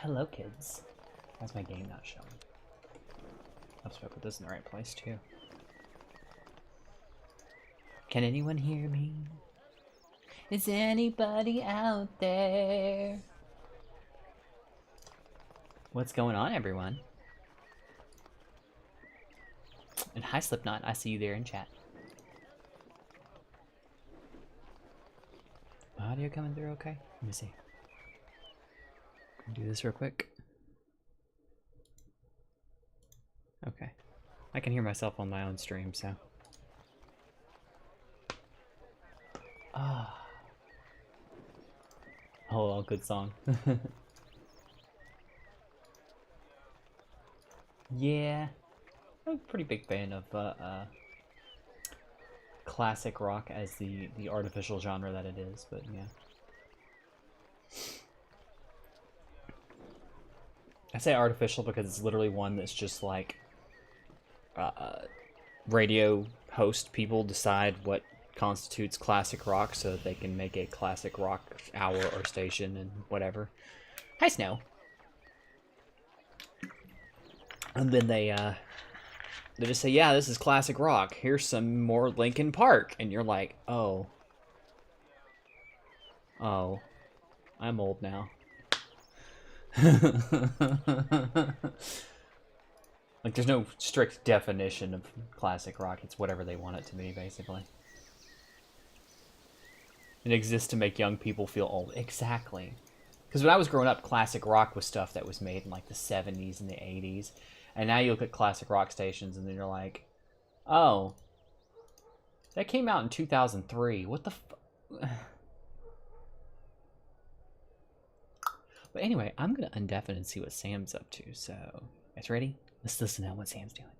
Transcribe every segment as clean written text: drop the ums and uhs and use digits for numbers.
Hello, kids. Why's my game not showing? I'm supposed to put this in the right place, too. Can anyone hear me? Is anybody out there? What's going on, everyone? And hi, Slipknot. I see you there in chat. Audio coming through okay? Let me see. Do this real quick. Okay. I can hear myself on my own stream, so. Ah. Oh, good song. Yeah. I'm a pretty big fan of classic rock as the artificial genre that it is, but yeah. I say artificial because it's literally one that's just like radio host people decide what constitutes classic rock so that they can make a classic rock hour or station and whatever. Hi, Snow. And then they just say, yeah, this is classic rock. Here's some more Linkin Park. And you're like, oh. Oh. I'm old now. Like, there's no strict definition of classic rock. It's whatever they want it to be, basically. It exists to make young people feel old. Exactly. Because when I was growing up, classic rock was stuff that was made in, like, the 70s and the 80s. And now you look at classic rock stations, and then you're like, oh. That came out in 2003. What the f... But anyway, I'm going to undefin and see what Sam's up to. So, guys ready? Let's listen to what Sam's doing.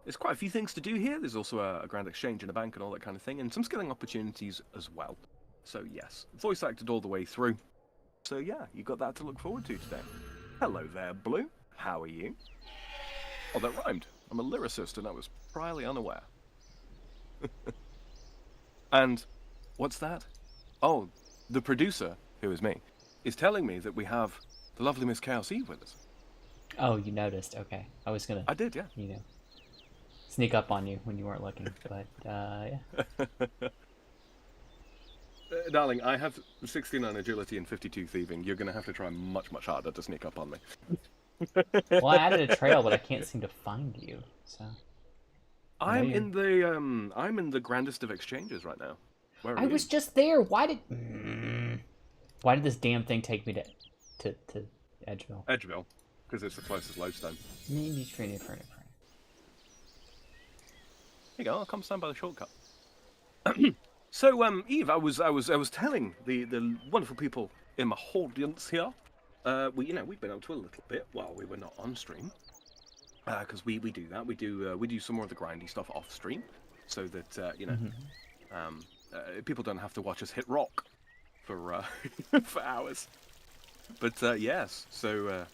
There's quite a few things to do here. There's also a grand exchange and a bank and all that kind of thing, and some skilling opportunities as well. So yes, voice acted all the way through. So yeah, you got that to look forward to today. Hello there, Blue. How are you? Oh, that rhymed. I'm a lyricist, and I was priorly unaware. And what's that? Oh, the producer, who is me, is telling me that we have the lovely Miss Chaos Eve with us. Oh, you noticed. Okay. I was going to... I did, yeah. You know, sneak up on you when you weren't looking, but, yeah. Darling, I have 69 agility and 52 thieving. You're going to have to try much, much harder to sneak up on me. Well, I added a trail, but I can't seem to find you, so... I'm in the grandest of exchanges right now. Where are I you? was just there. Why did this damn thing take me to Edgeville? Edgeville, because it's the closest lodestone. Maybe for Here you go. I'll come stand by the shortcut. So, Eve, I was telling the wonderful people in my audience here. We've been up to a little bit while we were not on stream. Because we do that. We do some more of the grindy stuff off stream, so that people don't have to watch us hit rock for for hours. But yes, so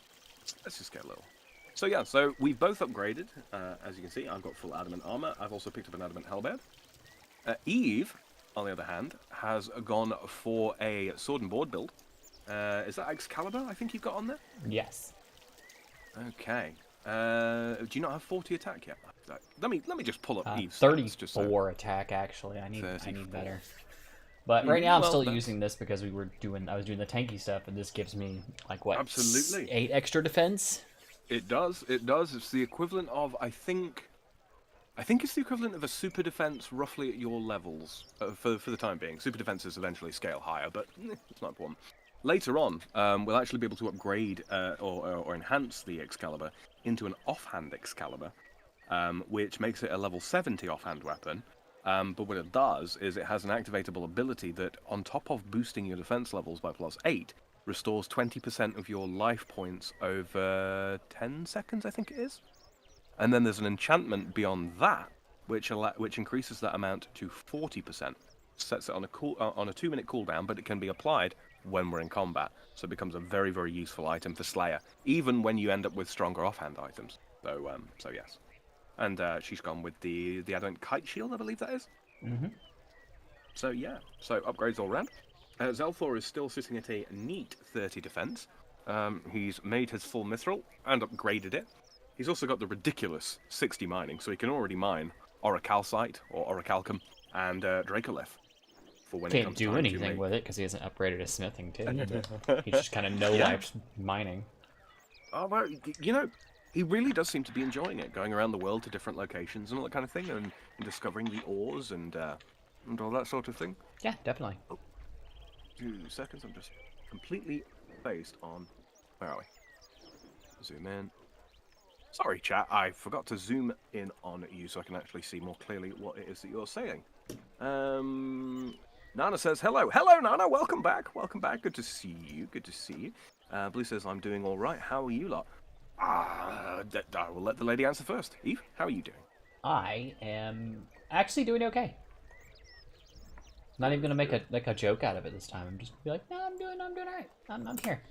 let's just get a little. So yeah, so we've both upgraded. As you can see, I've got full adamant armor. I've also picked up an adamant halberd. Eve, on the other hand, has gone for a sword and board build. Is that Excalibur? I think you've got on there. Yes. Okay. Do you not have 40 attack yet? Let me just pull up Eve's 34 attack actually. I need better. But right now I'm still using this because I was doing the tanky stuff, and this gives me like what? Absolutely. 8 extra defense. It does. It's the equivalent of I think it's the equivalent of a super defense roughly at your levels for the time being. Super defenses eventually scale higher, but it's not important. Later on, we'll actually be able to upgrade or enhance the Excalibur into an offhand Excalibur, which makes it a level 70 offhand weapon. But what it does is it has an activatable ability that, on top of boosting your defense levels by +8, restores 20% of your life points over 10 seconds, I think it is. And then there's an enchantment beyond that, which increases that amount to 40%. Sets it on a 2-minute cooldown, but it can be applied when we're in combat, so it becomes a very, very useful item for Slayer, even when you end up with stronger offhand items. So yes. And she's gone with the Advent Kite Shield, I believe that is. Mm-hmm. So yeah, so upgrades all round. Zelthor is still sitting at a neat 30 defense. He's made his full mithril and upgraded it. He's also got the ridiculous 60 mining, so he can already mine Orichalcite or Orichalcum and Dracolith. for when it Can't comes do time to anything make... with it because he hasn't upgraded his smithing too. He's just kind of no-life mining. Oh, well, you know, he really does seem to be enjoying it, going around the world to different locations and all that kind of thing, and discovering the ores and all that sort of thing. Yeah, definitely. Oh, 2 seconds, I'm just completely based on... Where are we? Zoom in. Sorry, chat, I forgot to zoom in on you so I can actually see more clearly what it is that you're saying. Nana says, hello. Hello, Nana, welcome back. Welcome back. Good to see you. Good to see you. Blue says, I'm doing all right. How are you lot? I will let the lady answer first. Eve, how are you doing? I am actually doing okay. Not even gonna make a joke out of it this time. I'm just be like, no, I'm doing all right. I'm here.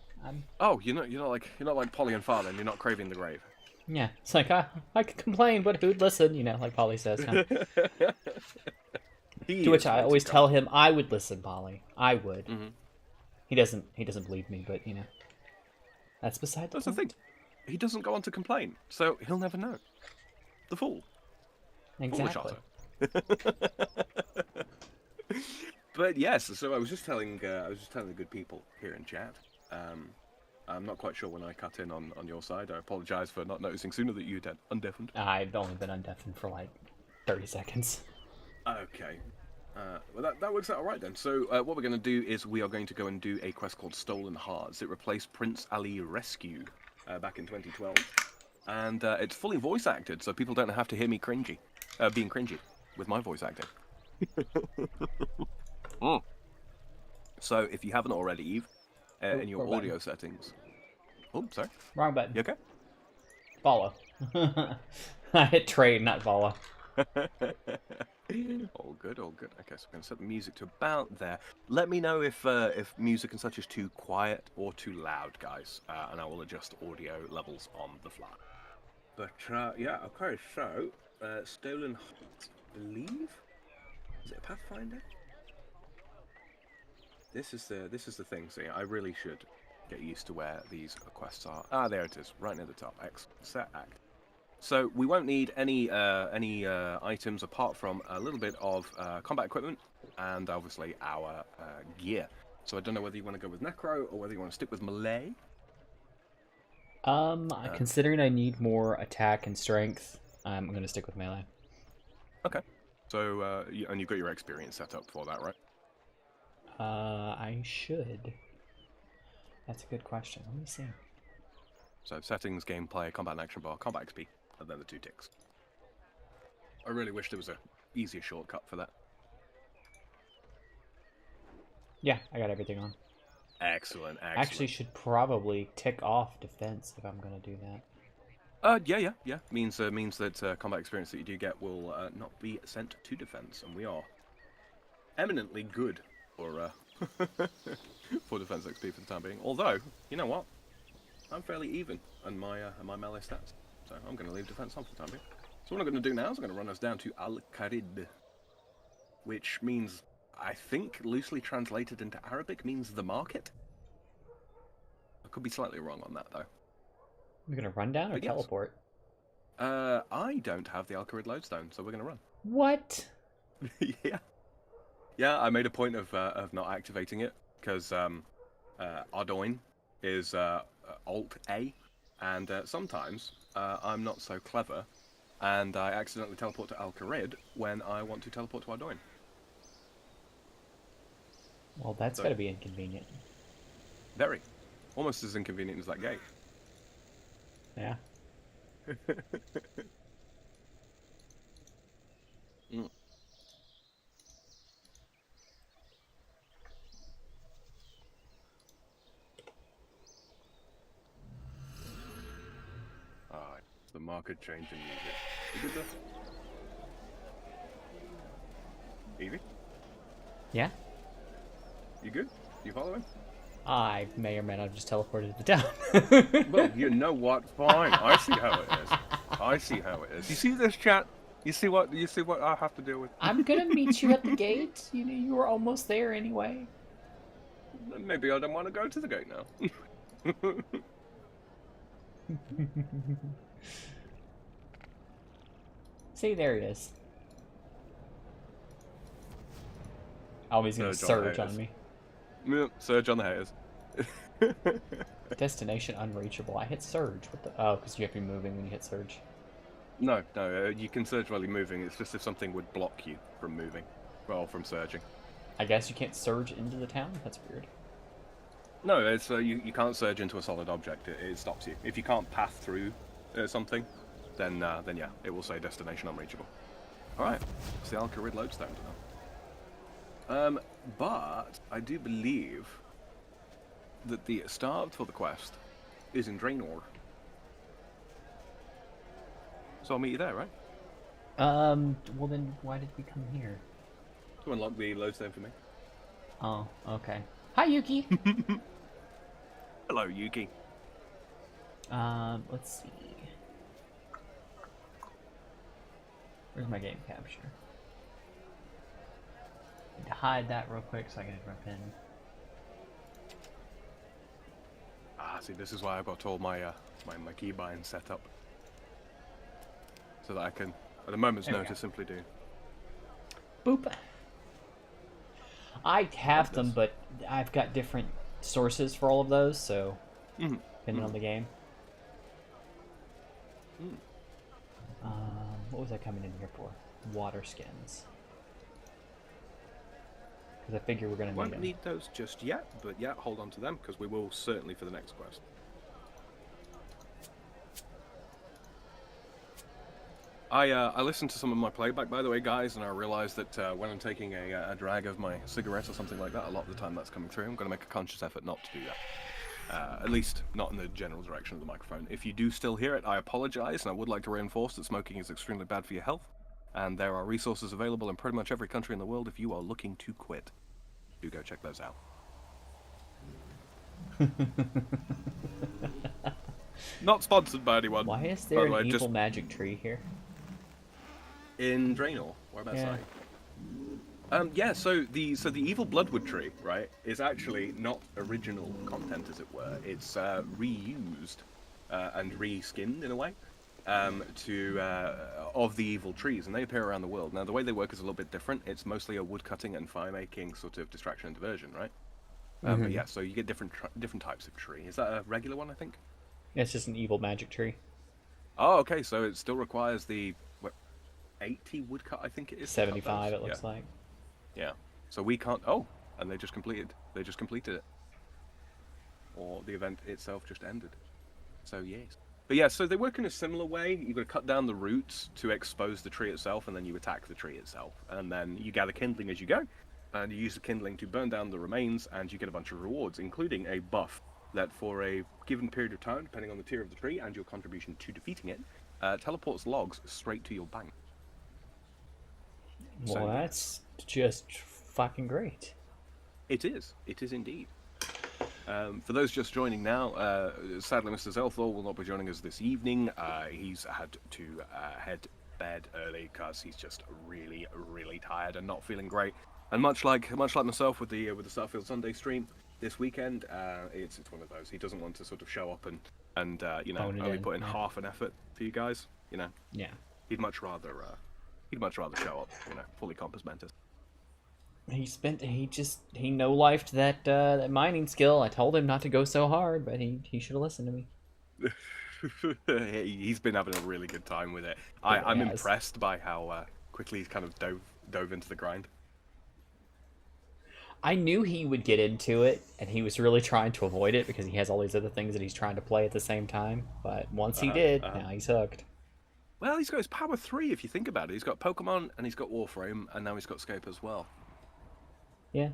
Oh, you're not like Polly and Father, and you're not craving the grave. Yeah. It's like I could complain, but who'd listen? You know, like Polly says. Huh? To which I always tell him I would listen, Polly. I would. Mm-hmm. He doesn't believe me, but you know, that's beside the That's point. the thing. He doesn't go on to complain, so he'll never know. The fool. Exactly. Foolish otter. But yes, so I was just telling the good people here in chat. I'm not quite sure when I cut in on your side. I apologise for not noticing sooner that you'd undeafened. I've only been undeafened for like 30 seconds. Okay. Well, that works out all right then. So what we're going to do is we are going to go and do a quest called Stolen Hearts. It replaced Prince Ali Rescue back in 2012. And it's fully voice acted, so people don't have to hear me being cringy with my voice acting. So if you haven't already, Eve, in your audio settings... Oh, sorry. Wrong button. You okay? Follow. I hit trade, not follow. All good, all good. Okay, so we're going to set the music to about there. Let me know if music and such is too quiet or too loud, guys, and I will adjust audio levels on the fly. But yeah, okay. So Stolen Hearts, I believe. Is it a Pathfinder? This is the thing. See, I really should get used to where these quests are. Ah, there it is, right near the top. X set act. So we won't need any items apart from a little bit of combat equipment and obviously our gear. So I don't know whether you want to go with Necro or whether you want to stick with Melee. Considering I need more attack and strength, I'm gonna stick with melee. Okay. So and you've got your experience set up for that, right? I should. That's a good question. Let me see. So settings, gameplay, combat and action bar, combat XP, and then the 2 ticks. I really wish there was a easier shortcut for that. Yeah, I got everything on. Excellent, excellent. Actually, should probably tick off defense if I'm gonna do that. Yeah. Means that combat experience that you do get will not be sent to defense, and we are eminently good for for defense XP for the time being. Although, you know what, I'm fairly even in my melee stats, so I'm going to leave defense on for the time being. So what I'm going to do now is I'm going to run us down to Al-Qarid, which means, I think, loosely translated into Arabic, means the market. I could be slightly wrong on that though. We're gonna run down or But yes. teleport? I don't have the Al-Qarid lodestone, so we're going to run. What? Yeah, I made a point of not activating it because Ardoin is Alt-A, and sometimes I'm not so clever, and I accidentally teleport to Al-Qarid when I want to teleport to Ardoin. Well, that's gotta be inconvenient. Very. Almost as inconvenient as that gate. Yeah. The market change in music. You good there? Evie? Yeah? You good? You following? I may or may not have just teleported to the town. Well, you know what? Fine. I see how it is. I see how it is. You see this, chat? You see what I have to deal with? I'm gonna meet you at the gate. You were almost there anyway. Maybe I don't want to go to the gate now. See, there he is. Oh, he's gonna surge on me. Yep, surge on the haters. Destination unreachable. I hit surge. What the? Oh, because you have to be moving when you hit surge. No, you can surge while you're moving. It's just if something would block you from moving, well, from surging. I guess you can't surge into the town? That's weird. No, it's you can't surge into a solid object. It stops you. If you can't pass through something, then yeah, it will say destination unreachable. All right, it's the Alcarid lodestone now. But I do believe that the start for the quest is in Draenor. So I'll meet you there, right? Well then, why did we come here? To unlock the lodestone for me. Oh, okay. Hi, Yuki! Hello, Yuki. Let's see. Where's my game capture? Need to hide that real quick so I can hit my pin. Ah, see, this is why I've got all my my keybind set up. So that I can, at a moment's notice, simply do. Boop. I have them, but I've got different sources for all of those, so depending on the game. What was I coming in here for? Water skins. Because I figure we're going to need them. Won't need those just yet, but yeah, hold on to them, because we will certainly for the next quest. I listened to some of my playback, by the way, guys, and I realised that when I'm taking a drag of my cigarette or something like that, a lot of the time that's coming through. I'm going to make a conscious effort not to do that. At least not in the general direction of the microphone. If you do still hear it, I apologise, and I would like to reinforce that smoking is extremely bad for your health, and there are resources available in pretty much every country in the world if you are looking to quit. Do go check those out. Not sponsored by anyone. Why is there an evil magic tree here? In Draenor, whereabouts are you? Yeah, so the evil bloodwood tree, right, is actually not original content, as it were. It's reused and reskinned in a way of the evil trees, and they appear around the world. Now, the way they work is a little bit different. It's mostly a wood cutting and fire making sort of distraction and diversion, right? But yeah, so you get different types of tree. Is that a regular one, I think? Yeah, it's just an evil magic tree. Oh, okay. So it still requires the 80 woodcut, I think it is. 75, it looks like. Yeah. So we can't. Oh, and they just completed. They just completed it. Or the event itself just ended. So yes. But yeah, so they work in a similar way. You've got to cut down the roots to expose the tree itself, and then you attack the tree itself. And then you gather kindling as you go, and you use the kindling to burn down the remains, and you get a bunch of rewards, including a buff that for a given period of time, depending on the tier of the tree and your contribution to defeating it, teleports logs straight to your bank. Well, So, that's just fucking great. It is. It is indeed. For those just joining now, sadly Mr. Zelthor will not be joining us this evening. He's had to head to bed early because he's just really, really tired and not feeling great. And much like myself with the Starfield Sunday stream this weekend, it's one of those. He doesn't want to sort of show up and only put in half an effort for you guys. You know. Yeah. He'd much rather show up, fully compass mentis. He no-lifed that mining skill. I told him not to go so hard, but he should have listened to me. He's been having a really good time with it. I'm impressed by how quickly he's kind of dove into the grind. I knew he would get into it, and he was really trying to avoid it because he has all these other things that he's trying to play at the same time. But once he did, now he's hooked. Well, he's got his power 3 if you think about it. He's got Pokemon, and he's got Warframe, and now he's got Scape as well. Yeah.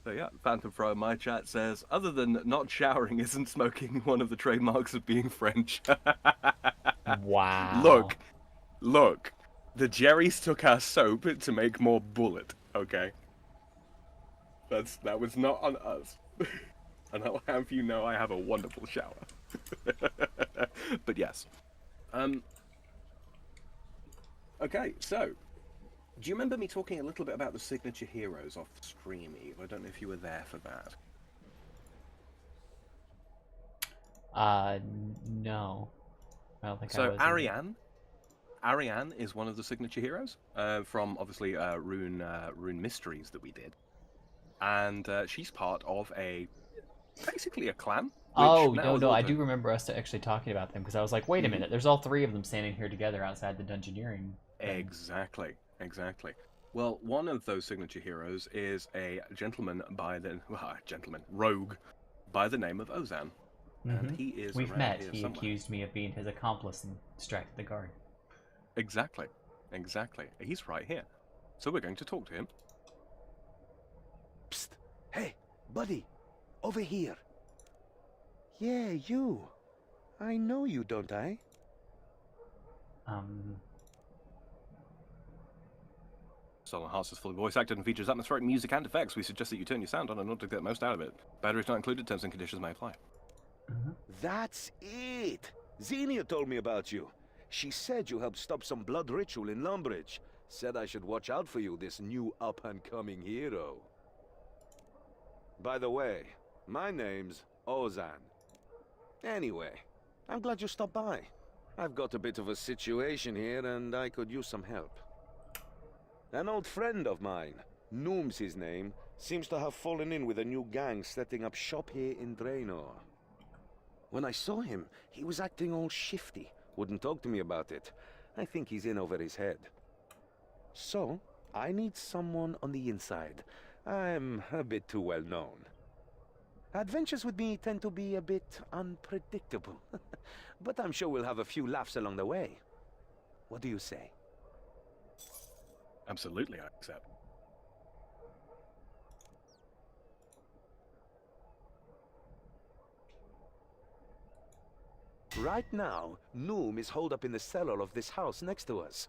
So yeah, Phantom Fro in my chat says, other than not showering, isn't smoking one of the trademarks of being French? Wow. Look. The Jerry's took our soap to make more bullet, okay? That was not on us. And I'll have you know I have a wonderful shower. But yes. Okay, so do you remember me talking a little bit about the signature heroes off the stream, Eve? I don't know if you were there for that. No. I don't think so I was. Ariane is one of the signature heroes from obviously Rune Mysteries that we did, and she's part of basically a clan. Oh, Which now no, is no, I also... do remember us actually talking about them, because I was like, wait a minute, there's all three of them standing here together outside the Dungeoneering thing. Exactly, exactly. Well, one of those signature heroes is a rogue by the name of Ozan. And he is We've around met. here He somewhere. accused me of being his accomplice and distracted the guard. Exactly, exactly. He's right here. So we're going to talk to him. Psst! Hey, buddy! Over here! Yeah, you! I know you, don't I? Stolen Hearts is fully voice acted and features atmospheric music and effects. We suggest that you turn your sound on in order to get the most out of it. Batteries not included, terms and conditions may apply. That's it! Xenia told me about you. She said you helped stop some blood ritual in Lumbridge. Said I should watch out for you, this new up-and-coming hero. By the way, my name's Ozan. Anyway, I'm glad you stopped by. I've got a bit of a situation here and I could use some help. An old friend of mine, Noom's his name, seems to have fallen in with a new gang setting up shop here in Draenor. When I saw him, he was acting all shifty. Wouldn't talk to me about it. I think he's in over his head. So, I need someone on the inside. I'm a bit too well known. Adventures with me tend to be a bit unpredictable. But I'm sure we'll have a few laughs along the way. What do you say? Absolutely, I accept. Right now, Noom is holed up in the cellar of this house next to us.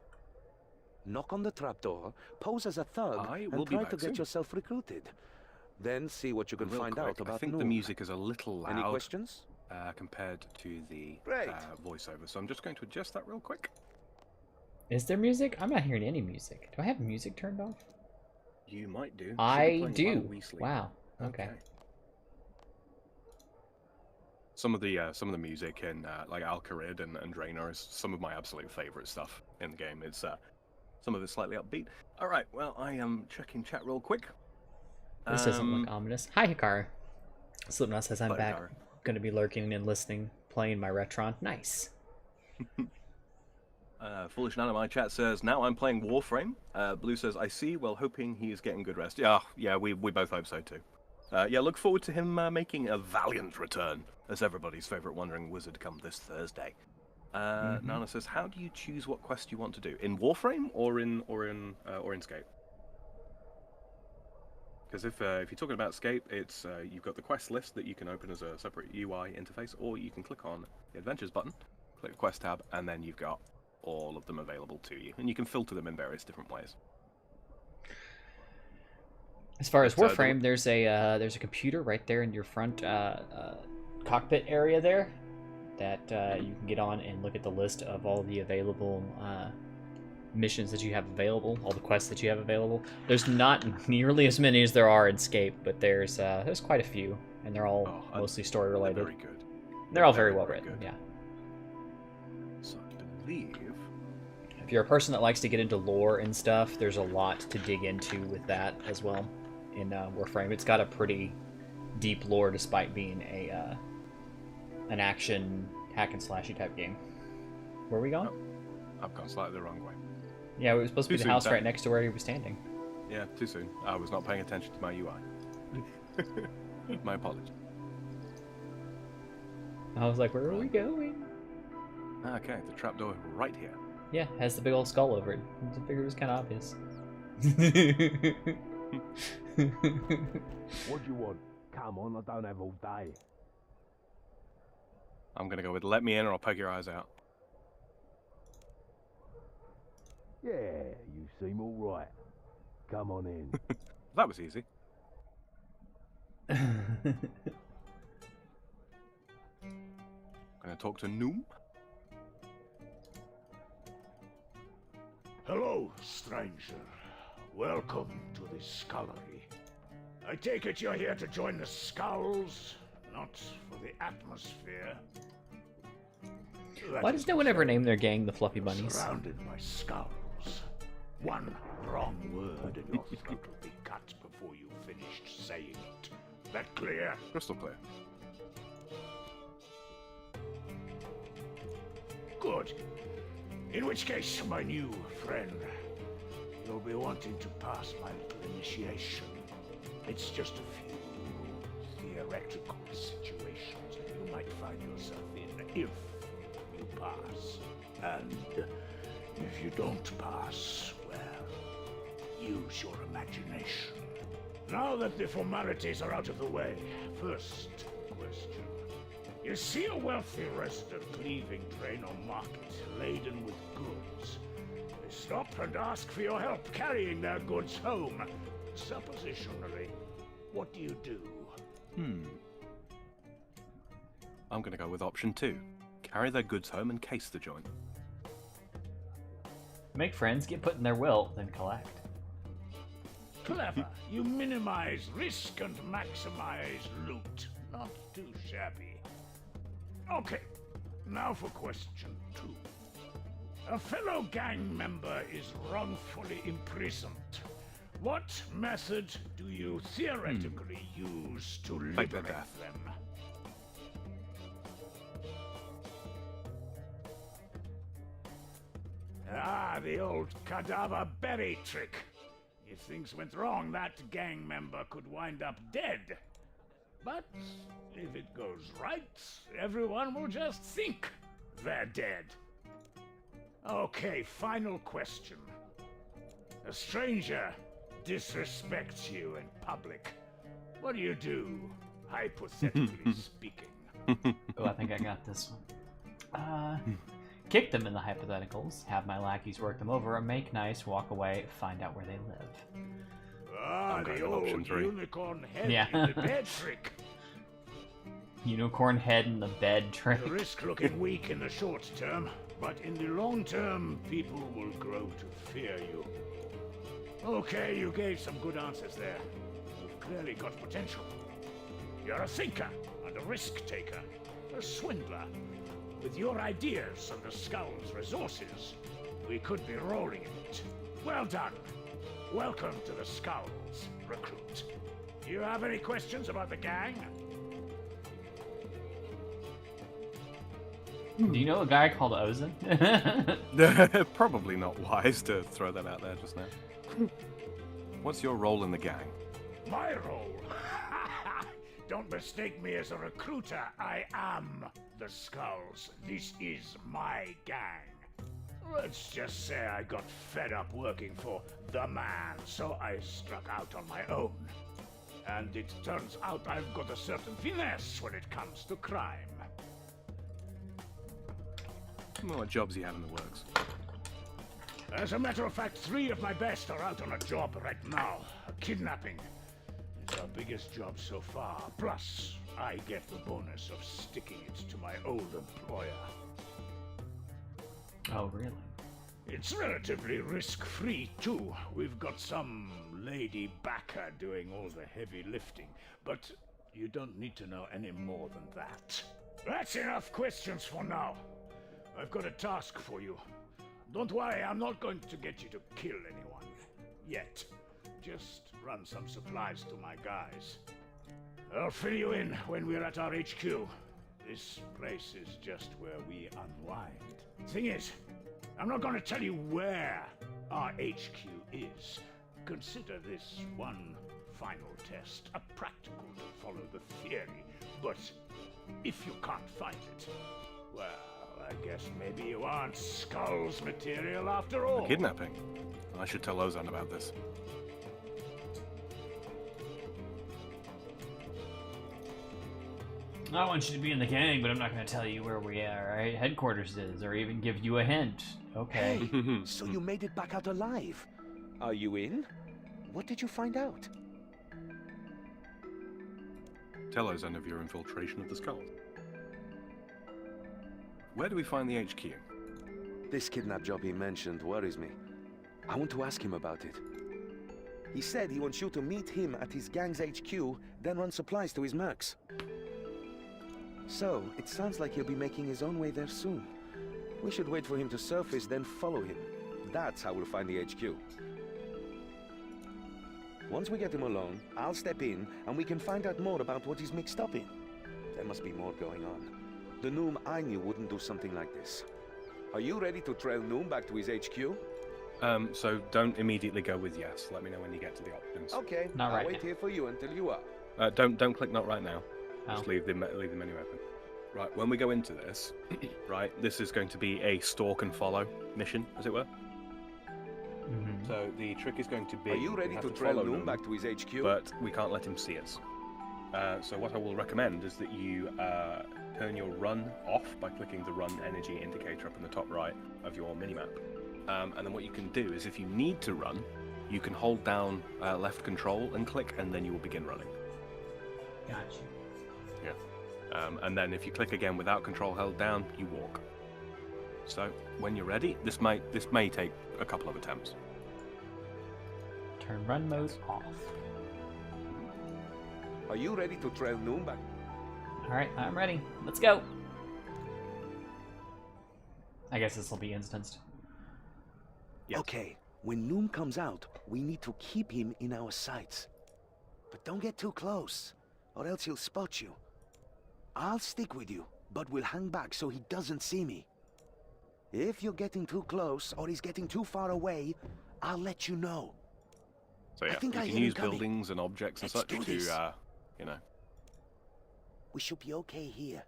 Knock on the trapdoor, pose as a thug, and try to get yourself recruited. Then see what you can find out about Noom. I think the music is a little loud. Any questions? Compared to the voiceover, so I'm just going to adjust that real quick. Is there music? I'm not hearing any music. Do I have music turned off? You might do. I do. Wow. Okay. Some of the music in like Al-Kharid and Draenor is some of my absolute favorite stuff in the game. It's some of it's slightly upbeat. All right, well, I am checking chat real quick. This doesn't look ominous. Hi, Hikaru. Slipknot says I'm back. Hikaru. Going to be lurking and listening, playing my Retron. Nice. Foolish Nana, my chat says, now I'm playing Warframe. Blue says, I see, well, hoping he's getting good rest. Yeah, we both hope so too. Yeah, look forward to him making a valiant return as everybody's favorite wandering wizard come this Thursday. Nana says, how do you choose what quest you want to do? In Warframe or in Scape? Because if you're talking about Scape, it's you've got the quest list that you can open as a separate UI interface, or you can click on the Adventures button, click the Quest tab, and then you've got all of them available to you, and you can filter them in various different ways. As far as Warframe, there's a computer right there in your front cockpit area there that you can get on and look at the list of all the available missions that you have available, all the quests that you have available. There's not nearly as many as there are in Scape, but there's quite a few, and they're all mostly story related. They're very good. They're all very well written. Yeah. So I believe if you're a person that likes to get into lore and stuff, there's a lot to dig into with that as well in Warframe. It's got a pretty deep lore despite being an action hack and slashy type game. Where are we going? Oh, I've gone slightly the wrong way. Yeah, it was supposed to be the house right next to where he was standing. Yeah, too soon. I was not paying attention to my UI. My apologies. I was like, where are we going? Okay, the trapdoor right here. Yeah, has the big old skull over it. I figured it was kind of obvious. What do you want? Come on, I don't have all day. I'm gonna go with let me in or I'll poke your eyes out. Yeah, you seem all right. Come on in. That was easy. Gonna talk to Noom. Hello, stranger. Welcome to the scullery. I take it you're here to join the skulls, not for the atmosphere. Why does no one ever name their gang the Fluffy Bunnies? Surrounded by skulls. One wrong word and your throat will be cut before you finished saying it. That clear? Crystal clear. Good. In which case, my new friend, you'll be wanting to pass my little initiation. It's just a few theoretical situations that you might find yourself in if you pass. And if you don't pass, well, use your imagination. Now that the formalities are out of the way, first question. You see a wealthy resident leaving train or market laden with goods. They stop and ask for your help carrying their goods home. Suppositionally, what do you do? I'm gonna go with option 2. Carry their goods home and case the joint. Make friends, get put in their will, then collect. Clever. You minimize risk and maximize loot. Not too shabby. Okay, now for question 2. A fellow gang member is wrongfully imprisoned. What method do you theoretically use to Fake their liberate death. them? Ah, the old cadaver berry trick. If things went wrong, that gang member could wind up dead. But if it goes right, everyone will just think they're dead. Okay, final question. A stranger disrespects you in public. What do you do, hypothetically speaking? Oh, I think I got this one. Kick them in the hypotheticals, have my lackeys work them over, make nice, walk away, find out where they live. Ah, I'm going the with option old 3. unicorn head Yeah. in the bed trick. Unicorn head in the bed trick. You risk looking weak in the short term, but in the long term, people will grow to fear you. Okay, you gave some good answers there. You've clearly got potential. You're a thinker and a risk taker, a swindler. With your ideas and the Skull's resources, we could be rolling in it. Well done. Welcome to the Skulls, recruit. Do you have any questions about the gang? Do you know a guy called Ozan? Probably not wise to throw that out there just now. What's your role in the gang? My role? Don't mistake me as a recruiter. I am the Skulls. This is my gang. Let's just say I got fed up working for the man, so I struck out on my own. And it turns out I've got a certain finesse when it comes to crime. What jobs do you have in the works? As a matter of fact, 3 of my best are out on a job right now. Kidnapping. It's our biggest job so far. Plus, I get the bonus of sticking it to my old employer. Oh, really? It's relatively risk-free, too. We've got some lady backer doing all the heavy lifting, but you don't need to know any more than that. That's enough questions for now. I've got a task for you. Don't worry, I'm not going to get you to kill anyone. Yet. Just run some supplies to my guys. I'll fill you in when we're at our HQ. This place is just where we unwind. Thing is, I'm not going to tell you where our HQ is. Consider this one final test, a practical to follow the theory. But if you can't find it, well, I guess maybe you aren't Skull's material after all. Kidnapping. I should tell Ozan about this. I want you to be in the gang, but I'm not going to tell you where we are, right? Headquarters is, or even give you a hint. Okay. Hey, so you made it back out alive. Are you in? What did you find out? Tell Ozan of your infiltration of the Skulls. Where do we find the HQ? This kidnap job he mentioned worries me. I want to ask him about it. He said he wants you to meet him at his gang's HQ, then run supplies to his mercs. So, it sounds like he'll be making his own way there soon. We should wait for him to surface, then follow him. That's how we'll find the HQ. Once we get him alone, I'll step in, and we can find out more about what he's mixed up in. There must be more going on. The Noom I knew wouldn't do something like this. Are you ready to trail Noom back to his HQ? So don't immediately go with yes. Let me know when you get to the options. Okay, Not I'll right wait now. here for you until you are. Don't click not right now. Oh. Just leave the menu open. Right, when we go into this, right, this is going to be a stalk and follow mission, as it were. Mhm. So the trick is going to be... Are you ready we have to trail follow Noom Noom, back to his HQ? but we can't let him see us. So what I will recommend is that you turn your run off by clicking the run energy indicator up in the top right of your minimap. And then what you can do is if you need to run, you can hold down left control and click, and then you will begin running. Gotcha. Yeah. And then if you click again without control held down, you walk. So when you're ready, this may take a couple of attempts. Turn run mode off. Are you ready to trail Noom back? Alright, I'm ready. Let's go. I guess this will be instanced. Yes. Okay, when Noom comes out, we need to keep him in our sights. But don't get too close, or else he'll spot you. I'll stick with you, but we'll hang back so he doesn't see me. If you're getting too close, or he's getting too far away, I'll let you know. So yeah, think you I can hear him use coming. buildings and objects and Let's such do to, this. you know. We should be okay here.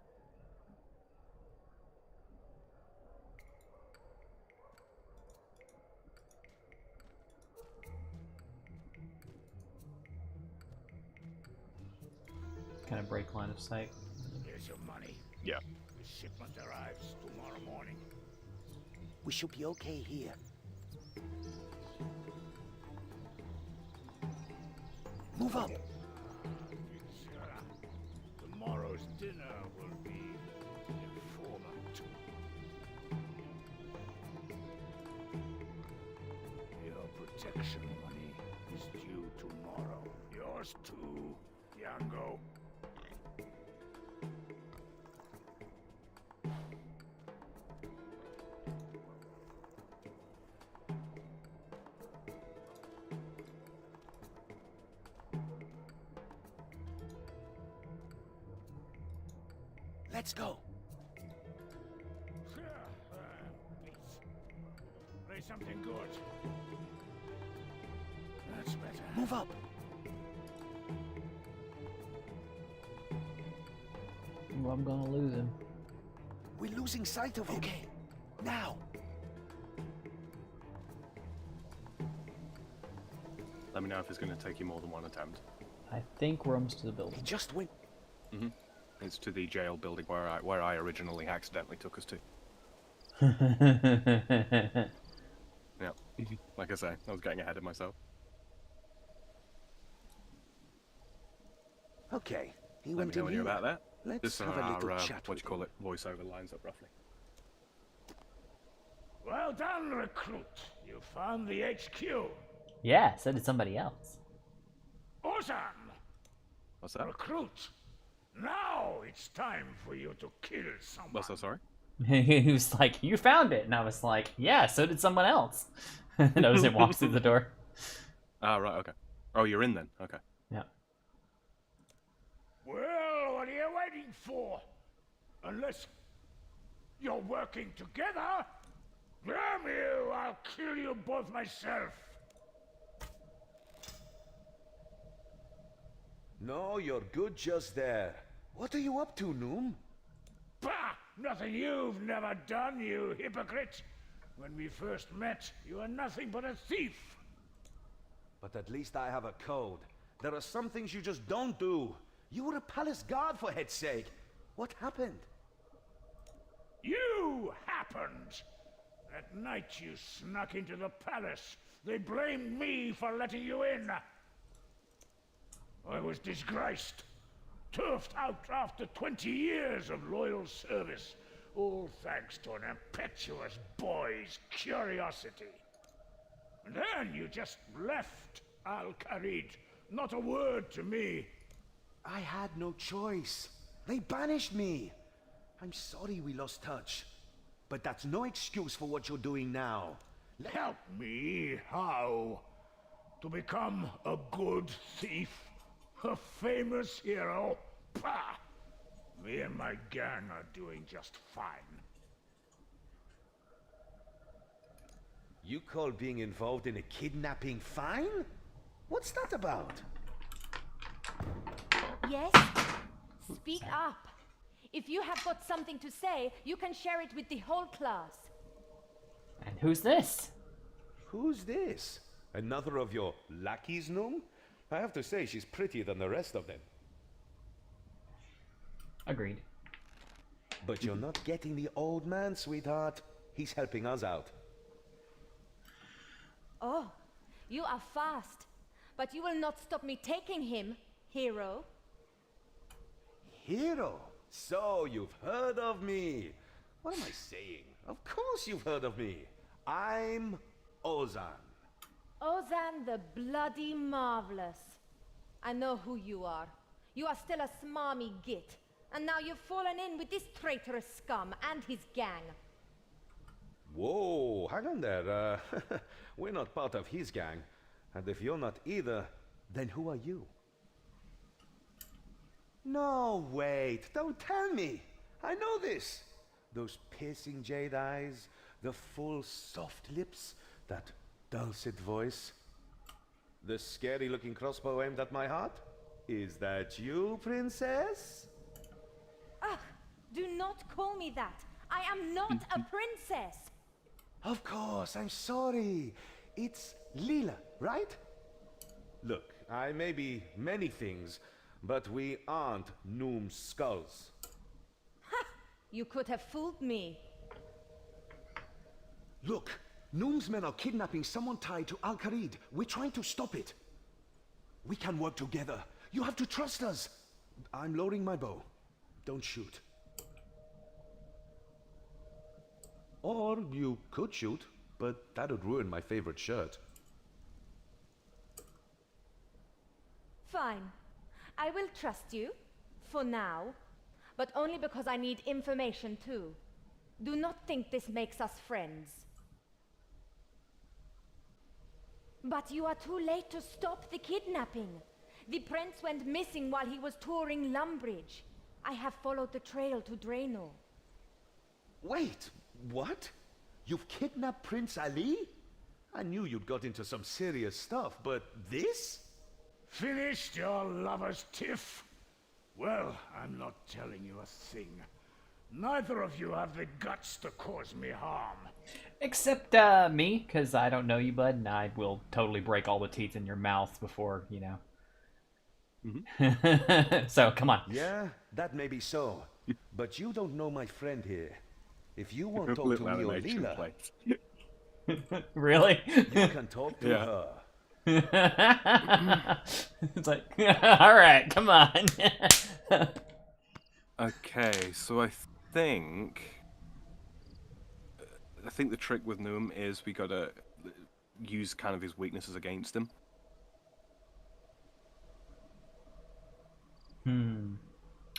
Kind of break line of sight. Here's your money. Yeah. The shipment arrives tomorrow morning. We should be okay here. Move up. Tomorrow's dinner will be informant. Your protection money is due tomorrow. Yours too, Yango. Let's go. Please. Play something good. That's better. Move up. Well, I'm gonna lose him. We're losing sight of him. Okay, now. Let me know if it's going to take you more than one attempt. I think we're almost to the He building. just went. It's to the jail building where I originally accidentally took us to. Yeah. Like I say, I was getting ahead of myself. Okay, he Let went me know in when here. you're about there. Let's This is have a little our, chat what with you call it, voiceover lines up roughly. Well done, recruit. You found the HQ. Yeah, so did somebody else. Ozan, What's that? recruit. Now it's time for you to kill someone. What's that, sorry? He was like, "You found it," and I was like, "Yeah, so did someone else." And Ozan walks through the door. Ah, right, okay. Oh, you're in then? Okay. Yeah. Well, what are you waiting for? Unless you're working together? Damn you, I'll kill you both myself. No, you're good just there. What are you up to, Noom? Bah! Nothing you've never done, you hypocrite. When we first met, you were nothing but a thief. But at least I have a code. There are some things you just don't do. You were a palace guard, for head's sake. What happened? You happened. That night you snuck into the palace. They blamed me for letting you in. I was disgraced. Turfed out after 20 years of loyal service. All thanks to an impetuous boy's curiosity. And then you just left Al-Kharid. Not a word to me. I had no choice. They banished me. I'm sorry we lost touch. but that's no excuse for what you're doing now. Help me? How? To become a good thief? A famous hero? Pah! Me and my gang are doing just fine. You call being involved in a kidnapping fine? What's that about? Yes? Speak up. If you have got something to say, you can share it with the whole class. And who's this? Who's this? Another of your lackeys, Noom? I have to say, she's prettier than the rest of them. Agreed. But you're not getting the old man, sweetheart. He's helping us out. Oh, you are fast. But you will not stop me taking him, hero. Hero? So you've heard of me. What am I saying? Of course you've heard of me. I'm Ozan. Ozan the Bloody Marvelous. I know who you are. You are still a smarmy git. And now you've fallen in with this traitorous scum and his gang. Whoa, hang on there. We're not part of his gang. And if you're not either, then who are you? No, wait, don't tell me. I know this. Those piercing jade eyes, the full soft lips, that dulcet voice. The scary-looking crossbow aimed at my heart? Is that you, princess? Ah, do not call me that. I am not a princess. Of course, I'm sorry. It's Leela, right? Look, I may be many things, but we aren't Noom's skulls. Ha! You could have fooled me. Look, Noom's men are kidnapping someone tied to Al-Kharid. We're trying to stop it. We can work together. You have to trust us. I'm loading my bow. Don't shoot. Or you could shoot, but that would ruin my favorite shirt. Fine. I will trust you. For now. But only because I need information too. Do not think this makes us friends. But you are too late to stop the kidnapping. The prince went missing while he was touring Lumbridge. I have followed the trail to Draenor. Wait, what? You've kidnapped Prince Ali? I knew you'd got into some serious stuff, but this? Finished your lover's tiff? Well, I'm not telling you a thing. Neither of you have the guts to cause me harm. Except me, because I don't know you, bud, and I will totally break all the teeth in your mouth before, you know. Mm-hmm. So, come on. Yeah, that may be so. But you don't know my friend here. If you want to talk to me or Leela, really? you can talk to her. It's like, all right, come on. Okay, so I think the trick with Noom is we gotta use kind of his weaknesses against him.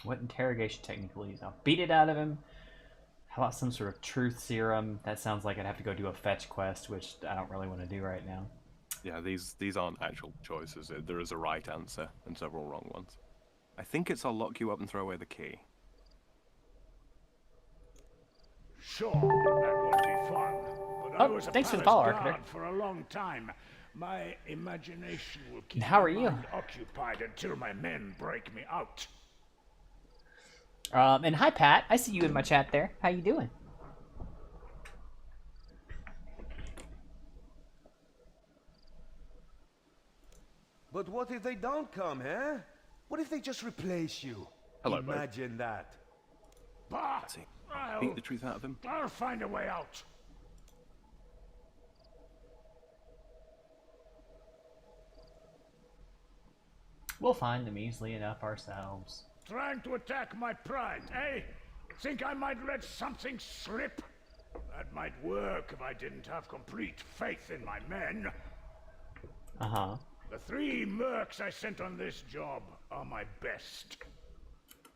What interrogation technique will I use? I'll beat it out of him. How about some sort of truth serum? That sounds like I'd have to go do a fetch quest, which I don't really want to do right now. Yeah, these aren't actual choices. There is a right answer and several wrong ones. I think it's I'll lock you up and throw away the key. Sure, that would be fun. But I was a thanks for the palace follow, guard Arctic. for a long time. My imagination will keep How my are you? mind occupied until my men break me out. And hi, Pat. I see you in my chat there. How you doing? But what if they don't come, huh? What if they just replace you? Hello, bud. Imagine that. Bah! See, beat the truth out of him. I'll find a way out. We'll find them easily enough ourselves. Trying to attack my pride, eh? Think I might let something slip? That might work if I didn't have complete faith in my men. Uh-huh. The 3 mercs I sent on this job are my best.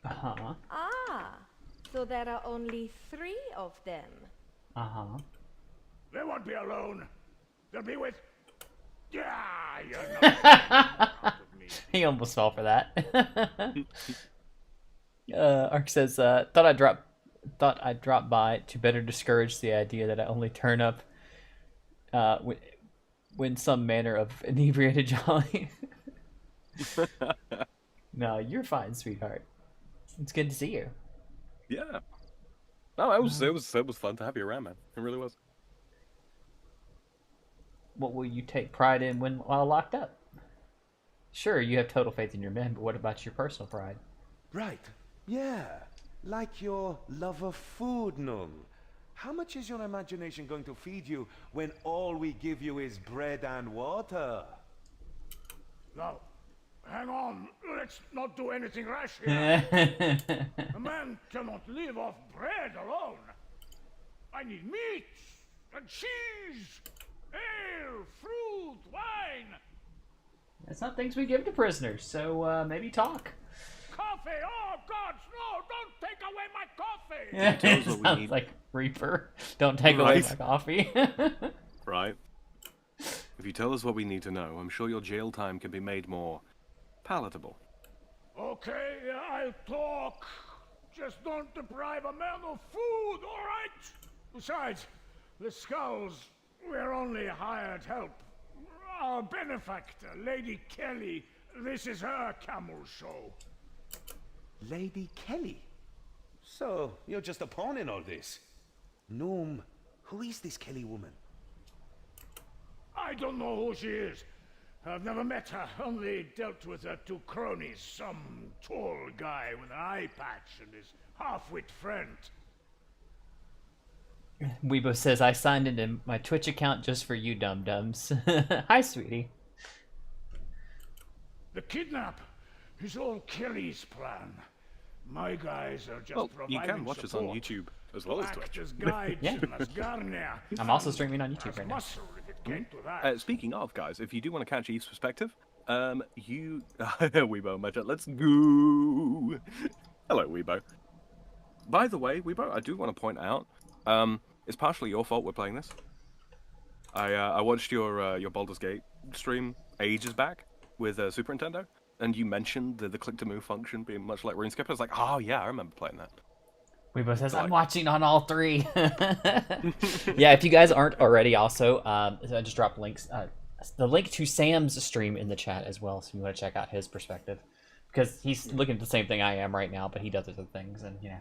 Uh-huh. Ah, so there are only 3 of them. Uh-huh. They won't be alone. They'll be with... Yeah, you're not out of me. He almost fell for that. Ark says, thought I'd drop by to better discourage the idea that I only turn up when some manner of inebriated jolly. No, you're fine, sweetheart. It's good to see you. Yeah. No, it was fun to have you around, man. It really was. What will you take pride in while locked up? Sure, you have total faith in your men, but what about your personal pride? Right. Yeah. Like your love of food, Num. How much is your imagination going to feed you when all we give you is bread and water? Now, hang on. Let's not do anything rash here. A man cannot live off bread alone. I need meat and cheese, ale, fruit, wine. That's not things we give to prisoners, so maybe talk. Coffee! Oh, God, no! Don't take away my coffee! Tell us what we Sounds need. like Reaper. Don't take away Right. my coffee. Right. If you tell us what we need to know, I'm sure your jail time can be made more palatable. Okay, I'll talk. Just don't deprive a man of food, all right? Besides, the Skulls, we're only hired help. Our benefactor, Lady Kelly, this is her camel show. Lady Kelly? So, you're just a pawn in all this? Noom, who is this Kelly woman? I don't know who she is. I've never met her, only dealt with her two cronies, some tall guy with an eye patch and his half-wit friend. Weibo says, I signed into my Twitch account just for you dum-dums. Hi, sweetie. The kidnap is all Kelly's plan. My guys are just Well, you providing can watch us support. on YouTube as well as Act Twitch. as guides Yeah. in Asgarnia. I'm also streaming on YouTube As right now. muscle, if it came to that. Speaking of, guys, if you do want to catch Eve's perspective, you... Weibo, my turn. Let's go! Hello, Weibo. By the way, Weibo, I do want to point out, it's partially your fault we're playing this. I watched your Baldur's Gate stream ages back with Super Nintendo, and you mentioned the click-to-move function being much like RuneScape. I was like, oh yeah, I remember playing that. Weibo says, I'm Like- watching on all three. Yeah, if you guys aren't already also, I just dropped links, the link to Sam's stream in the chat as well, so you want to check out his perspective. Because he's looking at the same thing I am right now, but he does other things, and, you know.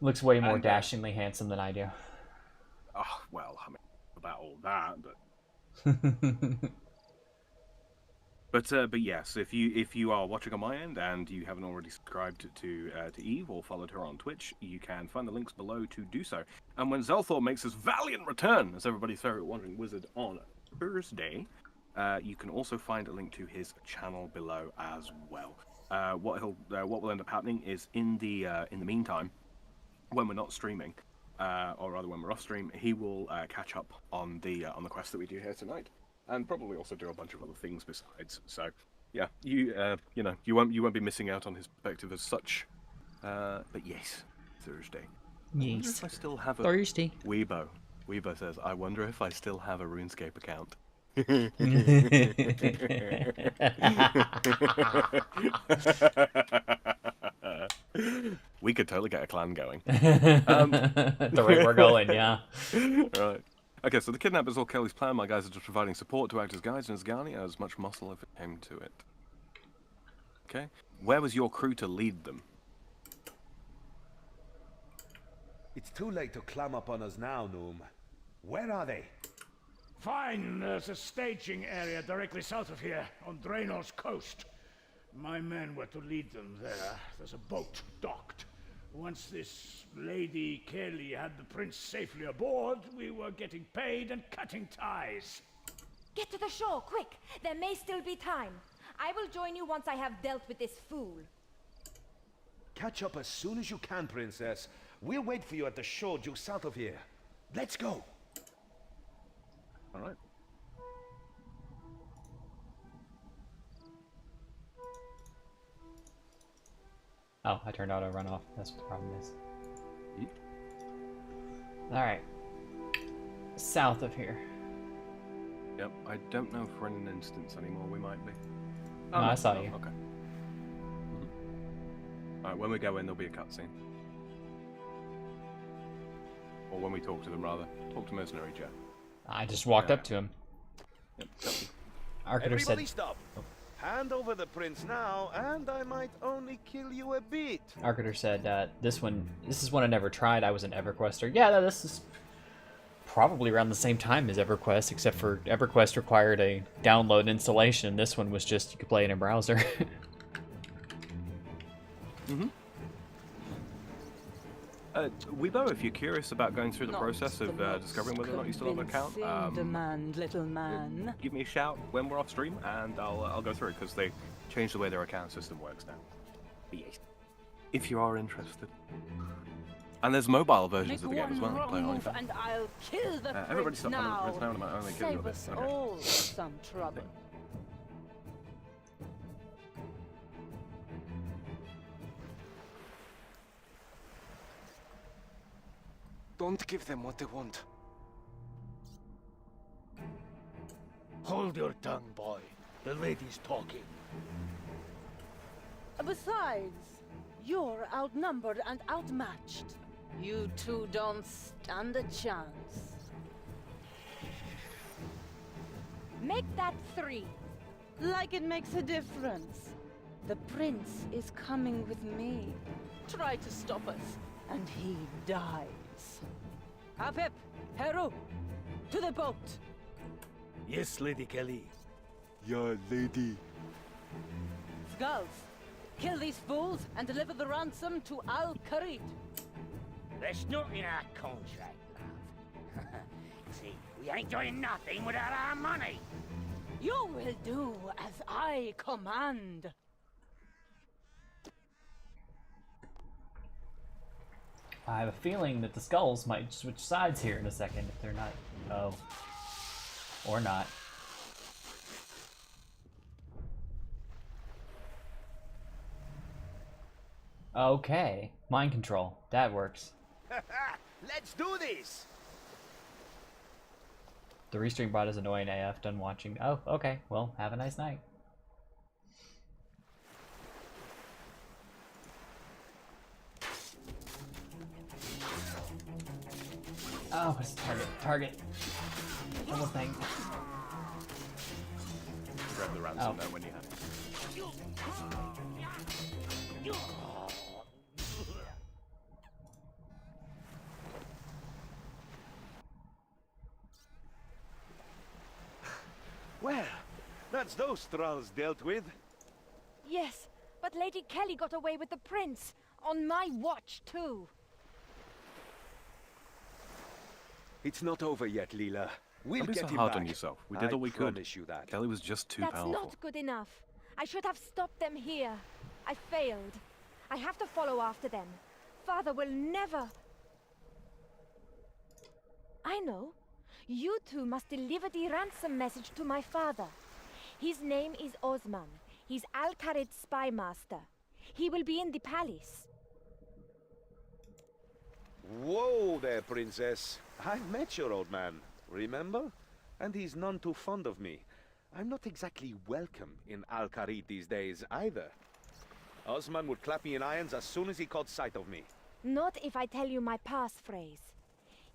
Looks way more And, dashingly handsome than I do. Oh, well, I mean, about all that, but... But yes, if you are watching on my end and you haven't already subscribed to Eve or followed her on Twitch, you can find the links below to do so. And when Zelthor makes his valiant return as everybody's favorite wandering wizard on Thursday, you can also find a link to his channel below as well. What will end up happening is in the meantime, when we're not streaming, or rather when we're off stream, he will catch up on the quest that we do here tonight. And probably also do a bunch of other things besides. So, yeah, you won't be missing out on his perspective as such. But yes, Thursday. I wonder Yes. if I still have a Thursday. Weibo. Weibo says, I wonder if I still have a RuneScape account. We could totally get a clan going. The rate we're going, yeah. Right. Okay, so the kidnap is all Kelly's plan. My guys are just providing support to act as guides, and Asgarnia as much muscle if it came to it. Okay. Where was your crew to lead them? It's too late to climb up on us now, Noom. Where are they? Fine, there's a staging area directly south of here, on Draenor's coast. My men were to lead them there. There's a boat docked. Once this Lady Kelly had the prince safely aboard, we were getting paid and cutting ties. Get to the shore, quick! There may still be time. I will join you once I have dealt with this fool. Catch up as soon as you can, Princess. We'll wait for you at the shore due south of here. Let's go! All right. Oh, I turned auto runoff. That's what the problem is. Alright. South of here. Yep, I don't know if we're in an instance anymore. We might be. No, I saw no, you. Okay. Alright, when we go in, there'll be a cutscene. Or when we talk to them, rather. Talk to Mercenary Jeff. I just walked Yeah. up to him. Yep, copy. Arcater Everybody said. stop. Hand over the prince now, and I might only kill you a bit. Arcater said, this is one I never tried. I was an EverQuester. Yeah, this is probably around the same time as EverQuest, except for EverQuest required a download installation. This one was just, you could play it in a browser. Weibo, if you're curious about going through the process of discovering whether or not you still have an account, demand, little man. give me a shout when we're off stream, and I'll go through it, because they changed the way their account system works now. But yes, if you are interested. And there's mobile versions of the game as well. You can play it on your phone. And I'll kill the Everybody prince stop now. Prince now, and I might only kill you a Save bit. us Okay. all some trouble. Don't give them what they want. Hold your tongue, boy. The lady's talking. Besides, you're outnumbered and outmatched. You two don't stand a chance. Make that 3. Like it makes a difference. The prince is coming with me. Try to stop us, and he dies. Apep, Heru, to the boat. Yes, Lady Kelly. Yeah, lady. Skulls, kill these fools and deliver the ransom to Al-Kharid. There's nothing in our contract, love. See, we ain't doing nothing without our money. You will do as I command. I have a feeling that the skulls might switch sides here in a second if they're not. Oh. Or not. Okay. Mind control. That works. Let's do this. The restream bot is annoying AF. Done watching. Oh, okay. Well, have a nice night. Oh, what's the target? Target. Little thing. Grab the ransom Oh. there when you have it. Well, that's those thralls dealt with. Yes, but Lady Kelly got away with the prince. On my watch, too. It's not over yet, Leela. We'll Don't be get so him hard back. on yourself. We did I all we could. promise you that. Kelly was just too That's powerful. not good enough. I should have stopped them here. I failed. I have to follow after them. Father will never... I know. You two must deliver the ransom message to my father. His name is Osman. He's Al-Kharid's spy master. He will be in the palace. Whoa there, princess. I've met your old man, remember? And he's none too fond of me. I'm not exactly welcome in Al-Kharid these days, either. Osman would clap me in irons as soon as he caught sight of me. Not if I tell you my passphrase.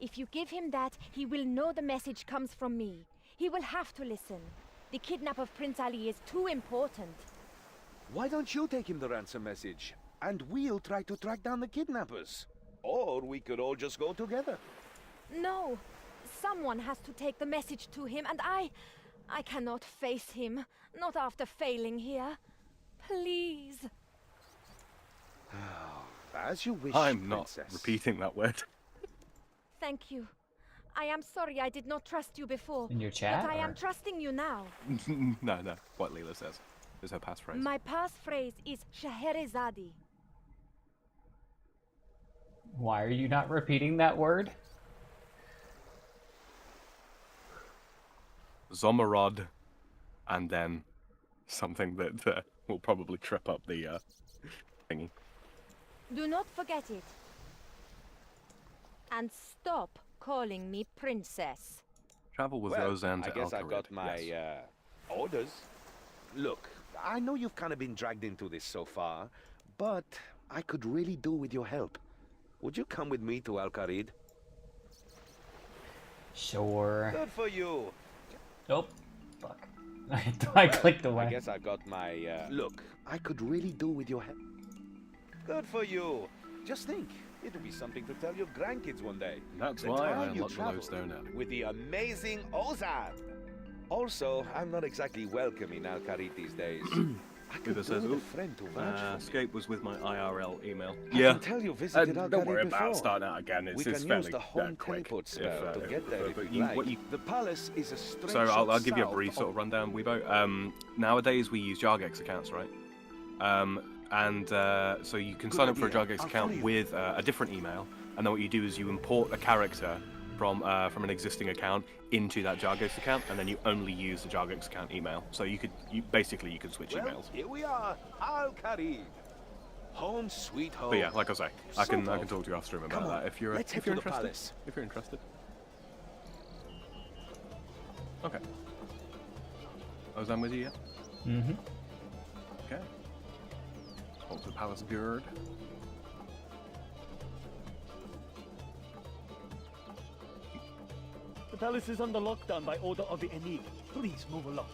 If you give him that, he will know the message comes from me. He will have to listen. The kidnap of Prince Ali is too important. Why don't you take him the ransom message? And we'll try to track down the kidnappers. Or we could all just go together. No. Someone has to take the message to him, and I cannot face him. Not after failing here. Please. As you wish, I'm not princess. repeating that word. Thank you. I am sorry I did not trust you before. In your chat, But I or- am trusting you now. No. What Leela says is her passphrase. My passphrase is Scheherazade. Why are you not repeating that word? Zomarod, and then something that will probably trip up the thingy. Do not forget it. And stop calling me princess. Travel with Well, Roseanne to I guess I've Alcarid. got my Yes. orders. Look, I know you've kind of been dragged into this so far, but I could really do with your help. Would you come with me to Alcarid? Sure. Good for you. Nope. Fuck. I clicked away. I guess I've got my, Look, I could really do with your help. Good for you. Just think, it'll be something to tell your grandkids one day. That's The why I time you unlocked the traveled lodestone alley. with the amazing Ozan. Also, I'm not exactly welcome in Alcarid these days. I could Uber do says, with a "Oop, friend to vouch for me. Escape was with my IRL email. I can tell you visited Alcarid don't worry before. about starting out again. It's We can fairly use the home quick. teleport spell to get there if but you like. what you The palace is a straight So shot I'll give you a south brief sort of of rundown, Weibo. Nowadays we use Jargex accounts, right? So you can sign up for a idea. Jargex I'll account follow you. with a different email, and then what you do is you import a character from an existing account into that Jargex account, and then you only use the Jargex account email. So you could switch Well, emails. here we are, Alcarid. Home sweet home. But yeah, like I say, I can Sort of. talk to you after him Come about on, that if you're let's head if you're to the interested. palace. If you're interested. Okay. Ozan with you yet? Mm-hmm. Okay. Hold the palace gird. The palace is under lockdown by order of the Emir. Please move along.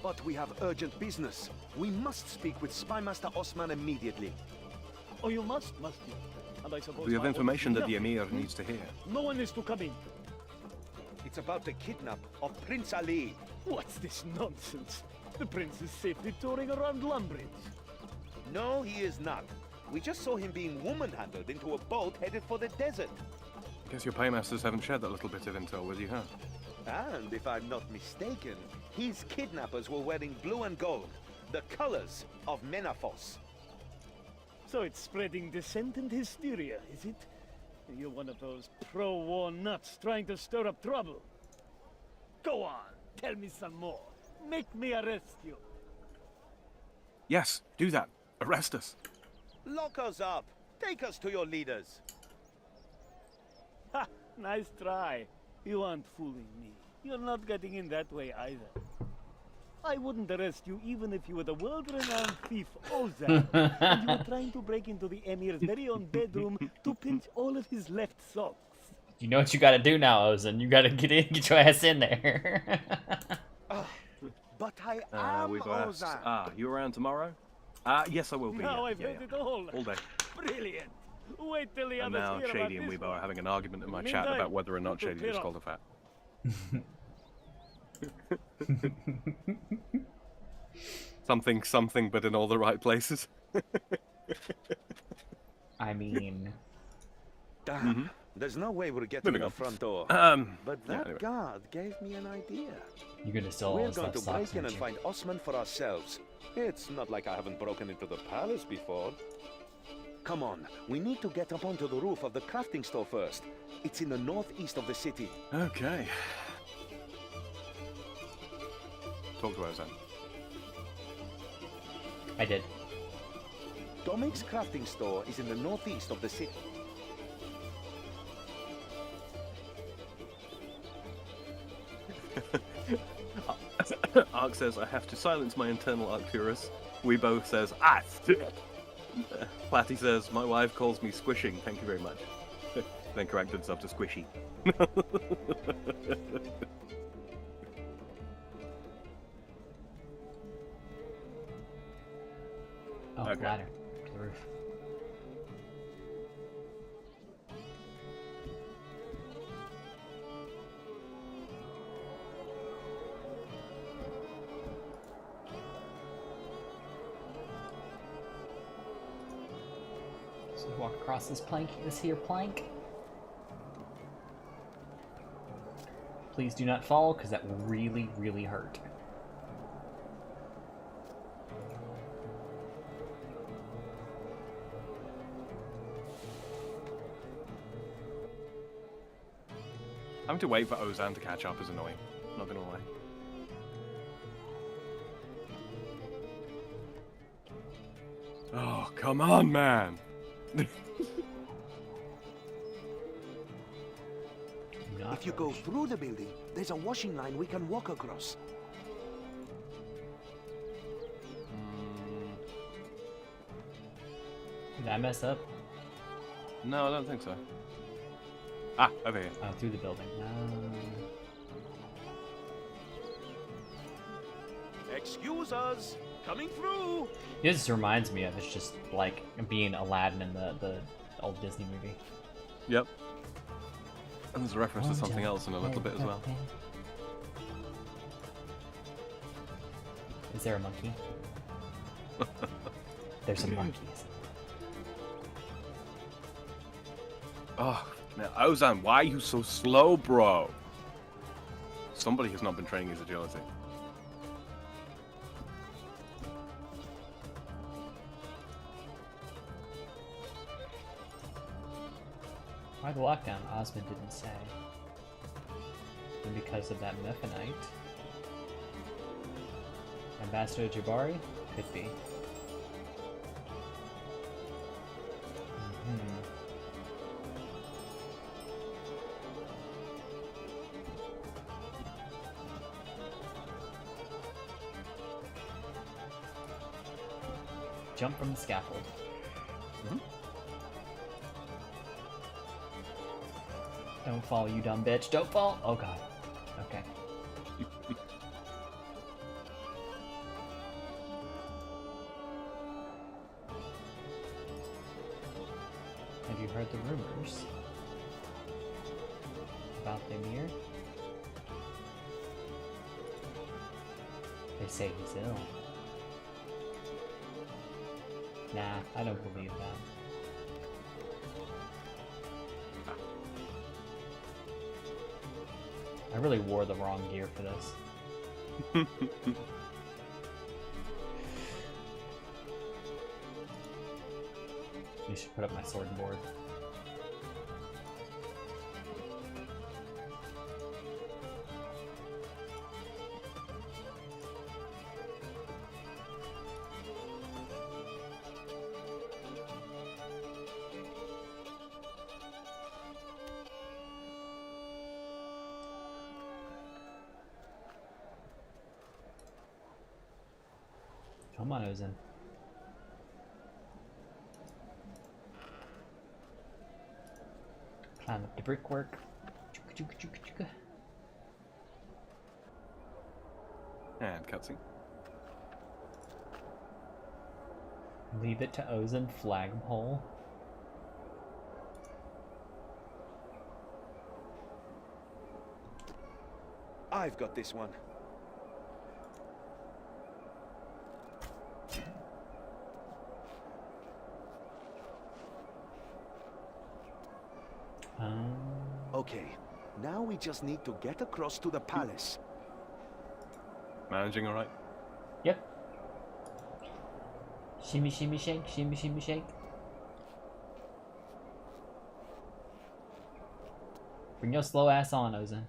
But we have urgent business. We must speak with Spymaster Osman immediately. Oh, you must you? And I suppose We have my information that orders the is Emir enough. needs to hear. No one is to come in. It's about the kidnap of Prince Ali. What's this nonsense? The prince is safely touring around Lumbridge. No, he is not. We just saw him being woman-handled into a boat headed for the desert. Guess your paymasters haven't shared that little bit of intel with you, huh? And if I'm not mistaken, his kidnappers were wearing blue and gold, the colors of Menafos. So it's spreading dissent and hysteria, is it? You're one of those pro-war nuts trying to stir up trouble. Go on, tell me some more. Make me arrest you. Yes, do that. Arrest us. Lock us up. Take us to your leaders. Ha! Nice try. You aren't fooling me. You're not getting in that way either. I wouldn't arrest you even if you were the world-renowned thief Ozan, and you were trying to break into the Emir's very own bedroom to pinch all of his left socks. You know what you gotta do now, Ozan. You gotta get your ass in there. But I am We've asked. Ozan. You around tomorrow? Yes, I will be. Now yeah, I've yeah, heard yeah. it all. All day. Brilliant. Wait till the And others now hear about Shady and this Weebo one. are having an argument in my chat Meantime, about whether or not to Shady clear just up. called her fat. something, but in all the right places. I mean, Damn. There's no way we're getting Moving in the on. front door. But yeah, that anyway. guard gave me an idea. you're gonna steal all We're his going left to socks, break in aren't and you? find Osman for ourselves. It's not like I haven't broken into the palace before. Come on, we need to get up onto the roof of the crafting store first. It's in the northeast of the city. Okay. Talk to Ozan. I did. Dominick's crafting store is in the northeast of the city. Ark says, I have to silence my internal Arcturus. Weebo says, ah, shit. Platty says, my wife calls me squishing. Thank you very much. Then corrected sub to squishy. Oh, Okay. ladder to the roof. So walk across this here plank. Please do not fall, because that will really, really hurt. Having to wait for Ozan to catch up is annoying. Not gonna lie. Oh, come on, man! If you go through the building, there's a washing line we can walk across. Did I mess up? No, I don't think so. Ah, over here. Oh, through the building. Excuse us, coming through. This reminds me of it's just like being Aladdin in the old Disney movie. Yep. And there's a reference to something else in a little bit as well. Is there a monkey? There's some monkeys. Oh, now Ozan, why are you so slow, bro? Somebody has not been training his agility. Why the lockdown? Osmond didn't say. And because of that Mephanite. Ambassador Jabari? Could be. Jump from the scaffold. Don't fall, you dumb bitch. Don't fall! Oh god. Okay. Have you heard the rumors about the Emir? They say he's ill. Nah, I don't believe that. I really wore the wrong gear for this. You should put up my sword and board. Come on, Ozan. Climb up the brickwork. And cutscene. Leave it to Ozan flagpole. I've got this one. Okay, now we just need to get across to the palace. Managing alright? Yep. Shimmy, shimmy, shake, shimmy, shimmy, shake. Bring your slow ass on, Ozan.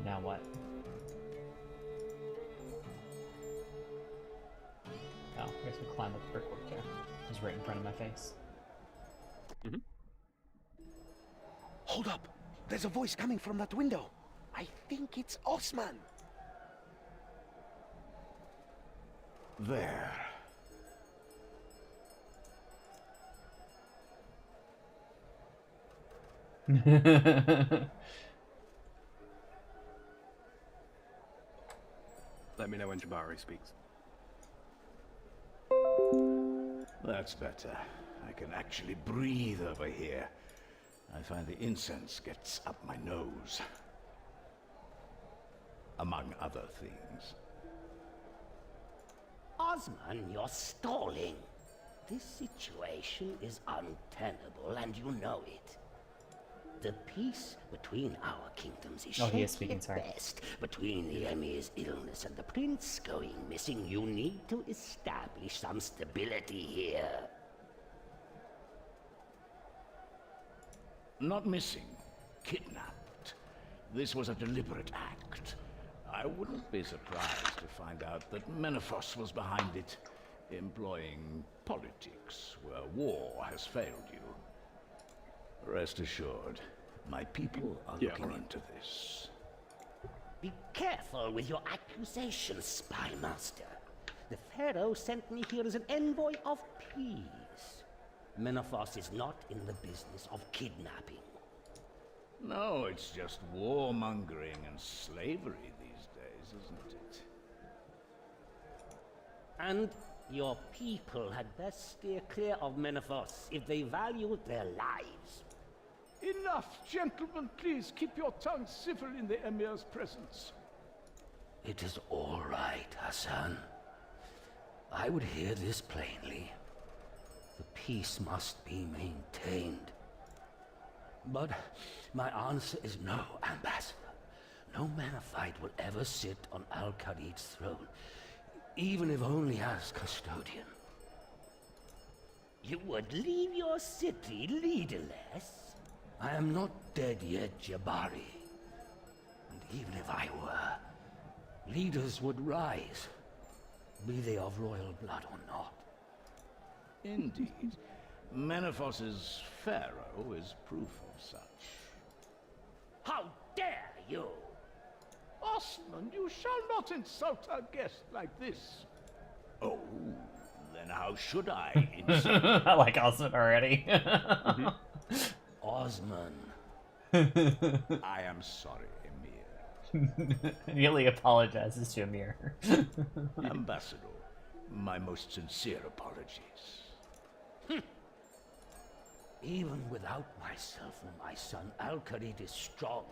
Now what? Oh, I guess we climb up the brickwork there. It's right in front of my face. Hold up! There's a voice coming from that window. I think it's Osman. There. Let me know when Jabari speaks. That's better. I can actually breathe over here. I find the incense gets up my nose. Among other things. Osman, you're stalling. This situation is untenable, and you know it. The peace between our kingdoms is Oh, he is shaky speaking, at sorry. best. Between the Emir's illness and the prince going missing, you need to establish some stability here. Not missing. Kidnapped. This was a deliberate act. I wouldn't be surprised to find out that Menephos was behind it, employing politics, where war has failed you. Rest assured, my people are looking into this. Be careful with your accusations, spy master. The Pharaoh sent me here as an envoy of peace. Menaphos is not in the business of kidnapping. No, it's just warmongering and slavery these days, isn't it? And your people had best steer clear of Menaphos if they value their lives. Enough, gentlemen, please keep your tongues civil in the Emir's presence. It is all right, Hassan. I would hear this plainly. The peace must be maintained. But my answer is no, Ambassador. No Menaphite will ever sit on Al-Khalid's throne, even if only as custodian. You would leave your city leaderless? I am not dead yet, Jabari. And even if I were, leaders would rise, be they of royal blood or not. Indeed. Menaphos's pharaoh is proof of such. How dare you! Osman, you shall not insult our guest like this. Oh, then how should I insult? I like Osman already. Osman. I am sorry, Emir. Nearly apologizes to Amir. Ambassador, my most sincere apologies. Even without myself or my son, Al-Khalid is strong.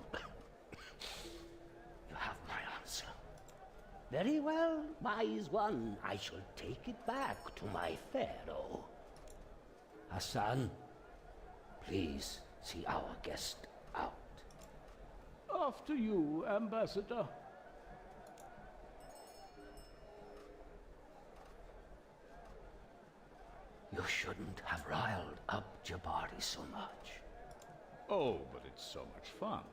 You have my answer. Very well, wise one. I shall take it back to my pharaoh. Hassan, please see our guest out. After you, Ambassador. You shouldn't have riled up Jabari so much. Oh, but it's so much fun.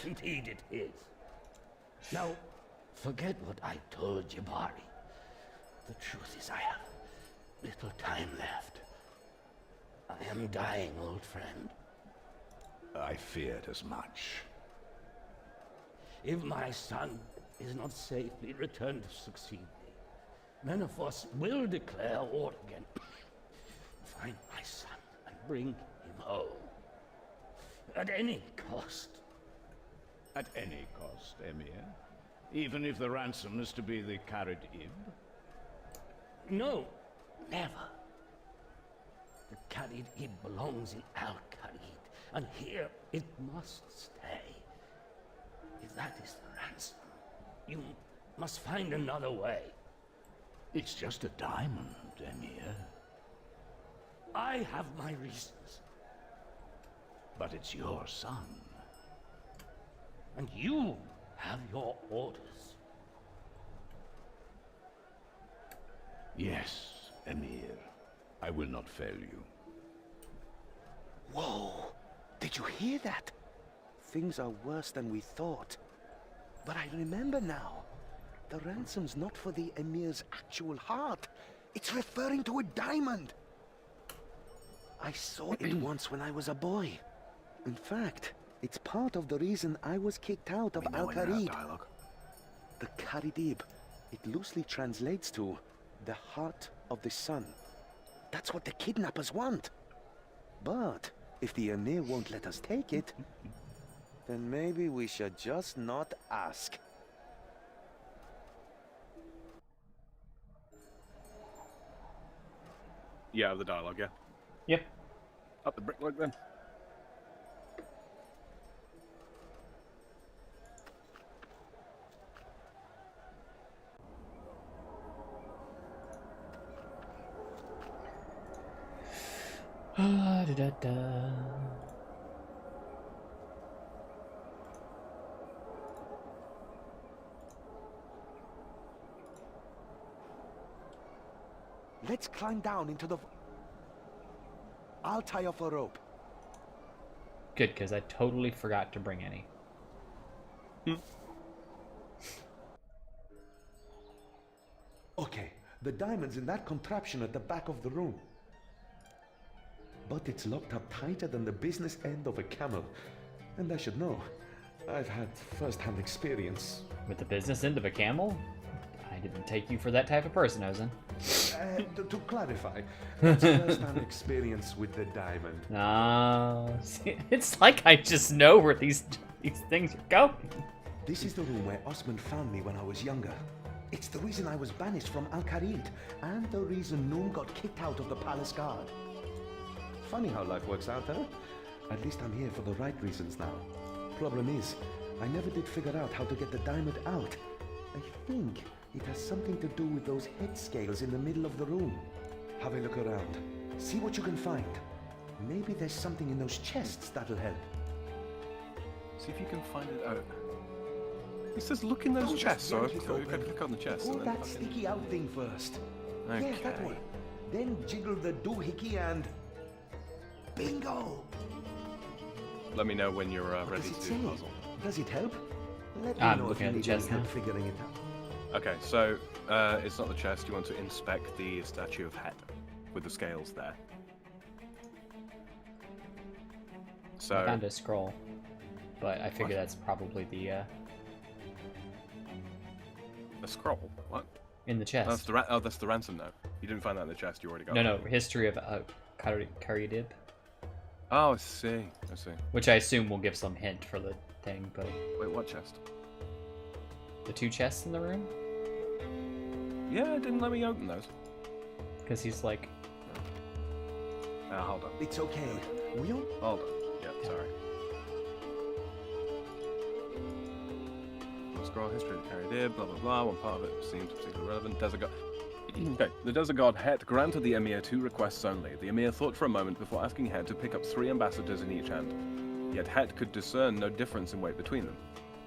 Indeed it is. Now, forget what I told Jabari. The truth is I have little time left. I am dying, old friend. I feared as much. If my son is not safely returned to succeed me, Menaphos will declare war again. Find my son and bring him home. At any cost. At any cost, Emir? Even if the ransom is to be the Kharid-ib? No, never. The Kharid-ib belongs in Al-Khalid, and here it must stay. If that is the ransom, you must find another way. It's just a diamond, Emir. I have my reasons. But it's your son. And you have your orders. Yes, Emir. I will not fail you. Whoa! Did you hear that? Things are worse than we thought. But I remember now. The ransom's not for the Emir's actual heart. It's referring to a diamond. I saw it once when I was a boy. In fact, it's part of the reason I was kicked out of Al-Khalid. The Kharid-ib, it loosely translates to the heart of the sun. That's what the kidnappers want. But if the Emir won't let us take it, then maybe we should just not ask. Yeah, the dialogue, yeah. Yep. Up the brickwork then. Da, da, da. Let's climb down into the... I'll tie off a rope. Good, because I totally forgot to bring any. Okay, The diamond's in that contraption at the back of the room. But it's locked up tighter than the business end of a camel. And I should know. I've had first-hand experience. With the business end of a camel? I didn't take you for that type of person, Ozan. To clarify, it's first-hand experience with the diamond. No, it's like I just know where these things are going. This is the room where Osman found me when I was younger. It's the reason I was banished from Al-Kharid, and the reason Noon got kicked out of the palace guard. Funny how life works out, huh? At least I'm here for the right reasons now. Problem is, I never did figure out how to get the diamond out. I think it has something to do with those head scales in the middle of the room. Have a look around. See what you can find. Maybe there's something in those chests that'll help. See if you can find it out. It says look in those chests, so I've got to click on the chest. Pull And then that sticky out thing first. Okay. Yeah, that one. Then jiggle the doohickey and... Bingo! Let me know when you're What ready does it to do the say? puzzle. Does it help? Let me I'm know if looking you at the need any chest help now. figuring it out. Okay, so it's not the chest. You want to inspect the statue of Het with the scales there. So I found a scroll, but I figure that's probably the a scroll. What? in the chest. That's the that's the ransom note. You didn't find that in the chest. You already got. No, it. no, history of Karyadib, Oh, I see. I see. which I assume will give some hint for the thing, but Wait, what chest? the two chests in the room, Yeah, it didn't let me open those. because he's like, Hold on. It's okay. We'll... Hold on. Yeah, sorry. Scroll history of Karyadib, blah blah blah. One part of it seems particularly relevant. Desert God. Okay, the desert god Het granted the emir 2 requests only. The emir thought for a moment before asking Het to pick up 3 ambassadors in each hand. Yet Het could discern no difference in weight between them.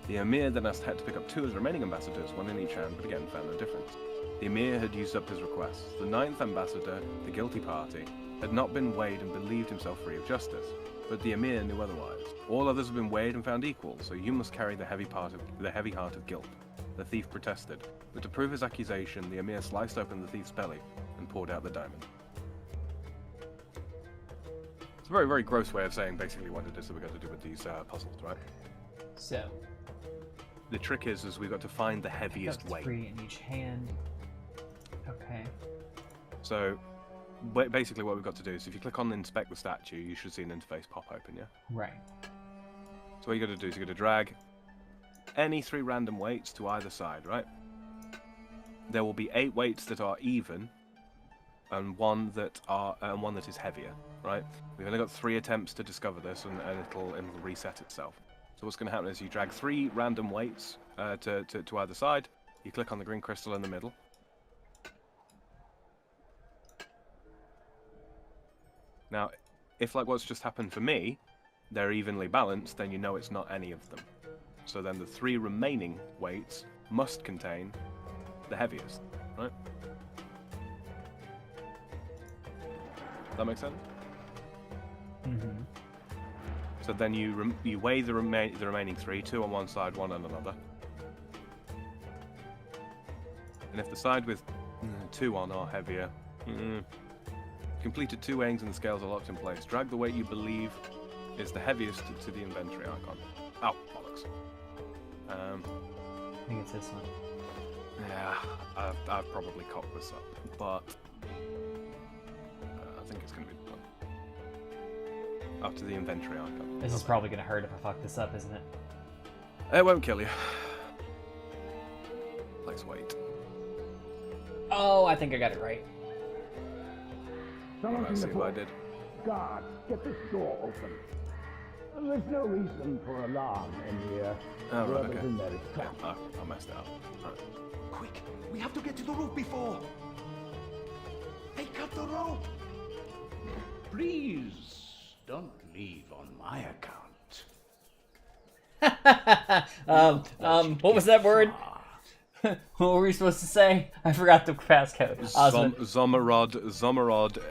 The emir then asked Het to pick up 2 of the remaining ambassadors, one in each hand, but again found no difference. The emir had used up his requests. The 9th ambassador, the guilty party, had not been weighed and believed himself free of justice. But the emir knew otherwise. All others have been weighed and found equal, so you must carry the heavy heart of guilt. The thief protested, but to prove his accusation, the emir sliced open the thief's belly and poured out the diamond. It's a very, very gross way of saying basically what it is that we've got to do with these puzzles, right? so. The trick is we've got to find the heaviest Got weight. 3 in each hand. Okay. So, basically what we've got to do is if you click on inspect the statue, you should see an interface pop open, yeah? Right. So what you got to do is you got to drag any 3 random weights to either side, right? There will be 8 weights that are even, and one that is heavier, right? We've only got 3 attempts to discover this, and it'll reset itself. So what's going to happen is you drag 3 random weights to either side. You click on the green crystal in the middle. Now, if like what's just happened for me, they're evenly balanced, then you know it's not any of them. So then the 3 remaining weights must contain the heaviest, right? That make sense? Mm-hmm. So then you weigh the remaining 3, 2 on one side, 1 on another. And if the side with 2 on are heavier, completed 2 weighings and the scales are locked in place. Drag the weight you believe is the heaviest to the inventory icon. Oh, bollocks. I think it's this one. Yeah, I've probably cocked this up, but I think it's going to be this one. Up to the inventory icon. This is probably gonna hurt if I fuck this up, isn't it? It won't kill you. Let's wait. Oh, I think I got it right. Let's see what I did. Guard, get this door open. There's no reason for alarm in here. Oh, right, Whoever's okay. in there is Yeah, trapped. I messed it up. Right. Quick, we have to get to the roof before... They cut the rope! Please don't leave on my account. What was that word? What were we supposed to say? I forgot the passcode. Osman. Zomarod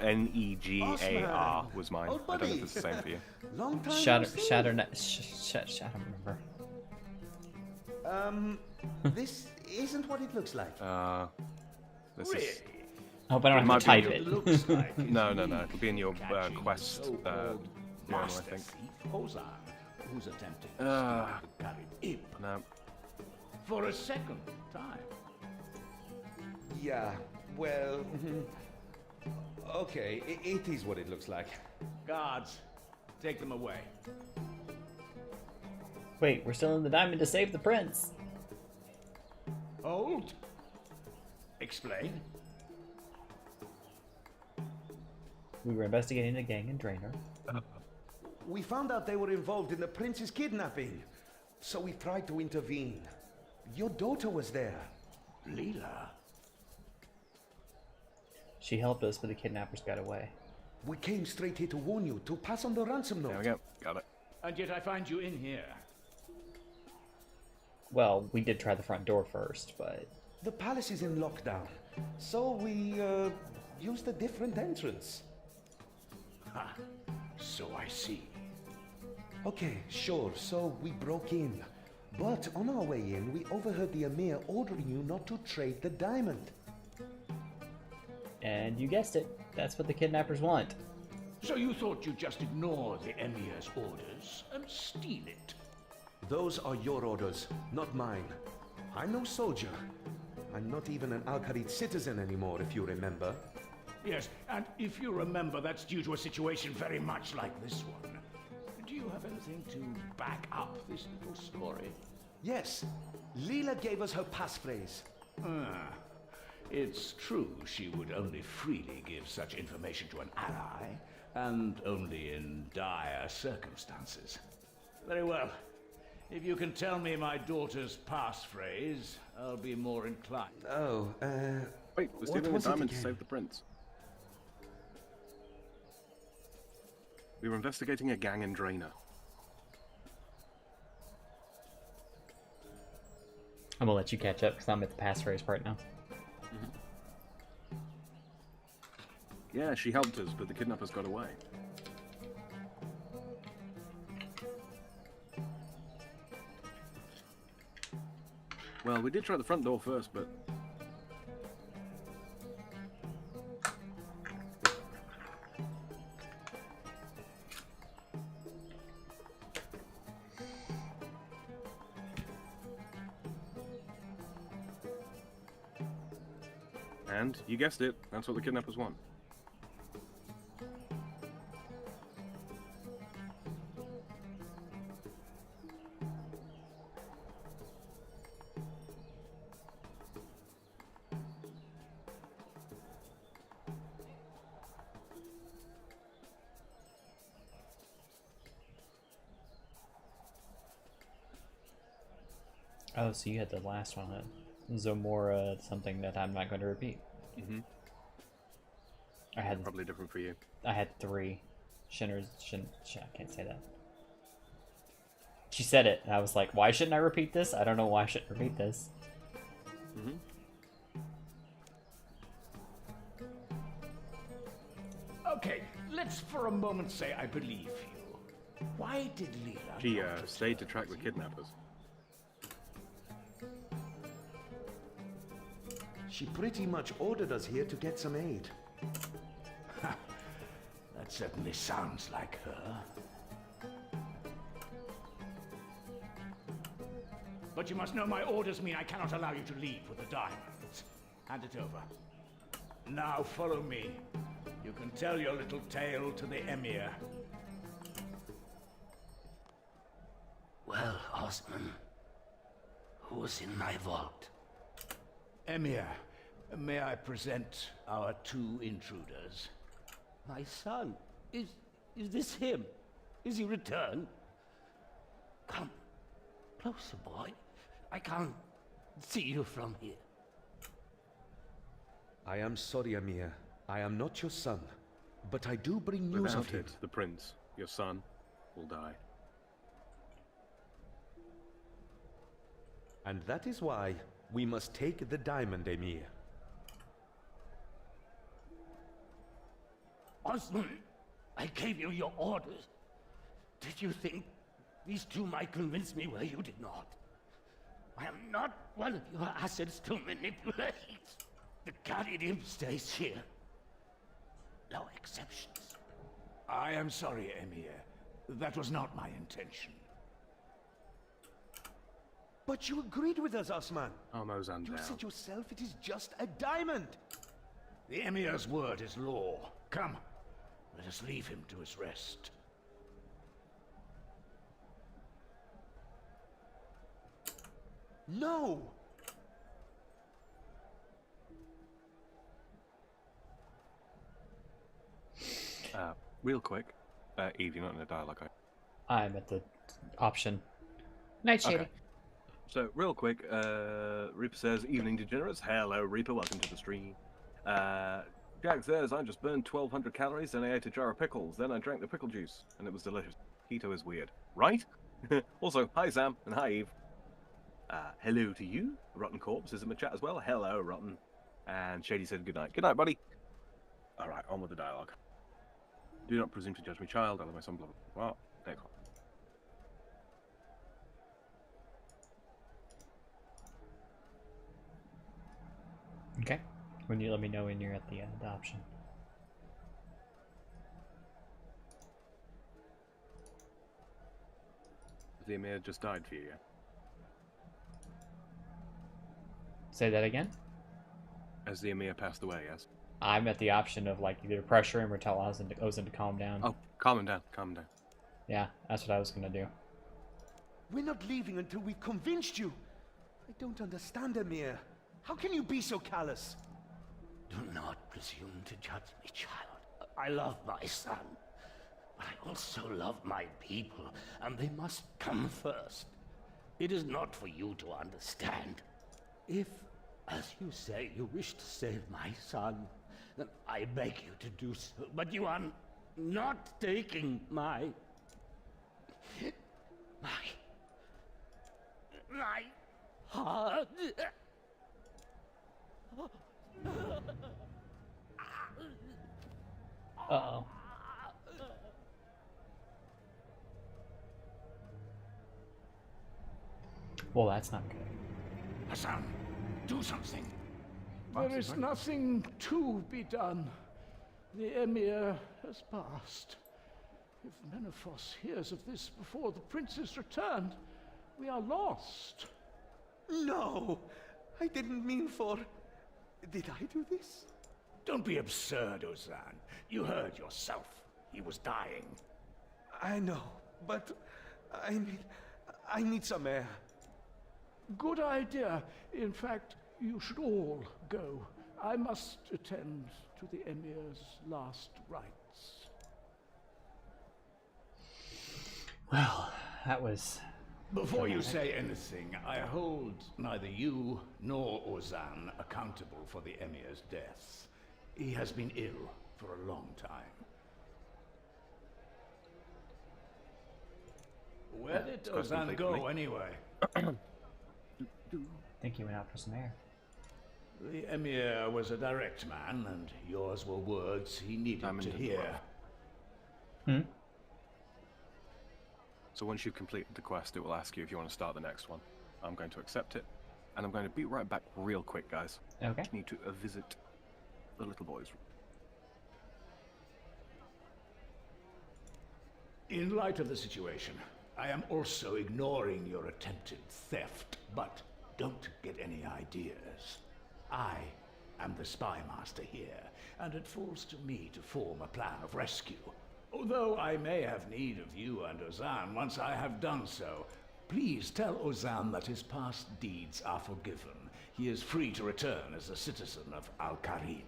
Negar was mine. Old I don't know buddy. if it's the same for you. Long time Shatter, no see. shatter, I don't remember. This isn't what it looks like. This is I hope I don't have might to be type your- it. Looks like his No, no, no. lead It'll be in your catching quest so-called journal, I master think. thief Ozan, who's attempting to Ah. steal the carried imp No. for a second time. Yeah, well... okay, it is what it looks like. Guards, take them away. Wait, we're still in the diamond to save the prince. Hold. Explain. We were investigating a gang in Draenor. We found out they were involved in the prince's kidnapping, so we tried to intervene. Your daughter was there. Leela. She helped us, but the kidnappers got away. We came straight here to warn you, to pass on the ransom note. There we go. Got it. And yet I find you in here. Well, we did try the front door first, but... The palace is in lockdown, so we, used a different entrance. Ha. So I see. Okay, sure, so we broke in. But on our way in, we overheard the Emir ordering you not to trade the diamond. And you guessed it. That's what the kidnappers want. So you thought you'd just ignore the Emir's orders and steal it? Those are your orders, not mine. I'm no soldier. I'm not even an Al-Khalid citizen anymore, if you remember. Yes, and if you remember, that's due to a situation very much like this one. Do you have anything to back up this little story? Yes, Leela gave us her passphrase. Ah, it's true she would only freely give such information to an ally, and only in dire circumstances. Very well. If you can tell me my daughter's passphrase, I'll be more inclined. Oh, Wait, we're what stealing the was it diamond to again? save the prince. We were investigating a gang in Draenor. I'm gonna let you catch up because I'm at the passphrase part now. Yeah, she helped us, but the kidnappers got away. Well, we did try the front door first, but... And, you guessed it, that's what the kidnappers want. Oh, so you had the last one, huh? Zomora, something that I'm not going to repeat. Mm-hmm. I had Probably different for you. I had 3. I can't say that. She said it, and I was like, why shouldn't I repeat this? I don't know why I shouldn't repeat this. Mm-hmm. Okay, let's for a moment say I believe you. Why did Leela... She not stayed to return track the you? kidnappers. She pretty much ordered us here to get some aid. That certainly sounds like her. But you must know my orders mean I cannot allow you to leave with the diamonds. Hand it over. Now follow me. You can tell your little tale to the Emir. Well, Osman, who's in my vault? Emir, may I present our 2 intruders? My son. Is this him? Is he returned? Come closer, boy. I can't see you from here. I am sorry, Amir. I am not your son. But I do bring news Without of him. it, the prince, your son, will die. And that is why we must take the diamond, Emir. Osman, I gave you your orders. Did you think these 2 might convince me where you did not? I am not one of your assets to manipulate. The carried imp stays here. No exceptions. I am sorry, Emir. That was not my intention. But you agreed with us, Osman. Calm Ozan You down. said yourself it is just a diamond. The Emir's word is law. Come, let us leave him to his rest. No! Real quick, Eve, you're not in a dialogue. I'm at the option. Night Shady. Okay. So, real quick, Reaper says, "Evening degenerates." Hello, Reaper, welcome to the stream. Jack says, "I just burned 1,200 calories, then I ate a jar of pickles, then I drank the pickle juice, and it was delicious." Keto is weird, right? Also, hi Sam, and hi Eve. Hello to you. Rotten Corpse is in the chat as well. Hello, Rotten. And Shady said, "Good night." Good night, buddy. Alright, on with the dialogue. "Do not presume to judge me, child. I love my son, blah, blah, blah." Well, next one. Okay. When you let me know when you're at the option. The Emir just died for you, yeah? Say that again? As the Emir passed away, yes? I'm at the option of like either pressure him or tell Ozan to calm down. Oh, calm him down, calm him down. Yeah, that's what I was gonna do. We're not leaving until we've convinced you. I don't understand, Emir. How can you be so callous? Do not presume to judge me, child. I love my son, but I also love my people, and they must come first. It is not for you to understand. If, as you say, you wish to save my son, then I beg you to do so. But you are not taking my heart. Uh-oh. Well, that's not good. Hassan, do something. There is nothing to be done. The Emir has passed. If Menephos hears of this before the prince is returned, we are lost. No! I didn't mean for... Did I do this? Don't be absurd, Ozan. You heard yourself. He was dying. I know, but... I need some air. Good idea. In fact, you should all go. I must attend to the Emir's last rites. Well, that was... Before you say anything, I hold neither you nor Ozan accountable for the Emir's death. He has been ill for a long time. Where did Ozan go anyway? I think he went out for some air. The Emir was a direct man, and yours were words he needed to hear. Hmm? So once you've completed the quest, it will ask you if you want to start the next one. I'm going to accept it, and I'm going to be right back real quick, guys. Okay. I need to visit the little boys. In light of the situation, I am also ignoring your attempted theft, but don't get any ideas. I am the spy master here, and it falls to me to form a plan of rescue. Although I may have need of you and Ozan once I have done so, please tell Ozan that his past deeds are forgiven. He is free to return as a citizen of Al-Kharid.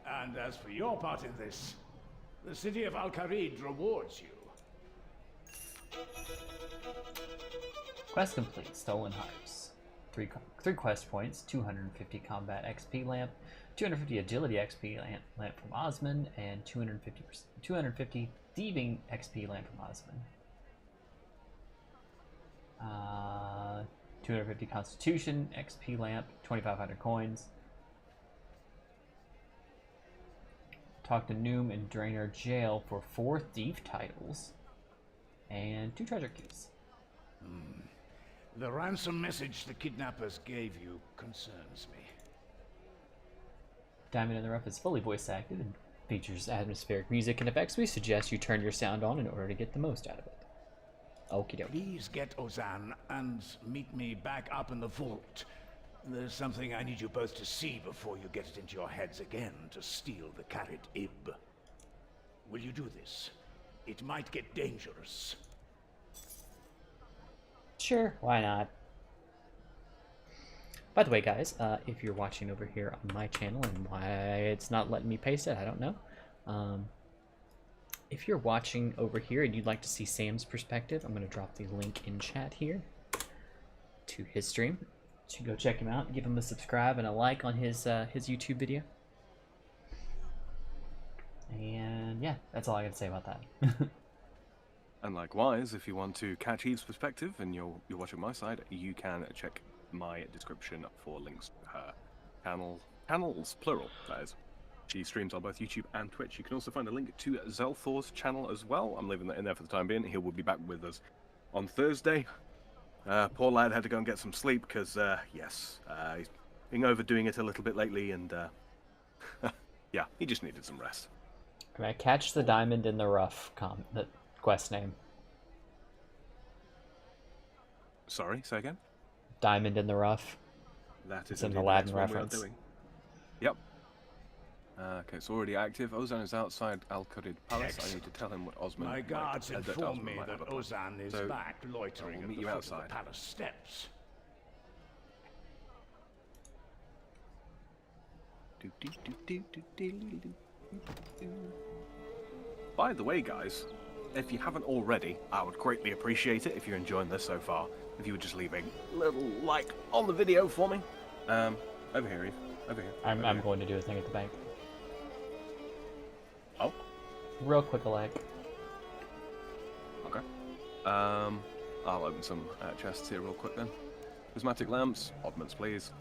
And as for your part in this, the city of Al-Kharid rewards you. Quest complete. Stolen Hearts. 3 quest points, 250 combat XP lamp, 250 agility XP lamp from Osman, and 250 thieving XP lamp from Osman. 250 constitution XP lamp, 2,500 coins. Talk to Noom in Draenor Jail for 4 thief titles, and 2 treasure keys. The ransom message the kidnappers gave you concerns me. Diamond in the Rough is fully voice acted and features atmospheric music and effects. We suggest you turn your sound on in order to get the most out of it. Okie dokie. Please get Ozan and meet me back up in the vault. There's something I need you both to see before you get it into your heads again to steal the Karid Ib. Will you do this? It might get dangerous. Sure, why not? By the way, guys, if you're watching over here on my channel, and why it's not letting me paste it, I don't know. If you're watching over here and you'd like to see Sam's perspective, I'm going to drop the link in chat here to his stream. So you can go check him out, give him a subscribe and a like on his YouTube video. And yeah, that's all I got to say about that. And likewise, if you want to catch Eve's perspective and you're watching my side, you can check my description for links to her channels, plural, that is. She streams on both YouTube and Twitch. You can also find a link to Zelthor's channel as well. I'm leaving that in there for the time being. He will be back with us on Thursday. Poor lad had to go and get some sleep because, yes, he's been overdoing it a little bit lately, and yeah, he just needed some rest. Right, catch the Diamond in the Rough the quest name. Sorry, say again? Diamond in the Rough. That is it's an indeed the Aladdin next one we are reference. doing. Yep. Okay, it's already active. Ozan is outside Al-Qarid Palace. I need to tell him what Osman... My guards inform Osman me might that have a plan. Ozan is So, back loitering we'll at meet the you foot outside. of the palace steps. By the way, guys, if you haven't already, I would greatly appreciate it if you're enjoying this so far. If you would just leave a little like on the video for me. Over here, Eve. Over here. I'm going to do a thing at the bank. Oh? Real quick, like. Okay. I'll open some chests here real quick then. Prismatic lamps, oddments please.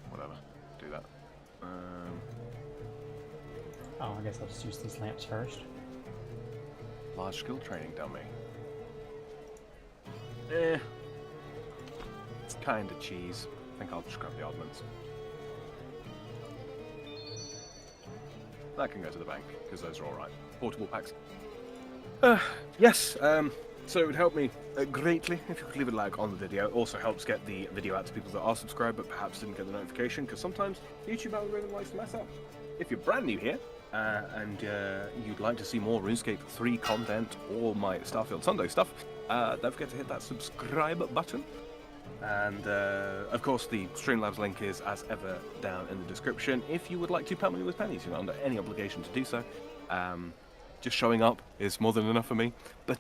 Whatever. Do that. Oh, I guess I'll just use these lamps first. Large skill training dummy. It's kind of cheese. I think I'll just grab the oddments. That can go to the bank, because those are alright. Portable packs. Yes, so it would help me greatly if you could leave a like on the video. It also helps get the video out to people that are subscribed but perhaps didn't get the notification, because sometimes the YouTube algorithm likes to mess up. If you're brand new here, and you'd like to see more RuneScape 3 content or my Starfield Sunday stuff, don't forget to hit that subscribe button. And of course the Streamlabs link is as ever down in the description. If you would like to pay me with pennies, you're not under any obligation to do so. Just showing up is more than enough for me. But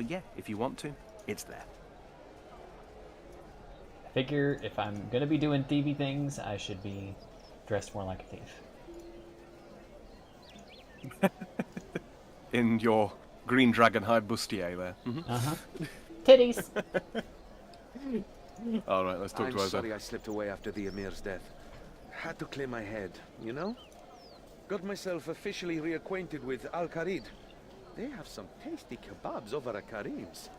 yeah, if you want to, it's there. I figure if I'm going to be doing thievy things, I should be dressed more like a thief. In your green dragon hide bustier there. Uh-huh. Titties! Alright, let's talk I'm to Ozan. sorry I slipped away after the Emir's death. Had to clear my head, you know? Got myself officially reacquainted with Al-Qarid. They have some tasty kebabs over at Karim's.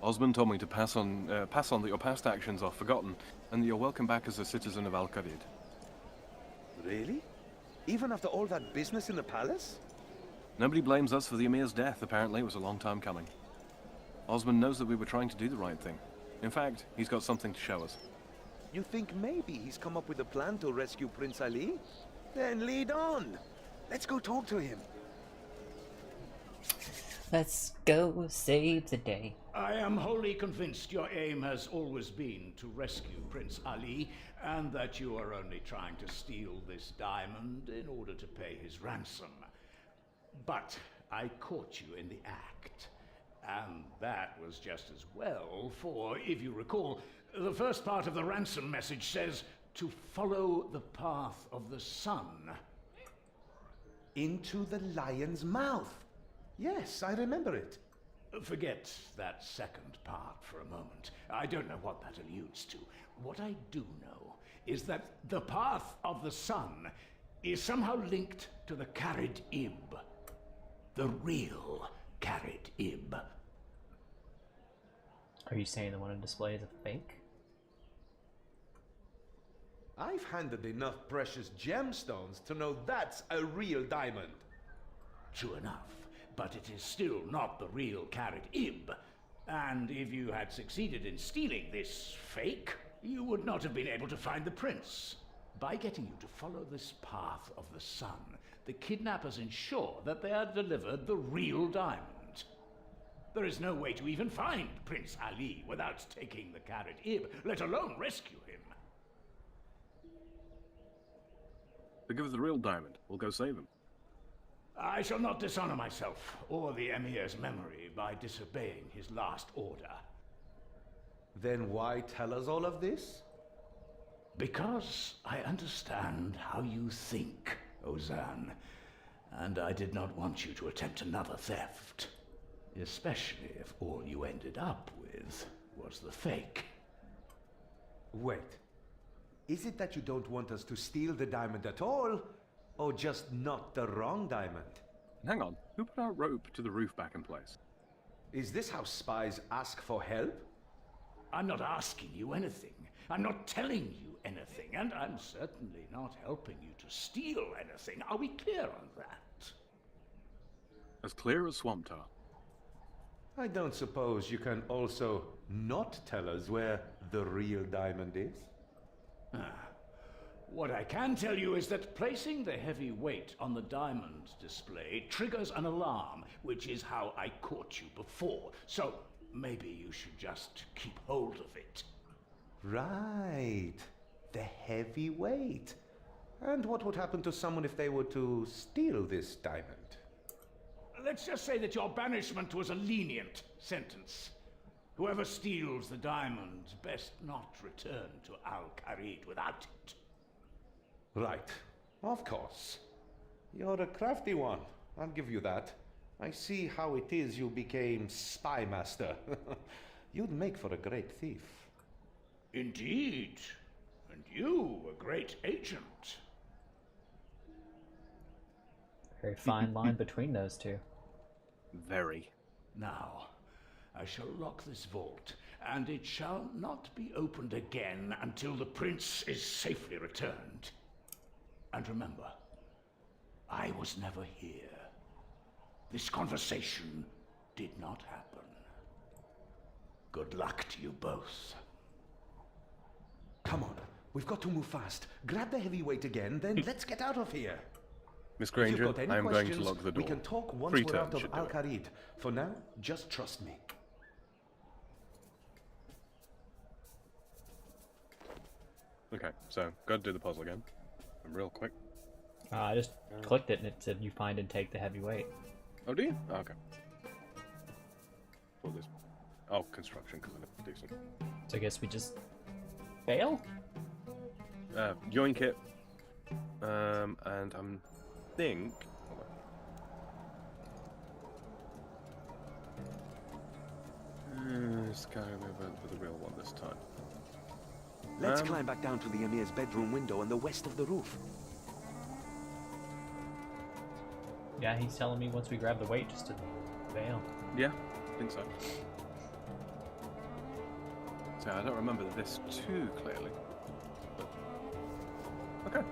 Osman told me to pass on that your past actions are forgotten, and that you're welcome back as a citizen of Al-Qarid. Really? Even after all that business in the palace? Nobody blames us for the Emir's death. Apparently, it was a long time coming. Osman knows that we were trying to do the right thing. In fact, he's got something to show us. You think maybe he's come up with a plan to rescue Prince Ali? Then lead on. Let's go talk to him. Let's go save the day. I am wholly convinced your aim has always been to rescue Prince Ali, and that you are only trying to steal this diamond in order to pay his ransom. But I caught you in the act. And that was just as well, for, if you recall, the first part of the ransom message says to follow the path of the sun. Into the lion's mouth. Yes, I remember it. Forget that second part for a moment. I don't know what that alludes to. What I do know is that the path of the sun is somehow linked to the Karid Ib. The real Karid Ib. Are you saying the one on display is a fake? I've handled enough precious gemstones to know that's a real diamond. True enough, but it is still not the real Carat Ib. And if you had succeeded in stealing this fake, you would not have been able to find the prince. By getting you to follow this path of the sun, the kidnappers ensure that they are delivered the real diamond. There is no way to even find Prince Ali without taking the Carat Ib, let alone rescue him. So give us the real diamond. We'll go save him. I shall not dishonor myself or the Emir's memory by disobeying his last order. Then why tell us all of this? Because I understand how you think, Ozan, and I did not want you to attempt another theft. Especially if all you ended up with was the fake. Wait. Is it that you don't want us to steal the diamond at all? Or just not the wrong diamond? Hang on. Who put our rope to the roof back in place? Is this how spies ask for help? I'm not asking you anything. I'm not telling you anything, and I'm certainly not helping you to steal anything. Are we clear on that? As clear as Swamp Tar. I don't suppose you can also not tell us where the real diamond is? What I can tell you is that placing the heavy weight on the diamond display triggers an alarm, which is how I caught you before. So maybe you should just keep hold of it. Right. The heavy weight. And what would happen to someone if they were to steal this diamond? Let's just say that your banishment was a lenient sentence. Whoever steals the diamond best not return to Al-Kharid without it. Right. Of course. You're a crafty one. I'll give you that. I see how it is you became spy master. You'd make for a great thief. Indeed. And you, a great agent. Very fine line between those two. Very. Now, I shall lock this vault, and it shall not be opened again until the prince is safely returned. And remember, I was never here. This conversation did not happen. Good luck to you both. Come on, we've got to move fast. Grab the heavyweight again, then let's get out of here. Miss If you've Granger, got any I am going to questions, lock the door. We can talk once 3 we're out turns of should do it. Al-Kharid. For now, just trust me. Okay, so gotta do the puzzle again. And real quick. I just clicked it and it said you find and take the heavy weight. Oh, do you? Oh, okay. What this? Oh, construction, because it's decent. So I guess we just fail? Yoink it. And I'm think. Hold on. Let's go with the real one this time. Let's climb back down to the Emir's bedroom window on the west of the roof. Yeah, he's telling me once we grab the weight just to fail. Yeah, I think so. So I don't remember this too clearly. But... Okay.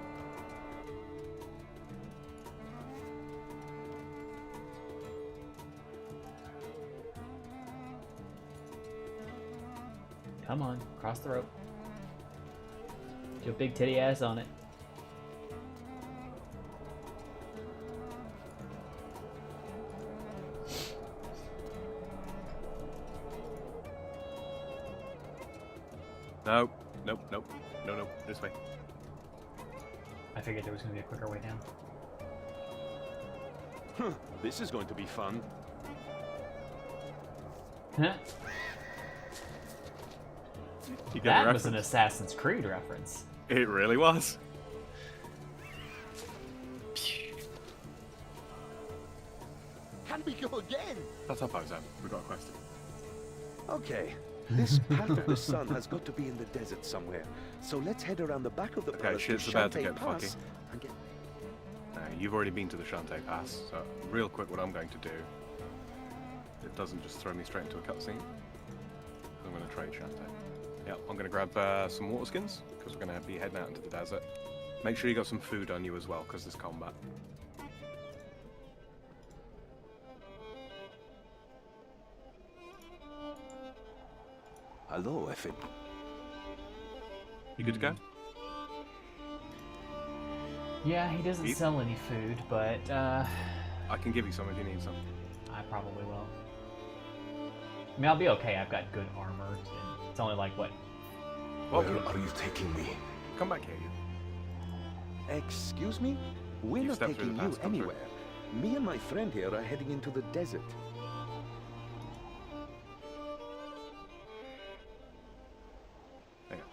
Come on, cross the rope. Get your big titty ass on it. No, nope, nope, no, this way. I figured there was going to be a quicker way down. This is going to be fun. Huh? You get That the was an reference? Assassin's Creed reference. It really was. Can we go again? That's up, Ozan. We got a question. Okay. This path of the sun has got to be in the desert somewhere. So let's head around the back of the Okay, palace shit's to about to Shantae get Pass fucky. and get... You've already been to the Shantae Pass, so real quick what I'm going to do, it doesn't just throw me straight into a cutscene. I'm I'm going to trade Shantae. Yep, I'm going to grab some water skins, because we're going to be heading out into the desert. Make sure you got some food on you as well, because there's combat. Hello, Effin. You good to go? Yeah, he doesn't Eat? sell any food, but I can give you some if you need some. I probably will. I mean, I'll be okay. I've got good armor, and it's only like, what? Well, Where are you taking me? come back here, you. Excuse me? We're You've not stepped through taking the you paths, come through. anywhere. Me and my friend here are heading into the desert. There you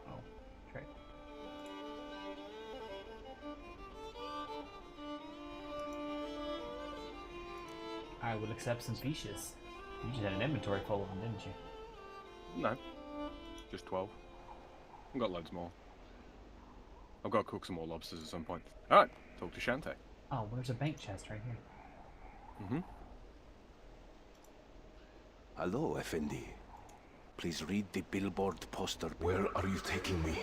Oh, trade. I would accept some fishes. You just had an inventory full of them, didn't you? go. No. Just 12. I've got loads more. I've got to cook some more lobsters at some point. Alright, talk to Shantae. Oh, well, there's a bank chest right here. Mm-hmm. Hello, Effendi. Please read the billboard poster. Where are you taking me?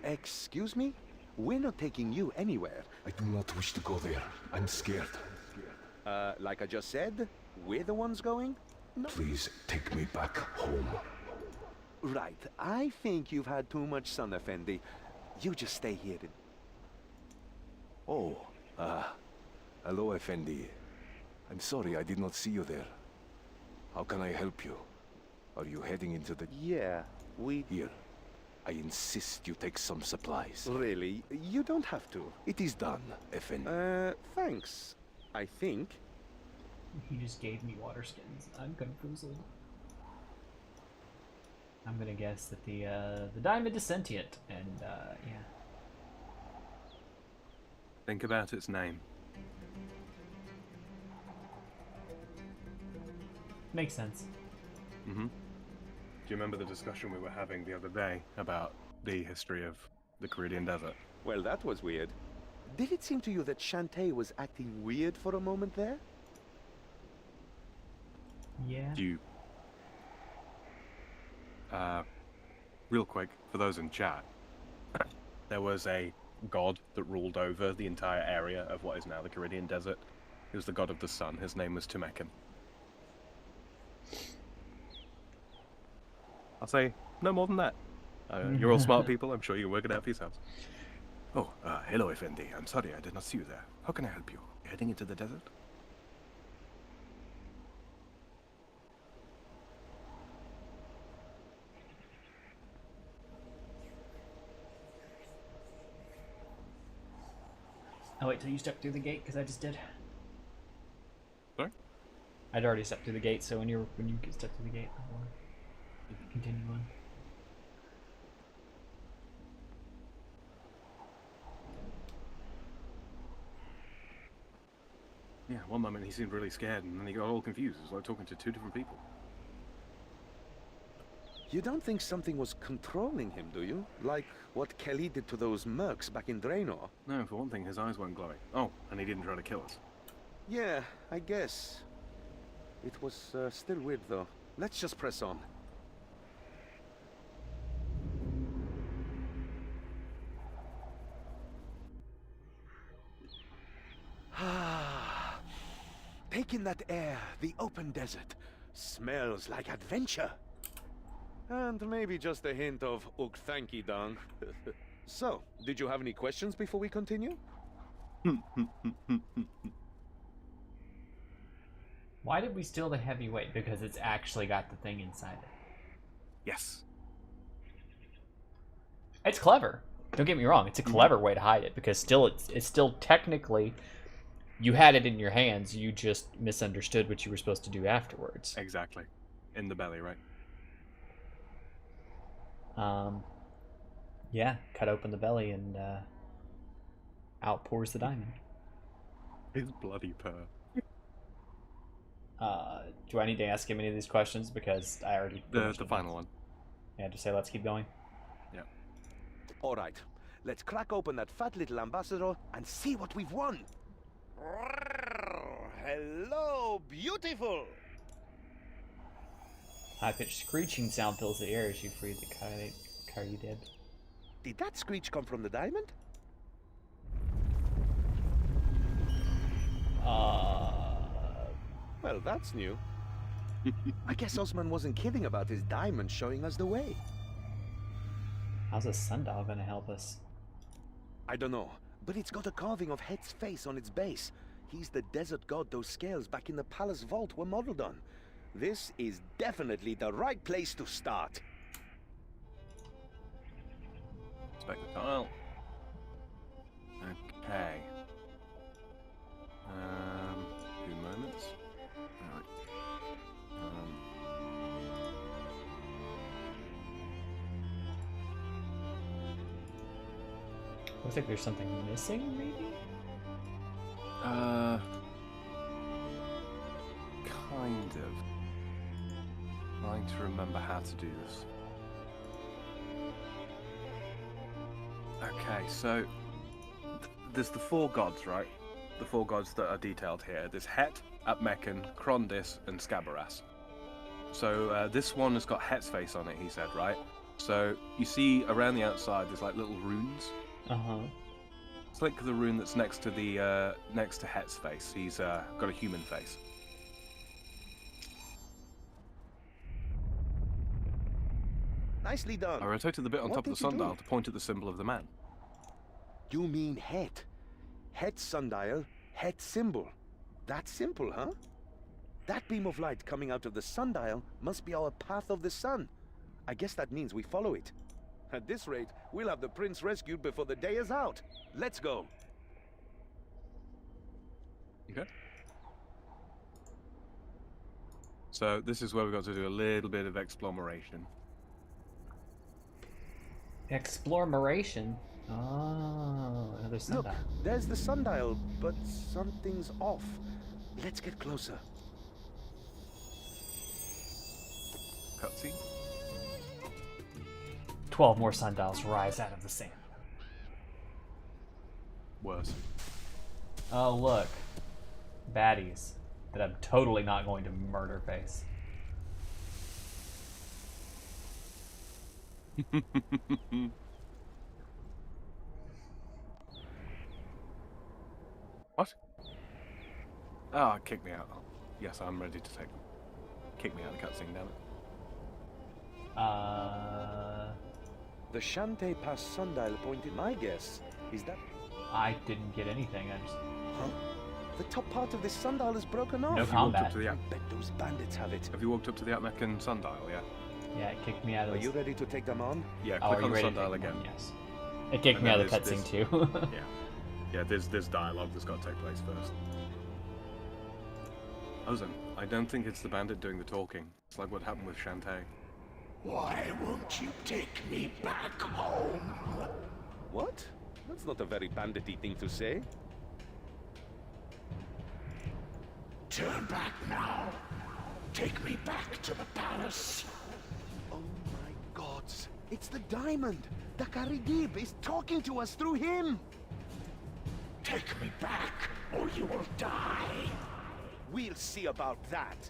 Excuse me? We're not taking you anywhere. I do not wish to go there. I'm scared. Like I just said, we're the ones going? No. Please take me back home. Right. I think you've had too much sun, Effendi. You just stay here. Oh, hello, Effendi. I'm sorry I did not see you there. How can I help you? Are you heading into the... Yeah, we... Here. I insist you take some supplies. Really? You don't have to. It is done, Effendi. Thanks. I think. He just gave me water skins. I'm confoozled. I'm gonna guess that the diamond is sentient, and yeah. Think about its name. Makes sense. Mm-hmm. Do you remember the discussion we were having the other day about the history of the Carillion Desert? Well, that was weird. Did it seem to you that Shantae was acting weird for a moment there? Yeah. Do you... real quick, for those in chat, there was a god that ruled over the entire area of what is now the Carillion Desert. He was the god of the sun. His name was Tumekin. I'll say no more than that. You're all smart people. I'm sure you can work it out for yourselves. Oh, hello, Effendi. I'm sorry I did not see you there. How can I help you? Heading into the desert? Oh, wait till you step through the gate, because I just did. Sorry? I'd already stepped through the gate, so when you step through the gate, I'll continue on. Yeah, one moment he seemed really scared, and then he got all confused. It was like talking to two different people. You don't think something was controlling him, do you? Like what Kelly did to those mercs back in Draenor? No, for one thing, his eyes weren't glowing. Oh, and he didn't try to kill us. Yeah, I guess. It was still weird, though. Let's just press on. Ah, take in that air, the open desert. Smells like adventure. And maybe just a hint of Ukthanki Dang. So, did you have any questions before we continue? Why did we steal the heavyweight? Because it's actually got the thing inside it. Yes. It's clever. Don't get me wrong. It's a clever way to hide it, because still it's still technically you had it in your hands. You just misunderstood what you were supposed to do afterwards. Exactly. In the belly, right? Yeah, cut open the belly and out pours the diamond. His bloody purr. Do I need to ask him any of these questions? Because I already... The final one. Yeah, just say let's keep going. Yeah. All right, let's crack open that fat little ambassador and see what we've won. Hello, beautiful. High-pitched screeching sound fills the air as you free the car you did. Did that screech come from the diamond? Well, that's new. I guess Osman wasn't kidding about his diamond showing us the way. How's a sundial gonna help us? I don't know, but it's got a carving of Het's face on its base. He's the desert god those scales back in the palace vault were modeled on. This is definitely the right place to start. Inspect the tile. Okay. 2 moments. Alright. Looks like there's something missing, maybe? Kind of. Trying to remember how to do this. Okay, so there's the 4 gods, right? The 4 gods that are detailed here. There's Het, Apmechan, Krondis, and Scabaras. So this one has got Het's face on it, he said, right? So you see around the outside, there's like little runes. Click the rune that's next to the next to Het's face. He's got a human face. Nicely done. I rotated the bit on top of the sundial to point at the symbol of the man. You mean Het? Het sundial, Het symbol. That simple, huh? That beam of light coming out of the sundial must be our path of the sun. I guess that means we follow it. At this rate, we'll have the prince rescued before the day is out. Let's go. Okay. So this is where we've got to do a little bit of exploration. Exploration? Oh, another sundial. Look, there's the sundial, but something's off. Let's get closer. Cutscene. 12 more sundials rise out of the sand. Worse. Oh, look. Baddies that I'm totally not going to murder face. What? Ah, oh, kick me out. Oh, yes, I'm ready to take them. Kick me out of the cutscene, damn it. The Shantae Pass sundial pointed my guess. Is that... I didn't get anything. I just... Huh? The top part of this sundial is broken off. No combat. I bet those bandits have it. Have you walked up to the Apmechan sundial, yeah? Yeah, it kicked me out of Are you ready to take them on? Yeah, Oh, click are on you the ready to sundial take them again. on? Yes. It kicked And me out then of the cutscene there's- too. Yeah. Yeah, there's dialogue that's got to take place first. Ozan, I don't think it's the bandit doing the talking. It's like what happened with Shantae. Why won't you take me back home? What? That's not a very bandity thing to say. Turn back now. Take me back to the palace. Oh my gods. It's the diamond. Dakaridib is talking to us through him. Take me back, or you will die. We'll see about that.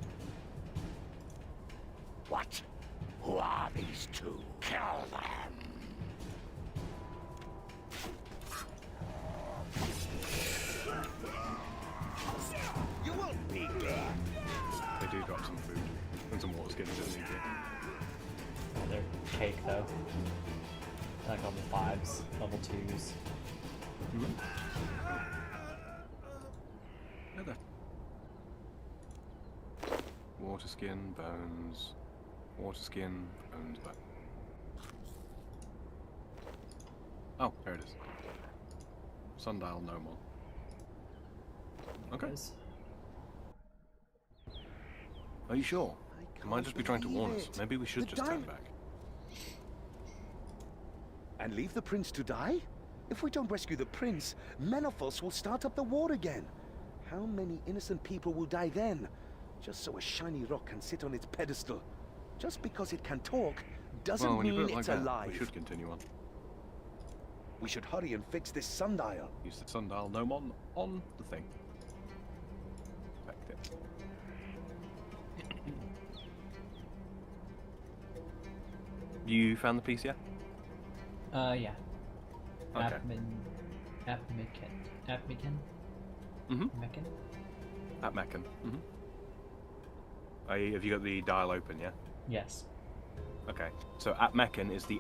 What? Who are these two? Kill them. You won't be dead. They do drop some food and some water skins in it. They're cake though. Like level 5s, level 2s. Okay. Water skin, bones. Water skin, bones, bone. Oh, there it is. Sundial no more. Okay. Are you sure? He might just be trying to warn us. Maybe we should just turn back. And leave the prince to die? If we don't rescue the prince, Menopause will start up the war again. How many innocent people will die then? Just so a shiny rock can sit on its pedestal. Just because it can talk doesn't Well, when you mean put it like it's that, alive. we should continue on. We should hurry and fix this sundial. Use the sundial gnomon on the thing. Affect it. You found the piece, yeah? Yeah. Okay. Apmican? Mm-hmm. Meccan? At Meccan. Mm-hmm. Have you got the dial open, yeah? Yes. Okay. So at Meccan is the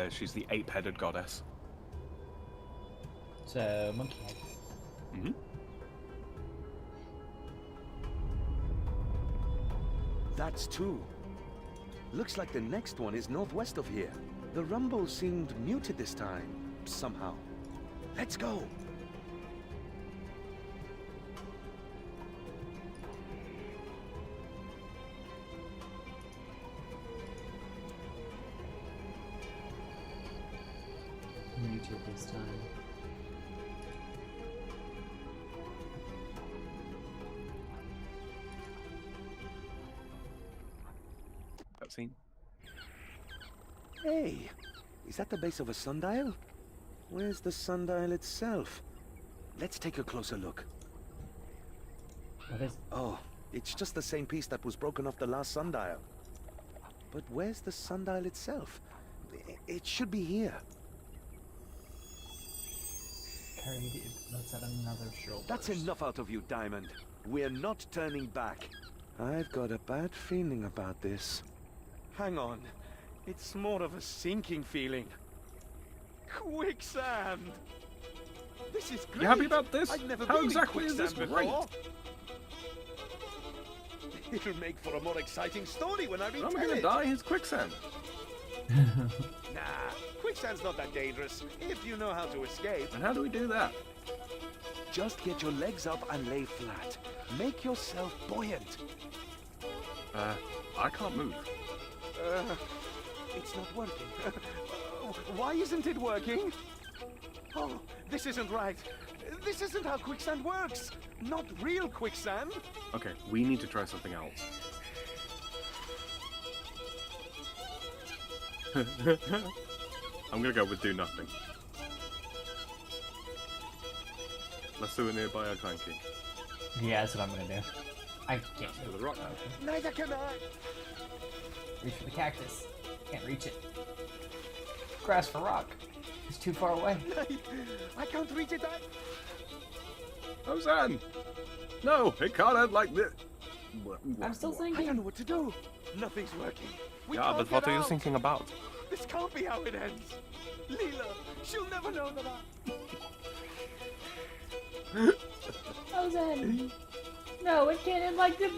she's the ape-headed goddess. So, monkey head. Mm-hmm. That's two. Looks like the next one is northwest of here. The rumble seemed muted this time, somehow. Let's go! Muted this time. Cutscene. Hey, is that the base of a sundial? Where's the sundial itself? Let's take a closer look. What is... Oh, it's just the same piece that was broken off the last sundial. But where's the sundial itself? It should be here. Carried it. Let's add another shoulder. That's enough out of you, Diamond. We're not turning back. I've got a bad feeling about this. Hang on. It's more of a sinking feeling. Quicksand! This is great! You happy about this? I've never How been exactly in is this quicksand great? before. It'll make for a more exciting story when I retell I'm gonna it. die. It's quicksand. Nah, quicksand's not that dangerous if you know how to escape. And how do we do that? Just get your legs up and lay flat. Make yourself buoyant. I can't move. It's not working. Why isn't it working? Oh, this isn't right. This isn't how quicksand works. Not real quicksand. Okay, we need to try something else. I'm gonna go with do nothing. Let's do it nearby a clanky. Yeah, that's what I'm gonna do. I can't To move. the rock. Neither can I. Reach for the cactus. Can't reach it. Grass for rock. It's too far away. I can't reach it. Ozan! No, it can't end like this. I'm still I thinking. don't know what to do. Nothing's working. We Yeah, can't but what get are you out. thinking about? This can't be how it ends. Leela, she'll never know that Ozan! No, it can't end like this.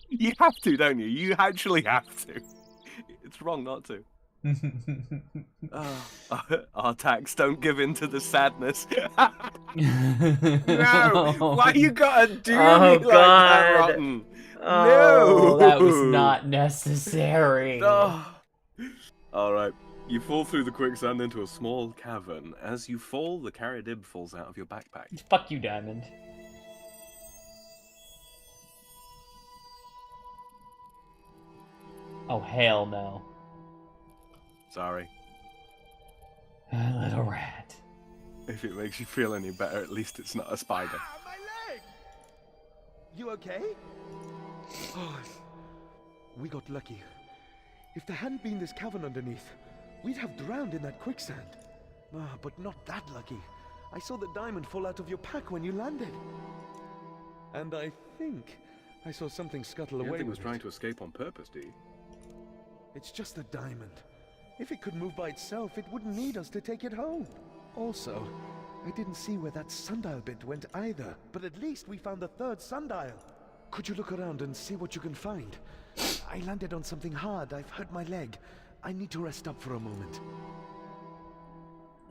You have to, don't you? You actually have to. It's wrong not to. Artax, don't give in to the sadness. No! Why you gotta do Oh, me like that, God. Rotten? Oh, No! that was not necessary. Oh. Alright, you fall through the quicksand into a small cavern. As you fall, the Caridib falls out of your backpack. Fuck you, Diamond. Oh, hell no. Sorry. Little rat. If it makes you feel any better, at least it's not a spider. Ah, my leg! You okay? Oh, we got lucky. If there hadn't been this cavern underneath, we'd have drowned in that quicksand. Ah, but not that lucky. I saw the diamond fall out of your pack when you landed. And I think I saw something scuttle You don't away think it with was trying to escape on purpose, do you? It's just a diamond. If it could move by itself, it wouldn't need us to take it home. Also, I didn't see where that sundial bit went either, but at least we found the third sundial. Could you look around and see what you can find? I landed on something hard. I've hurt my leg. I need to rest up for a moment.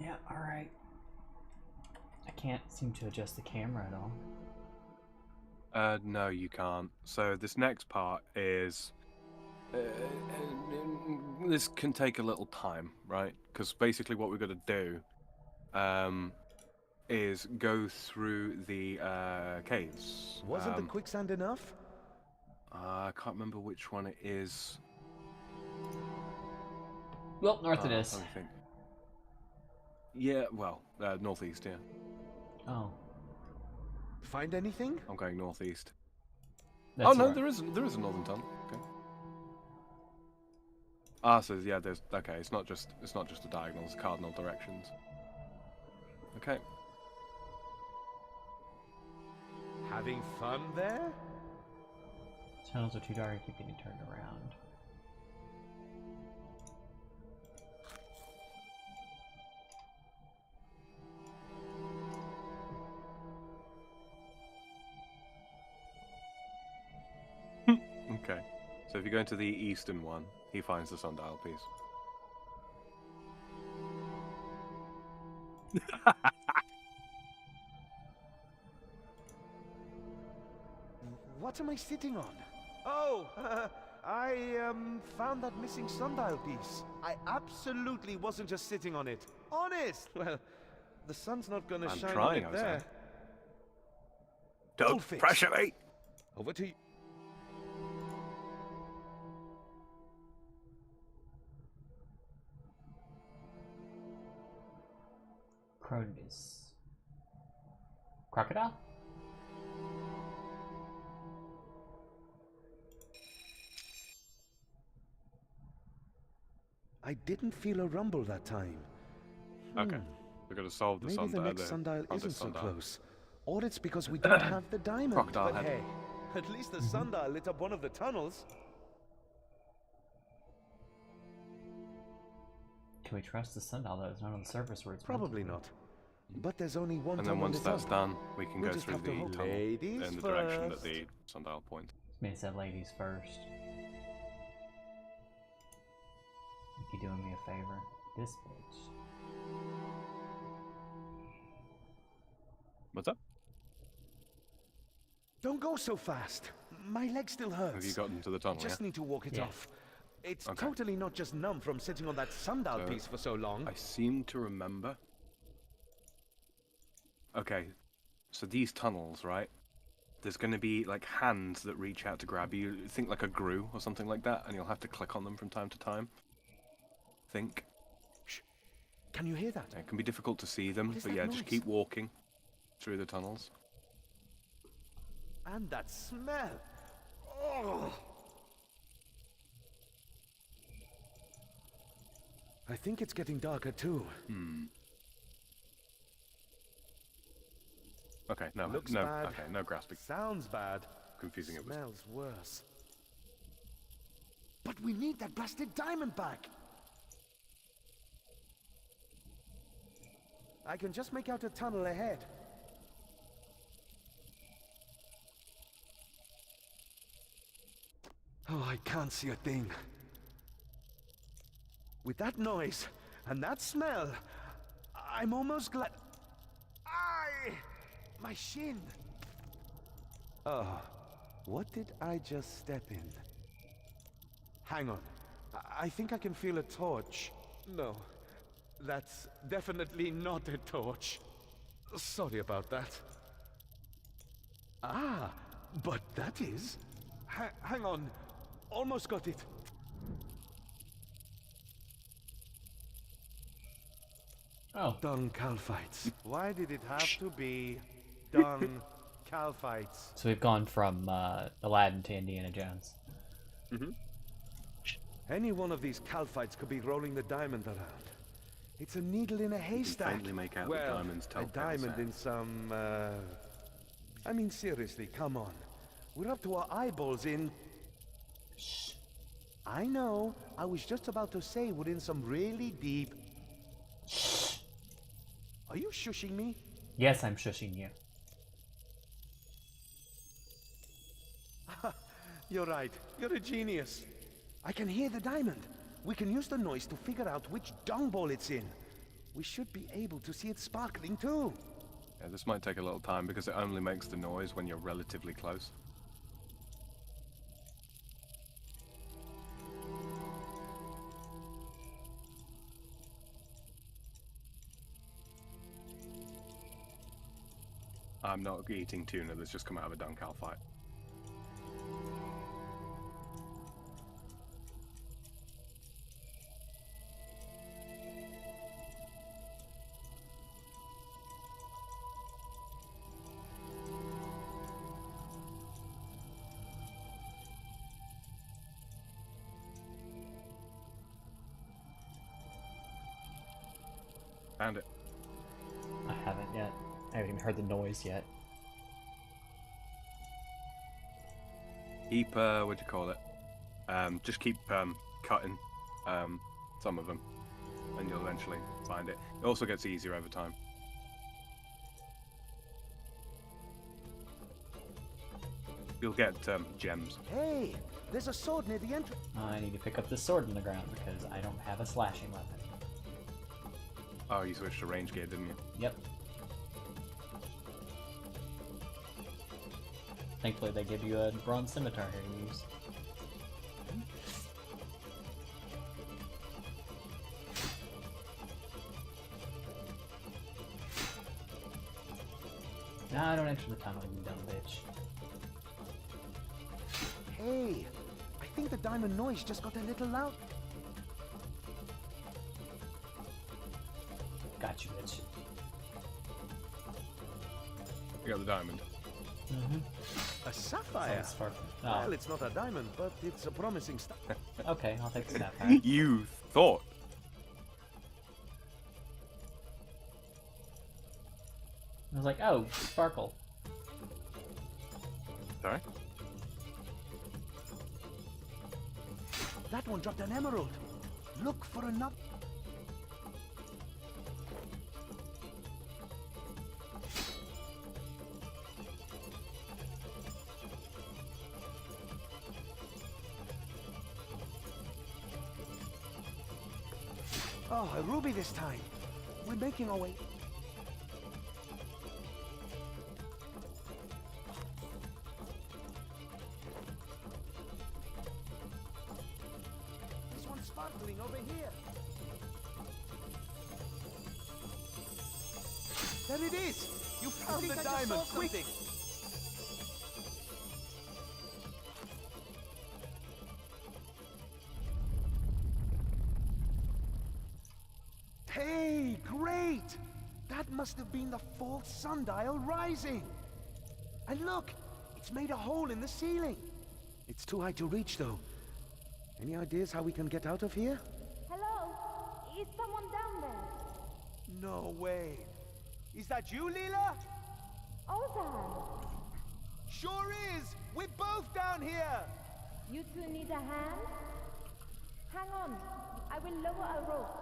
Yeah, alright. I can't seem to adjust the camera at all. No, you can't. So this next part is... this can take a little time, right? Because basically what we're going to do is go through the caves. Wasn't the quicksand enough? I can't remember which one it is. Well, north it is. Let me think. Yeah, well, northeast, yeah. Oh. Find anything? I'm going northeast. That's Oh no, right. there is a northern tunnel. Ah, so yeah, there's okay. It's not just the diagonals, cardinal directions. Okay. Having fun there? Tunnels are too dark to keep getting turned around. Okay. So if you go into the eastern one, he finds the sundial piece. What am I sitting on? Oh, I found that missing sundial piece. I absolutely wasn't just sitting on it. Honest! Well, the sun's not gonna I'm shine trying, on it there. Don't fixed. pressure me! Over to you. Crocodile. Crocodile? I didn't feel a rumble that time. Okay. We're gonna solve the Maybe sundial. the next sundial front isn't so sundial. close. Or it's because we don't have the diamond. Crocodile But head. hey, at least the sundial lit up one of the tunnels. Can we trust the sundial that is not on the surface where it's meant to Probably be? not. But there's only one And tunnel then once lit that's up. done, we can We'll go just through have the to hope. tunnel Ladies in the direction that first. the sundial points. I mean, it said ladies first. You doing me a favor? This bitch. What's up? Don't go so fast. My leg still hurts. Have you gotten to the tunnel? Just Yeah? need to walk it Yeah. off. It's Okay. totally not just numb from sitting on that sundial So, piece for so long. I seem to remember. Okay, so these tunnels, right? There's going to be like hands that reach out to grab you. Think like a Gru or something like that, and you'll have to click on them from time to time. Think. Shh. Can you hear that? It can be difficult to see them, What is but that yeah, just noise? keep walking through the tunnels. And that smell. Oh. I think it's getting darker too. Okay, no, Looks no, bad. okay, no grasping. Sounds bad. Confusing it with. Smells worse. But we need that blasted diamond back. I can just make out a tunnel ahead. Oh, I can't see a thing. With that noise and that smell, I'm almost glad. Aye! My shin! Oh, what did I just step in? Hang on. I think I can feel a torch. No, that's definitely not a torch. Sorry about that. Ah, but that is. Hang on. Almost got it. Oh. Dung calphites. Why did it have to be dung calphites? So we've gone from Aladdin to Indiana Jones. Any one of these calphites could be rolling the diamond around. It's a needle in a haystack. faintly make out the well, diamond's a telltale diamond sound. in some. I mean, seriously, come on. We're up to our eyeballs in. Shh. I know. I was just about to say we're in some really deep. Shh. Are you shushing me? Yes, I'm shushing you. You're right. You're a genius. I can hear the diamond. We can use the noise to figure out which dung ball it's in. We should be able to see it sparkling too. Yeah, this might take a little time because it only makes the noise when you're relatively close. I'm not eating tuna that's just come out of a dung cow fight. Found it. I haven't yet. I haven't even heard the noise yet. Keep, what do you call it? Just keep cutting some of them, and you'll eventually find it. It also gets easier over time. You'll get gems. Hey, there's a sword near the entrance. I need to pick up this sword in the ground because I don't have a slashing weapon. Oh, you switched to range gear, didn't you? Yep. Thankfully, they give you a bronze scimitar here to use. Nah, don't enter the tunnel, you dumb bitch. Hey, I think the diamond noise just got a little loud. Got you, bitch. You got the diamond. A sapphire? Sounds far. Well, Oh, it's not a diamond, but it's a promising stuff. okay, I'll take the sapphire. You thought. I was like, oh, sparkle. Sorry? That one dropped an emerald. Look for another. Oh, a ruby this time. We're making our way. This one's sparkling over here. There it is! You found the diamond! Quick! Hey, great! That must have been the fourth sundial rising. And look, it's made a hole in the ceiling. It's too high to reach, though. Any ideas how we can get out of here? Hello? Is someone down there? No way. Is that you, Leela? Ozan! Sure is! We're both down here! You two need a hand? Hang on. I will lower a rope.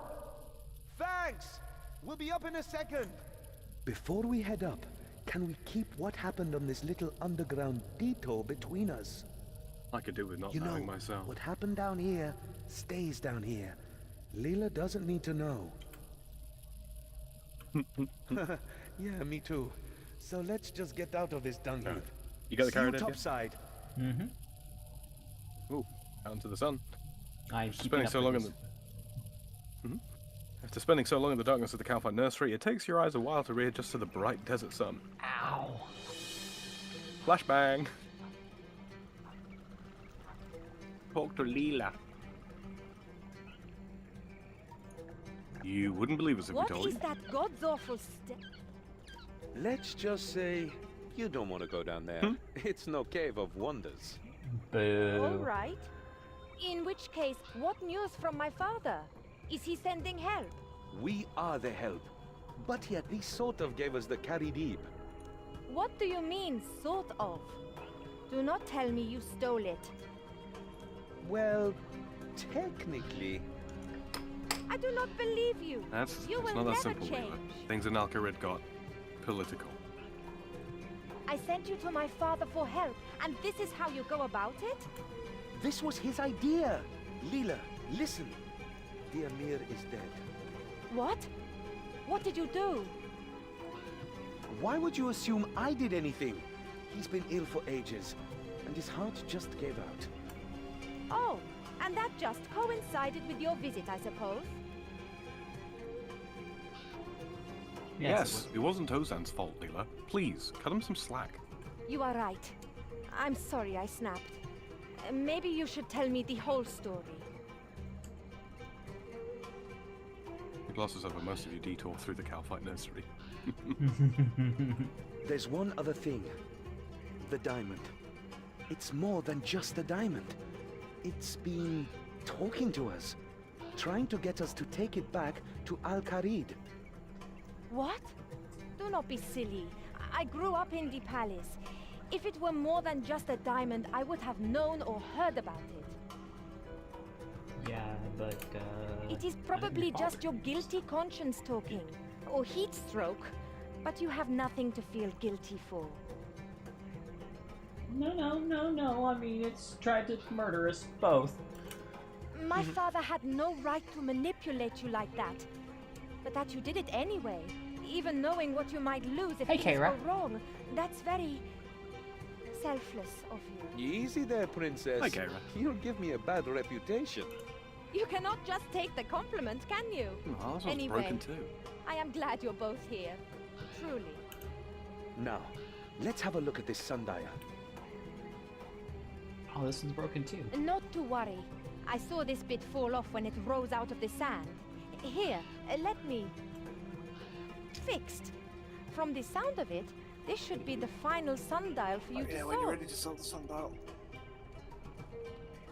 Thanks! We'll be up in a second. Before we head up, can we keep what happened on this little underground detour between us? I could do with not You know, knowing myself. what happened down here stays down here. Leela doesn't need to know. Yeah, me too. So let's just get out of this dung heap. You got the See you carrot in? topside. Ooh, out into the sun. I'm After spending so long in the After spending so long in the darkness of the Calphite Nursery, it takes your eyes a while to readjust to the bright desert sun. Ow. Flashbang. Talk to Leela. You wouldn't believe us if we What told is you. that god's awful step? Let's just say you don't want to go down there. It's no cave of wonders. Boo. All right. In which case, what news from my father? Is he sending help? We are the help. But he at least sort of gave us the Caridib. What do you mean, sort of? Do not tell me you stole it. Well, technically. I do not believe you. You It's will not that never simple, Leela. change. Things in Alcarid got political. I sent you to my father for help, and this is how you go about it? This was his idea. Leela, listen. The Emir is dead. What? What did you do? Why would you assume I did anything? He's been ill for ages, and his heart just gave out. Oh, and that just coincided with your visit, I suppose? Yes, it wasn't Ozan's fault, Leela. Please, cut him some slack. You are right. I'm sorry I snapped. Maybe you should tell me the whole story. He glosses over most of your detour through the Calphite Nursery. There's one other thing. The diamond. It's more than just a diamond. It's been talking to us, trying to get us to take it back to Al-Kharid. What? Do not be silly. I grew up in the palace. If it were more than just a diamond, I would have known or heard about it. Yeah, but, It is probably just your guilty conscience talking. Or heat stroke. But you have nothing to feel guilty for. No. I mean, it's tried to murder us both. My father had no right to manipulate you like that. But that you did it anyway, even knowing what you might lose if things Keira. go wrong. That's very selfless of you. Easy there, princess. Hi, Keira. You'll give me a bad reputation. You cannot just take the compliment, can you? Oh, ours was Anyway. broken too. I am glad you're both here. Truly. Now, let's have a look at this sundial. Oh, this one's broken too. Not to worry. I saw this bit fall off when it rose out of the sand. Here, let me... Fixed. From the sound of it, this should be the final sundial for you to solve. when you're ready to sell the sundial.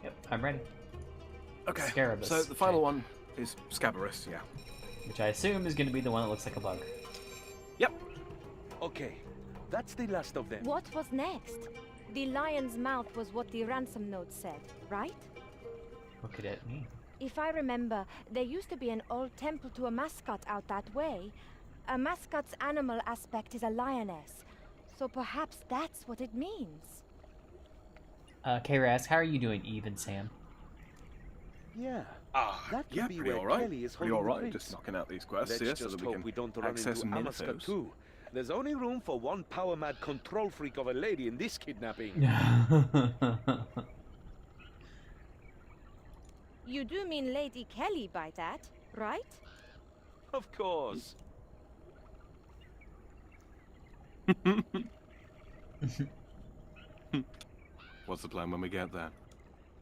Yep, I'm ready. Okay, Scarabus. so the final one is Scabarus, yeah. Which I assume is going to be the one that looks like a bug. Yep. Okay, that's the last of them. What was next? The lion's mouth was what the ransom note said, right? What could it mean? If I remember, there used to be an old temple to a mascot out that way. A mascot's animal aspect is a lioness. So perhaps that's what it means. Keira asks, how are you doing, Eve and Sam? Yeah. That could Yeah, be pretty where alright. Kelly is Pretty holding the alright, prince. just knocking out these quests Let's here just so that we hope can we don't run access into Amaska Minifos. too. There's only room for one power-mad control freak of a lady in this kidnapping. You do mean Lady Kelly by that, right? Of course. What's the plan when we get there?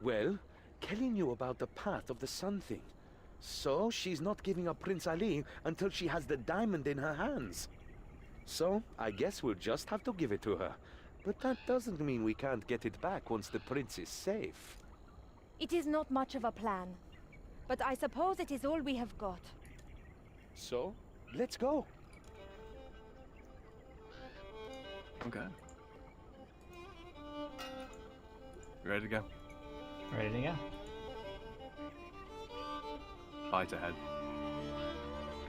Well, Kelly knew about the path of the sun thing. So she's not giving up Prince Ali until she has the diamond in her hands. So I guess we'll just have to give it to her. But that doesn't mean we can't get it back once the prince is safe. It is not much of a plan. But I suppose it is all we have got. So, let's go. Okay. You ready to go? Ready to go. Fight ahead.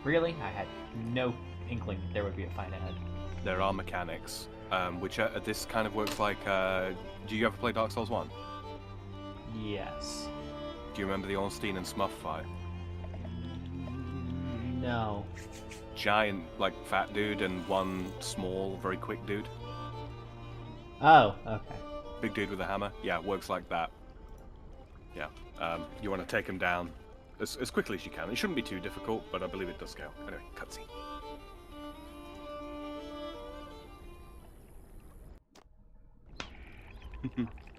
Really? I had no inkling that there would be a fight ahead. There are mechanics, which this kind of works like... do you ever play Dark Souls 1? Yes. Do you remember the Ornstein and Smuff fight? No. Giant, like, fat dude and one small, very quick dude. Oh, okay. Big dude with a hammer. Yeah, it works like that. Yeah. You want to take him down as quickly as you can. It shouldn't be too difficult, but I believe it does scale. Anyway, cutscene.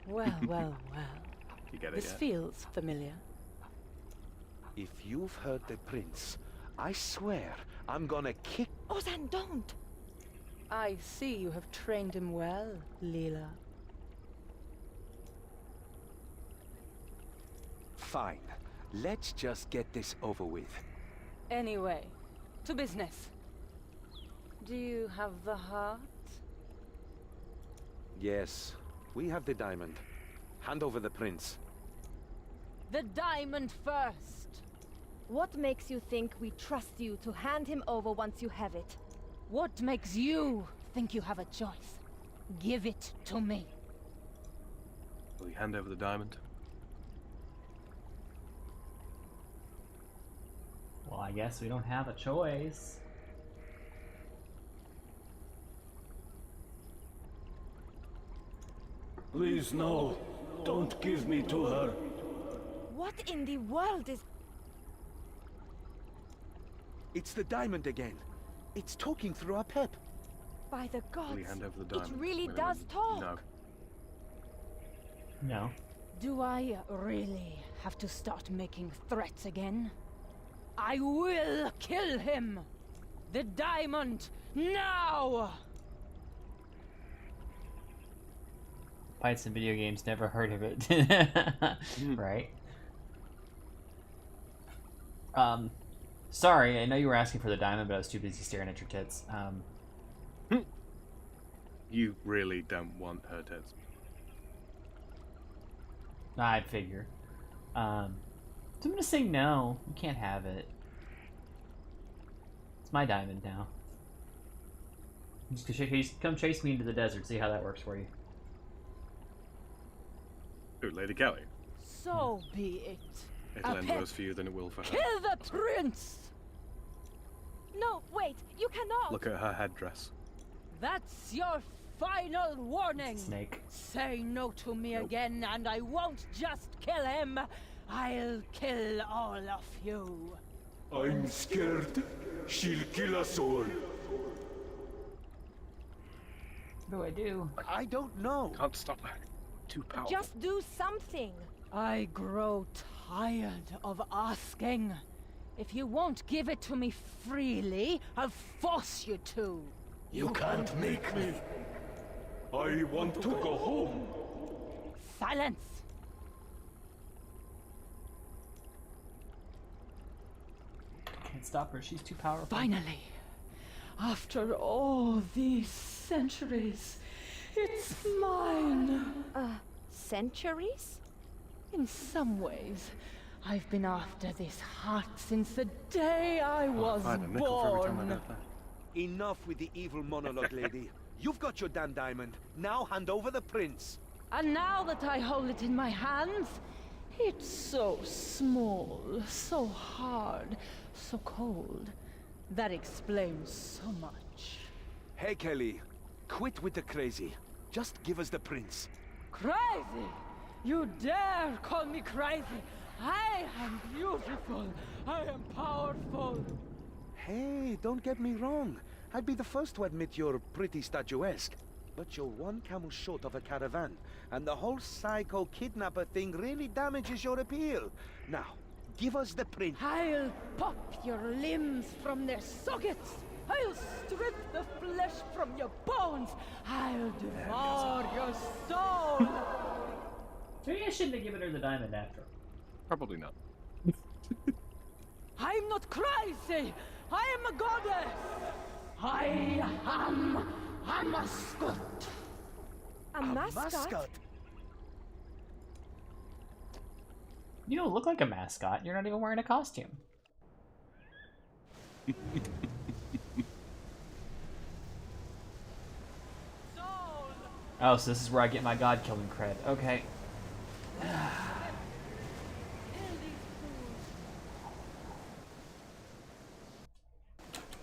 Well, well, well. You get it, This yeah? feels familiar. If you've heard the prince, I swear I'm gonna kick... Ozan, don't! I see you have trained him well, Leela. Fine. Let's just get this over with. Anyway, to business. Do you have the heart? Yes, we have the diamond. Hand over the prince. The diamond first! What makes you think we trust you to hand him over once you have it? What makes you think you have a choice? Give it to me. Will you hand over the diamond? Well, I guess we don't have a choice. Please, no. Don't give me to her. What in the world is... It's the diamond again. It's talking through our pep. By the gods, Will you hand over the it diamond? really Wait a does minute. talk. No. No. Do I really have to start making threats again? I will kill him! The diamond, now! Fights in video games, never heard of it. Right? Sorry, I know you were asking for the diamond, but I was too busy staring at your tits. You really don't want her tits. I figure. So I'm gonna say no. You can't have it. It's my diamond now. Just come chase me into the desert. See how that works for you. Ooh, Lady Kelly. So be it. It'll end worse for you than it will for her. Kill the prince! No, wait, you cannot! Look at her headdress. That's your final warning. Snake. Say no to me again, and I won't just kill him. I'll kill all of you. I'm scared. She'll kill us all. What do I do? I don't know. Can't stop her. Too powerful. Just do something! I grow tired of asking. If you won't give it to me freely, I'll force you to. You can't make me. I want to go home. Silence! Can't stop her. She's too powerful. Finally, after all these centuries, it's mine. Centuries? In some ways, I've been after this heart since the day I was I'd a nickel for every time I born. heard that. Enough with the evil monologue, lady. You've got your damn diamond. Now hand over the prince. And now that I hold it in my hands, it's so small, so hard, so cold. That explains so much. Hey, Kelly. Quit with the crazy. Just give us the prince. Crazy! You dare call me crazy! I am beautiful! I am powerful! Hey, don't get me wrong. I'd be the first to admit you're pretty statuesque. But you're one camel short of a caravan, and the whole psycho kidnapper thing really damages your appeal. Now, give us the prince. I'll pop your limbs from their sockets! I'll strip the flesh from your bones! I'll devour your soul! Maybe I shouldn't have given her the diamond after. Probably not. I'm not crazy! I am a goddess! I am a mascot! A mascot? You don't look like a mascot. You're not even wearing a costume. Oh, so this is where I get my god-killing cred. Okay.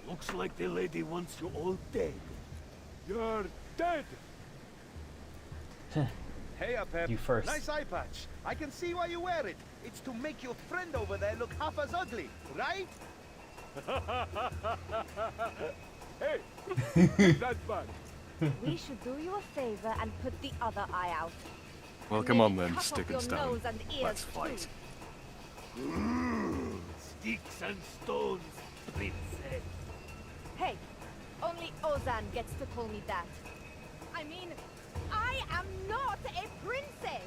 Looks like the lady wants you all dead. You're dead! Hey up, Pep. You first. Nice eye patch. I can see why you wear it. It's to make your friend over there look half as ugly, right? Hey! That bad. We should do you a favor and put the other eye out. Well, And come on maybe then, cut stick off and your stone. nose and ears Let's too. fight. Sticks and stones, princess. Hey, only Ozan gets to call me that. I mean, I am not a princess!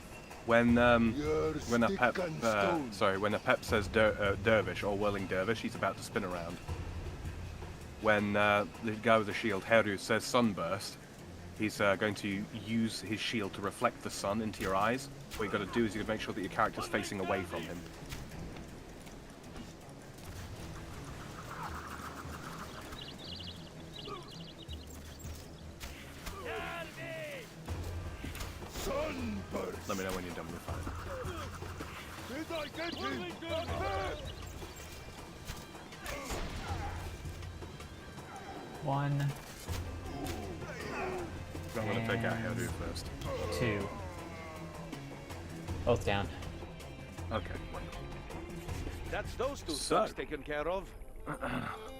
When a stick pep and stone. when a pep says dervish or whirling dervish, he's about to spin around. When the guy with the shield, Heru, says sunburst, he's going to use his shield to reflect the sun into your eyes. What you got to do is you got to make sure that your character's facing away from him. Sunburst. Let me know when you're done with the fight. Did I get him? One, I'm going to take out Heru first. 2. Both down. Okay. That's those two So- thugs taken care of.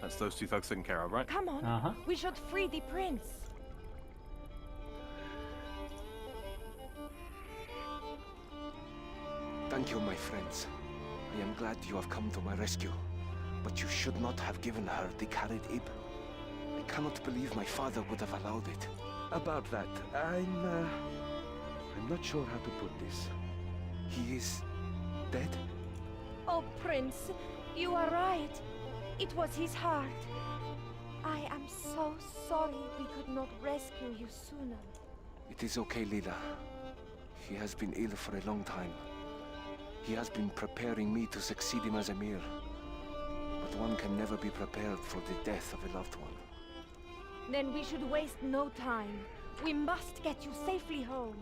That's those two thugs taken care of, right? Come on, Uh-huh. we should free the prince. Thank you, my friends. I am glad you have come to my rescue. But you should not have given her the carried ib. I cannot believe my father would have allowed it. About that, I'm not sure how to put this. He is dead? Oh, Prince, you are right. It was his heart. I am so sorry we could not rescue you sooner. It is okay, Lila. He has been ill for a long time. He has been preparing me to succeed him as Emir. But one can never be prepared for the death of a loved one. Then we should waste no time. We must get you safely home.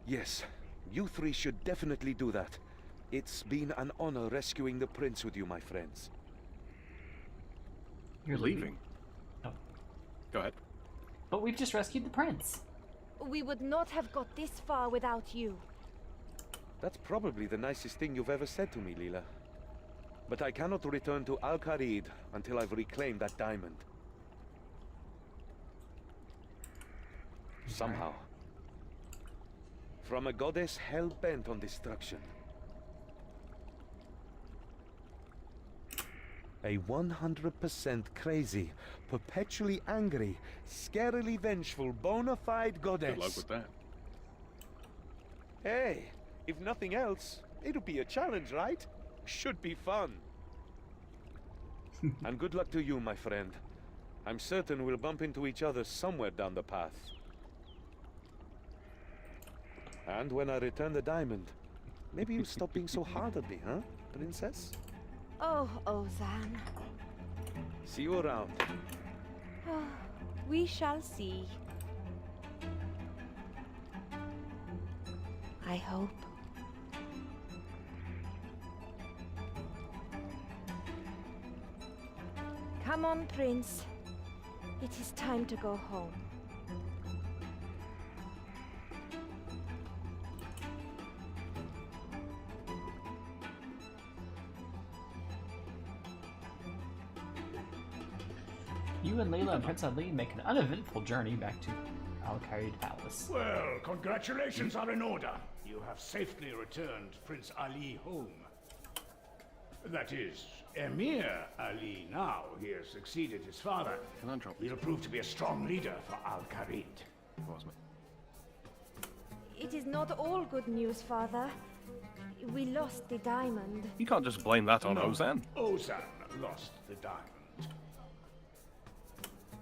Yes, you three should definitely do that. It's been an honor rescuing the prince with you, my friends. You're Leaving? Oh. Go ahead. But we've just rescued the prince. We would not have got this far without you. That's probably the nicest thing you've ever said to me, Lila. But I cannot return to Al-Kharid until I've reclaimed that diamond. Somehow. From a goddess hell-bent on destruction. A 100% crazy, perpetually angry, scarily vengeful, bona fide goddess. Good luck with that. Hey, if nothing else, it'll be a challenge, right? Should be fun. And good luck to you, my friend. I'm certain we'll bump into each other somewhere down the path. And when I return the diamond, maybe you'll stop being so hard on me, huh, princess? Oh, Ozan. See you around. We shall see. I hope. Come on, Prince. It is time to go home. You and Layla and Prince Ali make an uneventful journey back to Al-Kharid Palace. Well, congratulations are in order. You have safely returned Prince Ali home. That is, Emir Ali now. He has succeeded his father. Can I drop these? He'll prove to be a strong leader for Al-Kharid. Was me. It is not all good news, Father. We lost the diamond. You can't just blame that on No, Ozan. Ozan lost the diamond.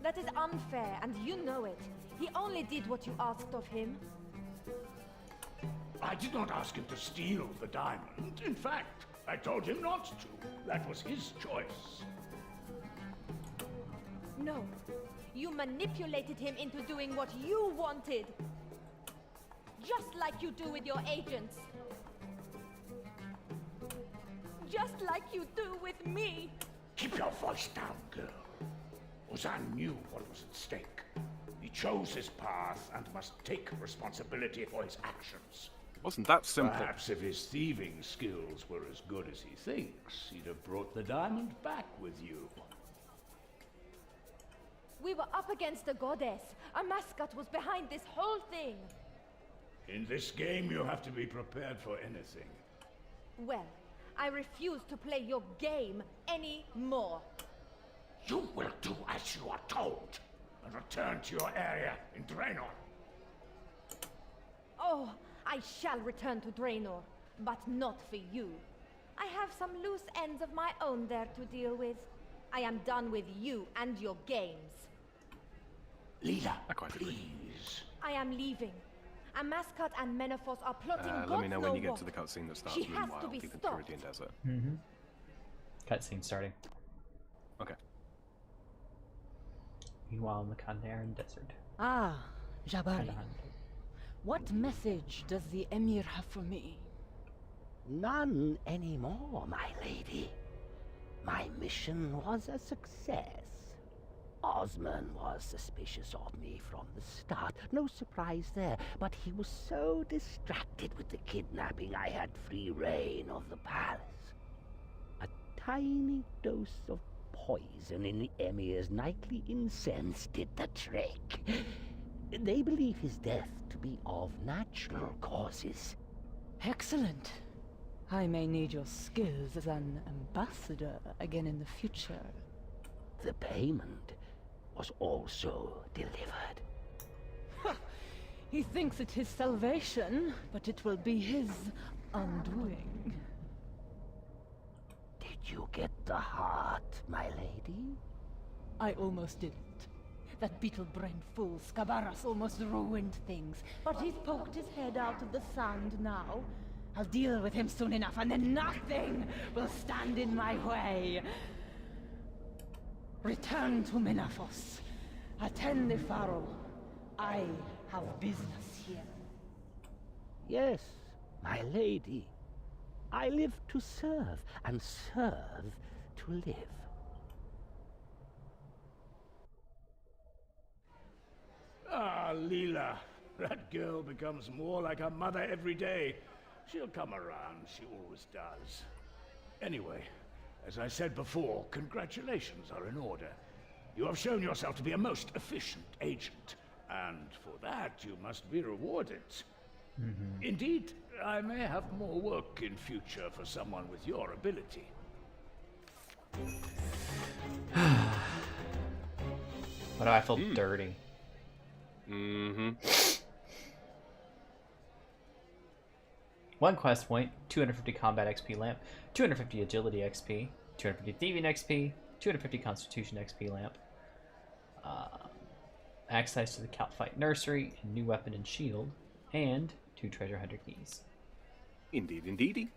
That is unfair, and you know it. He only did what you asked of him. I did not ask him to steal the diamond. In fact, I told him not to. That was his choice. No. You manipulated him into doing what you wanted. Just like you do with your agents. Just like you do with me. Keep your voice down, girl. Ozan knew what was at stake. He chose his path and must take responsibility for his actions. Wasn't that simple? Perhaps if his thieving skills were as good as he thinks, he'd have brought the diamond back with you. We were up against a goddess. A mascot was behind this whole thing. In this game, you have to be prepared for anything. Well, I refuse to play your game anymore. You will do as you are told, and return to your area in Draenor. Oh, I shall return to Draenor, but not for you. I have some loose ends of my own there to deal with. I am done with you and your games. Lila, I quite agree. please. I am leaving. A mascot and Menopause are plotting Let gods me know no when you get what. to the cutscene that starts She with has to Wild be deep in stopped. Viridian Desert. Mm-hmm. Cutscene starting. Okay. Meanwhile, in the Kandahar Desert. Ah, Jabari. Kandahar. What message does the Emir have for me? None anymore, my lady. My mission was a success. Osman was suspicious of me from the start. No surprise there, but he was so distracted with the kidnapping I had free reign of the palace. A tiny dose of poison in the Emir's nightly incense did the trick. They believe his death to be of natural causes. Excellent. I may need your skills as an ambassador again in the future. The payment was also delivered. He thinks it his salvation, but it will be his undoing. Did you get the heart, my lady? I almost didn't. That beetle-brained fool Scabarras almost ruined things, but he's poked his head out of the sand now. I'll deal with him soon enough, and then nothing will stand in my way. Return to Menafos. Attend the Pharaoh. I have business here. Yes, my lady. I live to serve, and serve to live. Ah, Leela. That girl becomes more like her mother every day. She'll come around, she always does. Anyway, as I said before, congratulations are in order. You have shown yourself to be a most efficient agent, and for that you must be rewarded. Indeed, I may have more work in future for someone with your ability. Why do I feel dirty? One quest point, 250 combat XP lamp, 250 agility XP, 250 thieving XP, 250 constitution XP lamp, access to the Calphite nursery, a new weapon and shield, and 2 treasure hunter keys. Indeed, indeedy.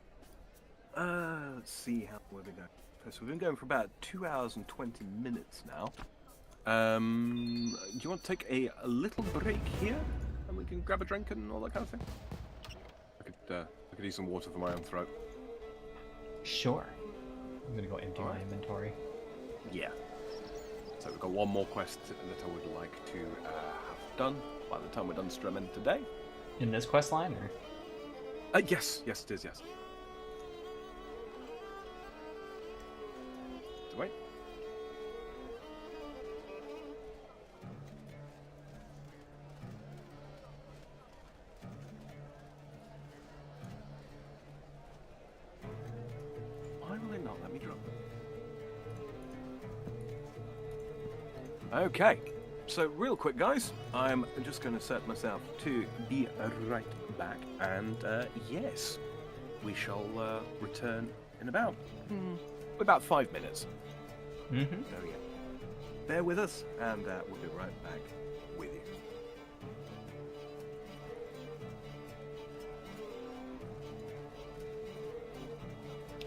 Let's see how we've been going. So we've been going for about 2 hours and 20 minutes now. Do you want to take a little break here, and we can grab a drink and all that kind of thing? I could use some water for my own throat. Sure. I'm gonna go empty my inventory. Yeah. So we've got one more quest that I would like to have done by the time we're done streaming today. In this quest line, or? Yes, it is, yes. So wait. Why will it not let me drop? Okay, so real quick, guys, I'm just going to set myself to be right back, and yes, we shall return in about 5 minutes. So yeah, bear with us, and we'll be right back with you.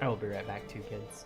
I will be right back too, kids.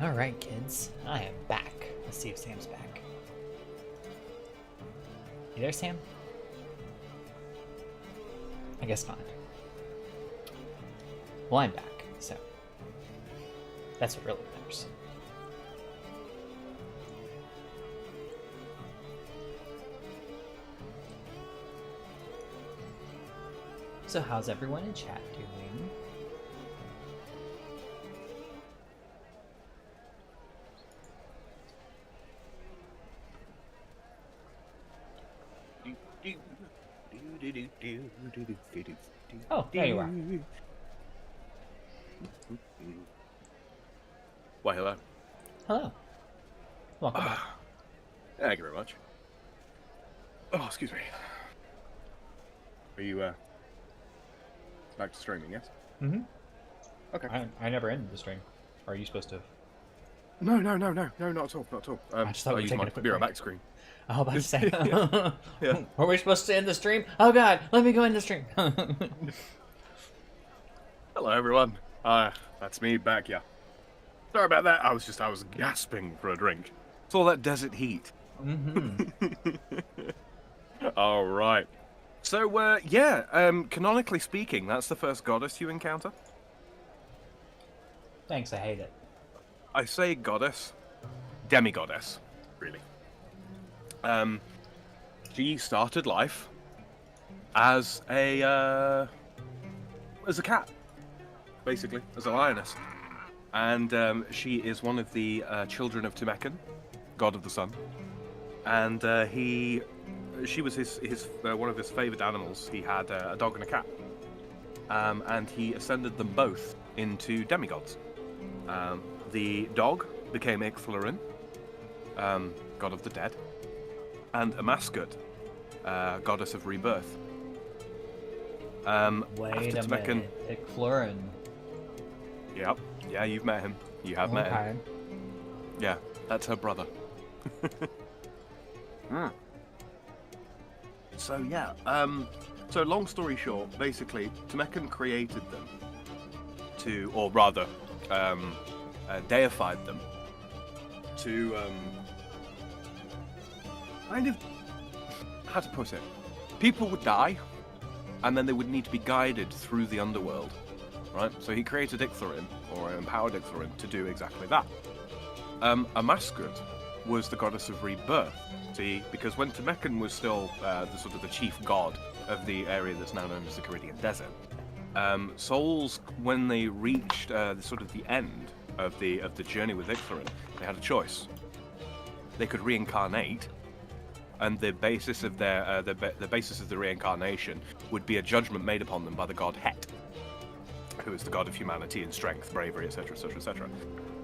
Alright, kids. I am back. Let's see if Sam's back. You there, Sam? I guess not. Well, I'm back, so that's what really matters. So how's everyone in chat doing? Oh, there you are. Why, hello. Hello. Welcome back. Thank you very much. Oh, excuse me. Are you, back to streaming, yes? Mm-hmm. Okay. I never ended the stream. Or are you supposed to? No, not at all, not at all. I just thought we were use taking my a quick computer break. back screen. I was about to say. Yeah. Were we supposed to end the stream? Oh god, let me go end the stream. Hello, everyone. That's me back, yeah. Sorry about that. I was gasping for a drink. It's all that desert heat. Mm-hmm. All right. So, canonically speaking, that's the first goddess you encounter? Thanks, I hate it. I say goddess, demigoddess, really. She started life as a cat, basically, as a lioness. And she is one of the children of Temekan, god of the sun. And she was his one of his favored animals. He had a dog and a cat. And he ascended them both into demigods. The dog became Ixthlarin, god of the dead, and Amaskut, goddess of rebirth. Wait after a Temekan, minute. Ixthlarin. Yep. Yeah, you've met him. You have met him. Okay. Yeah, that's her brother. So yeah, so long story short, basically, Temekan created them to, or rather, deified them to, kind of, how to put it, people would die, and then they would need to be guided through the underworld, right? So he created Ixthlarin, or empowered Ixthlarin, to do exactly that. Amaskut was the goddess of rebirth. See, because when Temekan was still the chief god of the area that's now known as the Caridian Desert, souls, when they reached the end of the journey with Ixthlarin, they had a choice. They could reincarnate, and the basis of the basis of the reincarnation would be a judgment made upon them by the god Het, who is the god of humanity and strength, bravery, etc., etc., etc.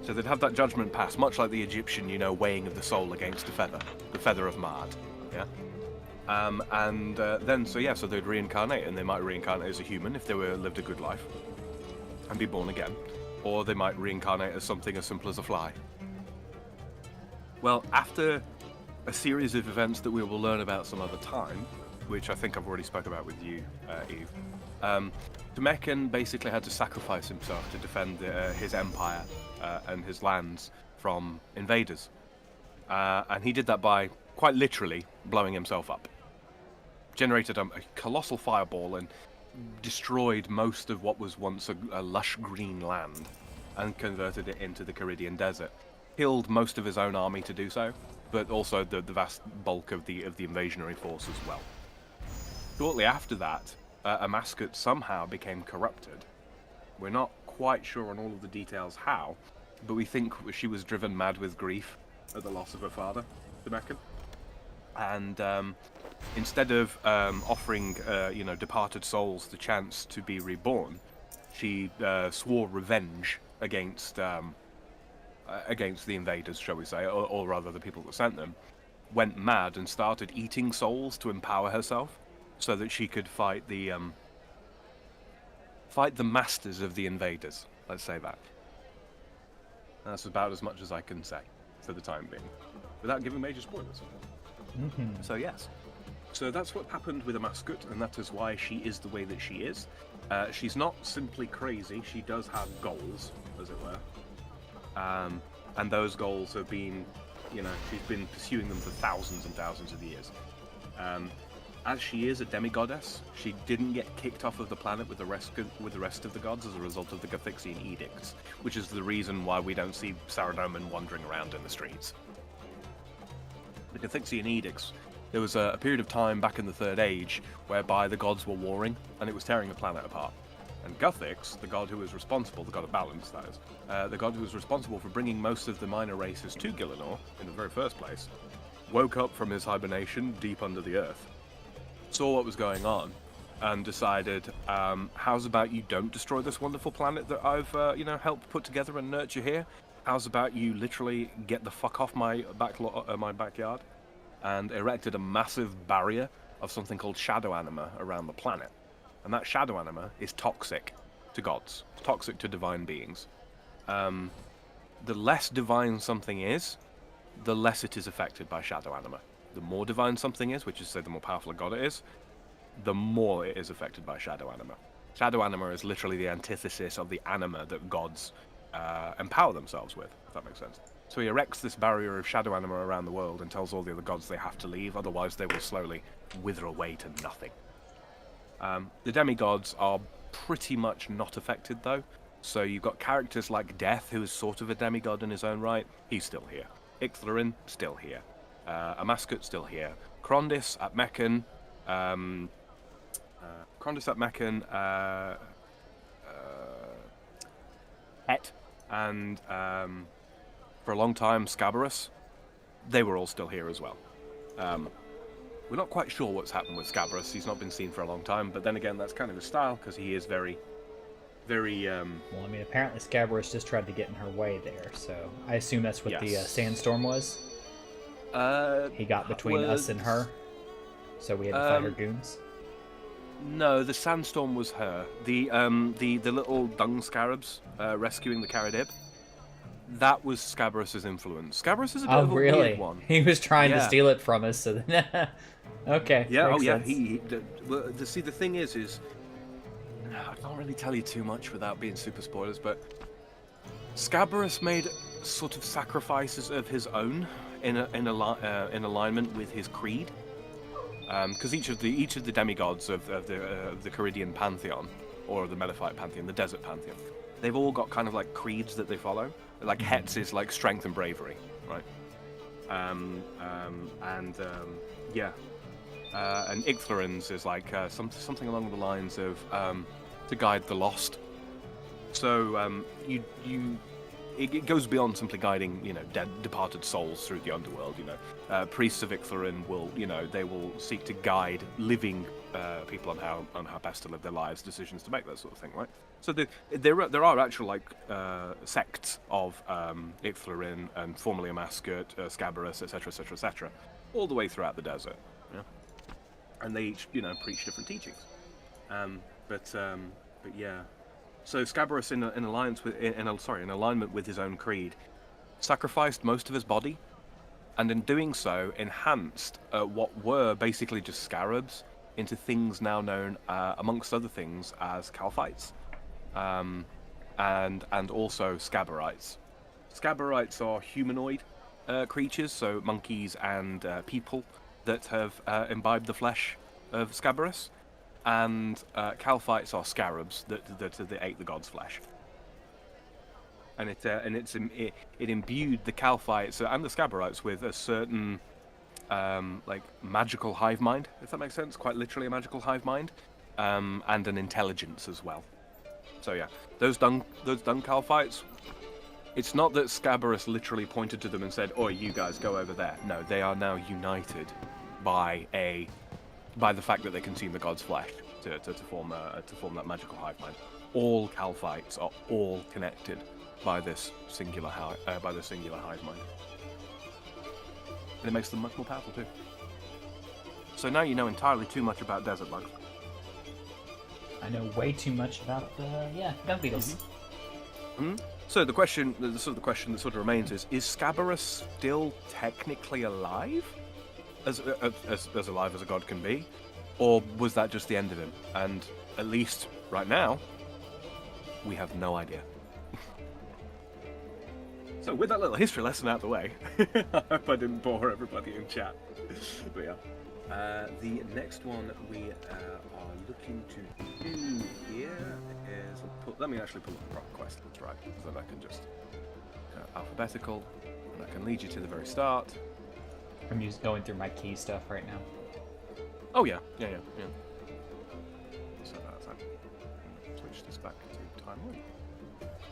So they'd have that judgment pass, much like the Egyptian, weighing of the soul against the feather of Ma'at, yeah? So they'd reincarnate, and they might reincarnate as a human if they lived a good life, and be born again, or they might reincarnate as something as simple as a fly. Well, after a series of events that we will learn about some other time, which I think I've already spoke about with you, Eve, Temekan basically had to sacrifice himself to defend his empire and his lands from invaders. And he did that by, quite literally, blowing himself up. Generated a colossal fireball and destroyed most of what was once a lush green land and converted it into the Caridian Desert. Killed most of his own army to do so, but also the vast bulk of the invasionary force as well. Shortly after that, Amaskut somehow became corrupted. We're not quite sure on all of the details how, but we think she was driven mad with grief at the loss of her father, Temekan. And instead of offering, departed souls the chance to be reborn, she swore revenge against the invaders, shall we say, or rather the people that sent them, went mad and started eating souls to empower herself, so that she could fight the masters of the invaders. Let's say that. That's about as much as I can say for the time being, without giving major spoilers. Mm-hmm. So yes, so that's what happened with Amaskut, and that is why she is the way that she is. She's not simply crazy; she does have goals, as it were. and those goals have been, you know, she's been pursuing them for thousands and thousands of years. As she is a demigoddess, she didn't get kicked off of the planet with the rest of the gods as a result of the Gathixian edicts, which is the reason why we don't see Saradomin wandering around in the streets. The Gathixian edicts, there was a period of time back in the Third Age whereby the gods were warring, and it was tearing the planet apart. And Guthix, the god who was responsible, the god of balance, that is, the god who was responsible for bringing most of the minor races to Gielinor in the very first place, woke up from his hibernation deep under the earth, saw what was going on, and decided, how's about you don't destroy this wonderful planet that I've, helped put together and nurture here? How's about you literally get the fuck off my backyard? And erected a massive barrier of something called shadow anima around the planet. And that shadow anima is toxic to gods, toxic to divine beings. The less divine something is, the less it is affected by shadow anima. The more divine something is, which is to say the more powerful a god it is, the more it is affected by shadow anima. Shadow anima is literally the antithesis of the anima that gods empower themselves with, if that makes sense. So he erects this barrier of shadow anima around the world and tells all the other gods they have to leave, otherwise they will slowly wither away to nothing. The demigods are pretty much not affected, though. So you've got characters like Death, who is sort of a demigod in his own right. He's still here. Ixthlarin, still here. Amaskut, still here. Krondis at Meccan. Het, and for a long time, Scabarus. They were all still here as well. We're not quite sure what's happened with Scabarus. He's not been seen for a long time, but then again, that's kind of his style, because he is very... Well, I mean, apparently Scabarus just tried to get in her way there, so I assume that's what the sandstorm was? He got between us and her, so we had to fight her goons? No, the sandstorm was her. The little dung scarabs rescuing the Caradib, that was Scabarus's influence. Scabarus is a bit of a weird one. He was trying to steal it from us, so then... Okay. Yeah, sense. See, the thing is I can't really tell you too much without being super spoilers, but Scabarus made sort of sacrifices of his own in alignment with his creed, because each of the demigods of the Caridian pantheon, or the Metaphite pantheon, the desert pantheon, they've all got kind of like creeds that they follow. Like Het's is like strength and bravery, right? And Ixthlarin's is like something along the lines of to guide the lost. So it goes beyond simply guiding, dead, departed souls through the underworld. Priests of Ixthlarin will, they will seek to guide living people on how best to live their lives, decisions to make, that sort of thing, right? So there are actual sects of Ixthlarin and formerly Amaskut, Scabarus, etc., all the way throughout the desert. Yeah, and they each, preach different teachings. But yeah. So Scabarus, in alignment with his own creed, sacrificed most of his body, and in doing so, enhanced what were basically just scarabs into things now known, amongst other things, as Calphites, and also Scabarites. Scabarites are humanoid creatures, so monkeys and people that have imbibed the flesh of Scabarus. And Calphites are scarabs that ate the god's flesh, and it imbued the Calphites and the Scabarites with a certain magical hive mind, if that makes sense. Quite literally a magical hive mind, and an intelligence as well. So yeah, those dung Calphites. It's not that Scabarus literally pointed to them and said, "Oh, you guys go over there." No, they are now united by the fact that they consume the god's flesh to form that magical hive mind. All Calphites are all connected by this singular hive mind, and it makes them much more powerful too. So now you know entirely too much about desert bugs. I know way too much about dung beetles. Mm-hmm. So the question that sort of remains is Scabarus still technically alive? As alive as a god can be, or was that just the end of him? And at least right now, we have no idea. So with that little history lesson out the way, I hope I didn't bore everybody in chat. But yeah, the next one we are looking to do here is let me actually pull up the proper quest list, right? So that I can just alphabetical, and I can lead you to the very start. I'm just going through my key stuff right now. Oh yeah. So that's switch this back to time one.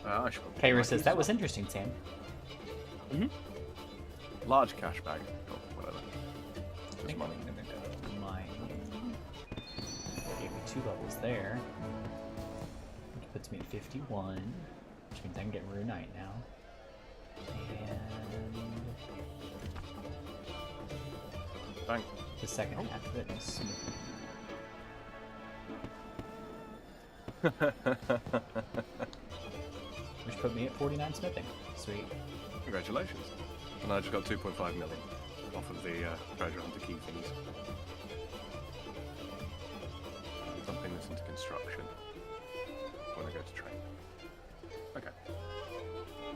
I should probably. Kayra says that was interesting, Sam. Large cash bag. Oh, whatever. Just money. Mine. Gave me 2 levels there. Which puts me at 51. Which means I can get Rune Knight now. And Bang. the second half of it is smooth. Which put me at 49 smithing. Sweet. Congratulations. And I just got 2.5 million off of the treasure hunter key things. Dumping this into construction when I go to train. Okay.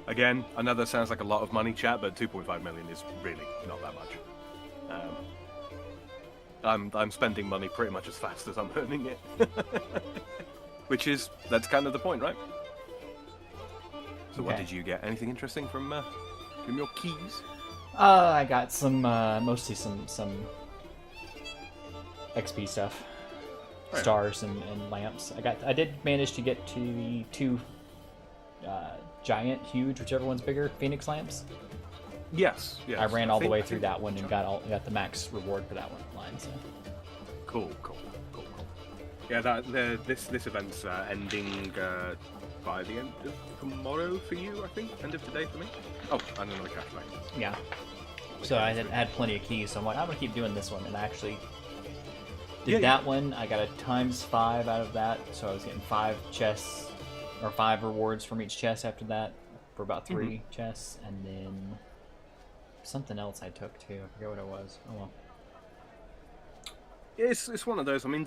Again, I know that sounds like a lot of money, chat, but 2.5 million is really not that much. I'm spending money pretty much as fast as I'm earning it. That's kind of the point, right? So what did you get? Anything interesting from your keys? I got some, mostly some XP stuff. Right. Stars and lamps. I did manage to get to the 2 giant, huge, whichever one's bigger, Phoenix lamps. Yes. I ran all the way through that one and got the max reward for that one line. So. Cool. Yeah, this event's ending by the end of tomorrow for you, I think. End of today for me. Oh, and another cash bag. Yeah. So I had plenty of keys, so I'm like, I'm gonna keep doing this one, and I actually did that one. I got a ×5 out of that, so I was getting 5 chests or 5 rewards from each chest after that for about 3 chests, and then something else I took too. I forget what it was. Oh well. It's one of those. I mean,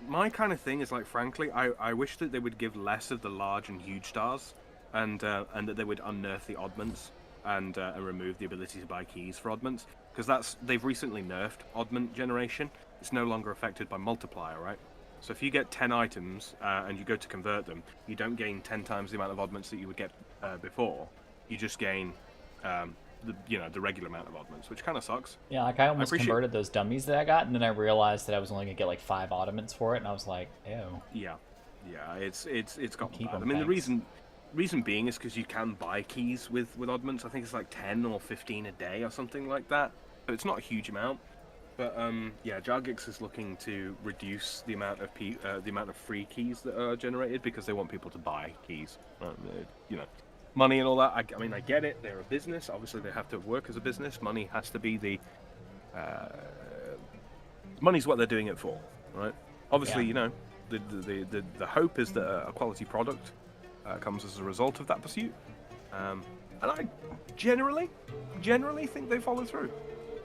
my kind of thing is like, frankly, I wish that they would give less of the large and huge stars, and that they would unnerf the oddments and remove the ability to buy keys for oddments, because they've recently nerfed oddment generation. It's no longer affected by multiplier, right? So if you get 10 items and you go to convert them, you don't gain 10 times the amount of oddments that you would get before. You just gain the regular amount of oddments, which kind of sucks. Yeah, like I almost converted those dummies that I got, and then I realized that I was only gonna get like 5 oddments for it, and I was like, ew. Yeah, it's got Keep bad. them, I mean, the reason being is because you can buy keys with oddments. I think it's like 10 or 15 a day or something like that. So it's not a huge amount. But yeah, Jargix is looking to reduce the amount of free keys that are generated because they want people to buy keys. Money and all that. I mean, I get it. They're a business. Obviously, they have to work as a business. Money has to be money's what they're doing it for, right? Obviously, the hope is that a quality product comes as a result of that pursuit. And I generally think they follow through.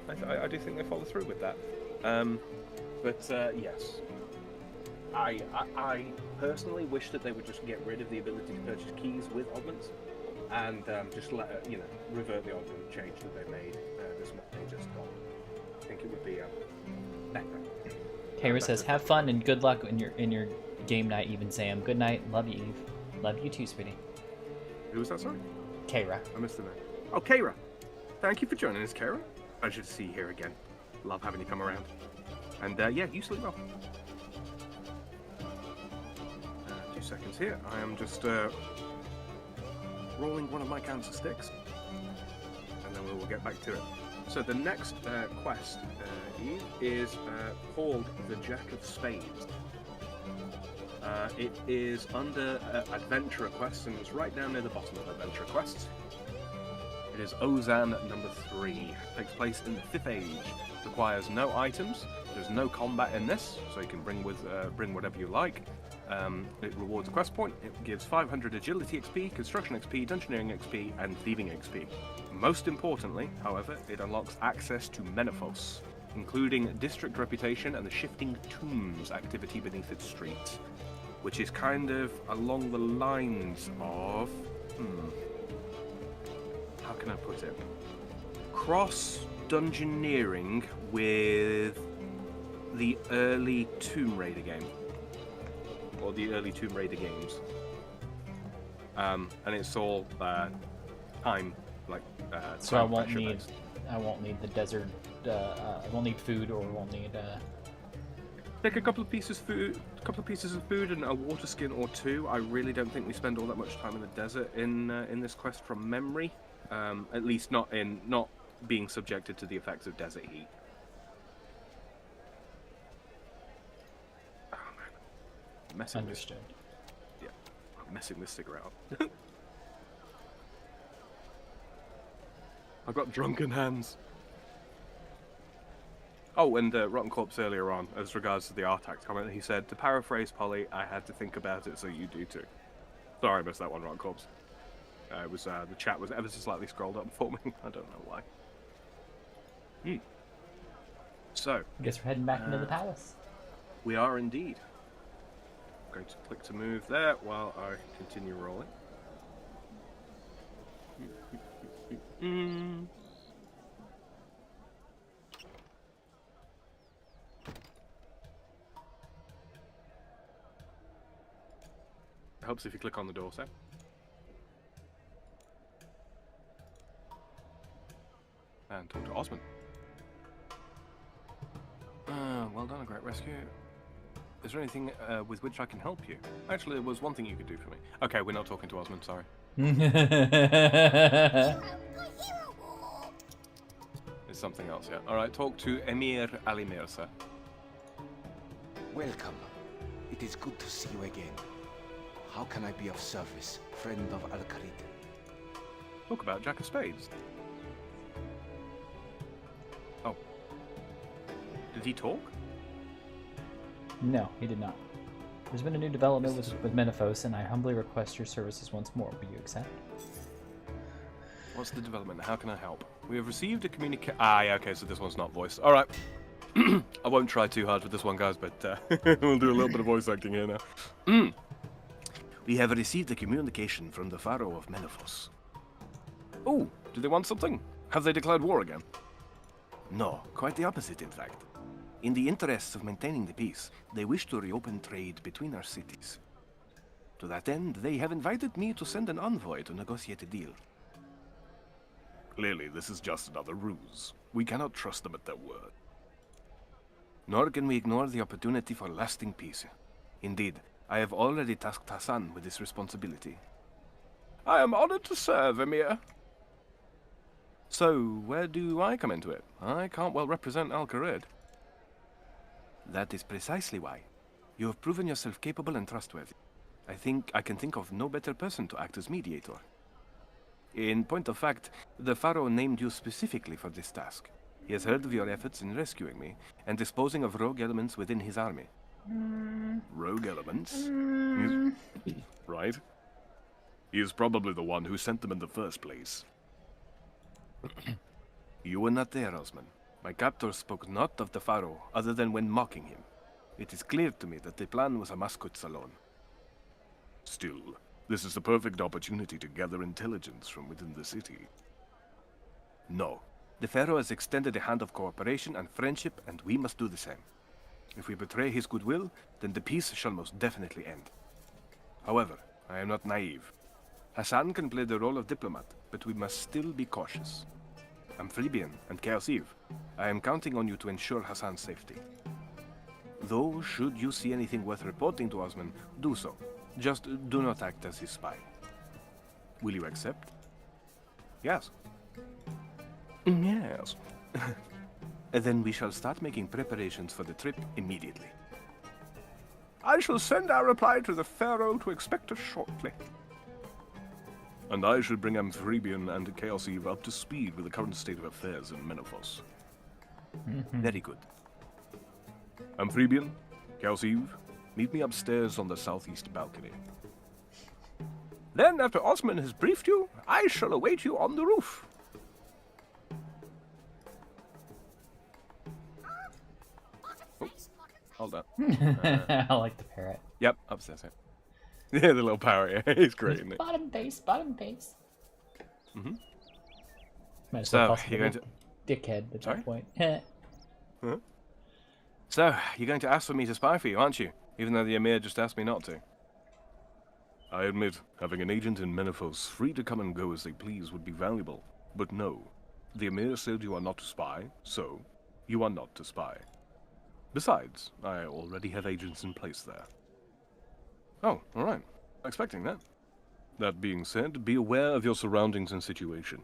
I do think they follow through with that. Yes. I personally wish that they would just get rid of the ability to purchase keys with oddments and just revert the oddment change that they made this month. They just got. I think it would be better. Kayra says, "Have fun and good luck in your game night, Eve and Sam. Good night. Love you, Eve. Love you too, sweetie." Who was that? Sorry. Kayra. I missed the name. Oh, Kayra. Thank you for joining us, Kayra. Pleasure to see you here again. Love having you come around. And yeah, you sleep well. 2 seconds here. I am just rolling one of my cancer sticks, and then we will get back to it. So the next quest is called the Jack of Spades. It is under Adventurer Quests, and it's right down near the bottom of Adventurer Quests. It is Ozan number 3. Takes place in the 5th Age. Requires no items. There's no combat in this, so you can bring whatever you like. It rewards a quest point. It gives 500 agility XP, construction XP, dungeoneering XP, and thieving XP. Most importantly, however, it unlocks access to Menaphos, including district reputation and the shifting tombs activity beneath its streets, which is kind of along the lines of how can I put it? Cross dungeoneering with the early Tomb Raider game, or the early Tomb Raider games. And it's all time, like. So I won't need the desert. I won't need food, or won't need. Take a couple of pieces of food, and a water skin or two. I really don't think we spend all that much time in the desert in this quest from memory. At least not being subjected to the effects of desert heat. Oh man, Understood. I'm messing this cigarette up. I've got drunken hands. Oh, and Rotten Corpse earlier on, as regards to the Artax comment, he said, to paraphrase Polly, I had to think about it, so you do too. Sorry I missed that one, Rotten Corpse. It was the chat was ever so slightly scrolled up for me. I don't know why. So, I guess we're heading back into the palace. We are indeed. I'm going to click to move there while I continue rolling. Helps if you click on the doorstep. And talk to Osmond. Well done, a great rescue. Is there anything with which I can help you? Actually, there was one thing you could do for me. Okay, we're not talking to Osmond, sorry. It's something else, yeah. Alright, talk to Emir Ali Mirza. Welcome. It is good to see you again. How can I be of service, friend of Al-Kharid? Talk about Jack of Spades. Oh. Did he talk? No, he did not. There's been a new development with Menaphos, and I humbly request your services once more. Will you accept? What's the development? How can I help? We have received a yeah, okay, so this one's not voiced. Alright. I won't try too hard with this one, guys, but we'll do a little bit of voice acting here now. We have received a communication from the Pharaoh of Menaphos. Oh, do they want something? Have they declared war again? No, quite the opposite, in fact. In the interests of maintaining the peace, they wish to reopen trade between our cities. To that end, they have invited me to send an envoy to negotiate a deal. Clearly, this is just another ruse. We cannot trust them at their word. Nor can we ignore the opportunity for lasting peace. Indeed, I have already tasked Hassan with this responsibility. I am honored to serve, Emir. So, where do I come into it? I can't well represent Al-Kharid. That is precisely why. You have proven yourself capable and trustworthy. I think I can think of no better person to act as mediator. In point of fact, the Pharaoh named you specifically for this task. He has heard of your efforts in rescuing me and disposing of rogue elements within his army. Rogue elements? Right. He is probably the one who sent them in the first place. You were not there, Osman. My captor spoke not of the Pharaoh other than when mocking him. It is clear to me that the plan was a mascot's alone. Still, this is the perfect opportunity to gather intelligence from within the city. No. The Pharaoh has extended a hand of cooperation and friendship, and we must do the same. If we betray his goodwill, then the peace shall most definitely end. However, I am not naive. Hassan can play the role of diplomat, but we must still be cautious. Amphibian and Chaos Eve, I am counting on you to ensure Hassan's safety. Though, should you see anything worth reporting to Osman, do so. Just do not act as his spy. Will you accept? Yes. Yes. Then we shall start making preparations for the trip immediately. I shall send our reply to the Pharaoh to expect us shortly. And I should bring Amphibian and Chaos Eve up to speed with the current state of affairs in Menaphos. Very good. Amphibian, Chaos Eve, meet me upstairs on the southeast balcony. Then, after Osman has briefed you, I shall await you on the roof. Oh, hold on. I like the parrot. Yep, upstairs. Yeah, the little parrot. Yeah, he's great, isn't it? Bottom base, bottom base. Might as well So, call you're going somebody dickhead at Sorry? that point. Huh? So, you're going to ask for me to spy for you, aren't you? Even though the Emir just asked me not to. I admit, having an agent in Menethos free to come and go as they please would be valuable. But no, the Emir said you are not to spy, so you are not to spy. Besides, I already have agents in place there. Oh, alright. Expecting that. That being said, be aware of your surroundings and situation.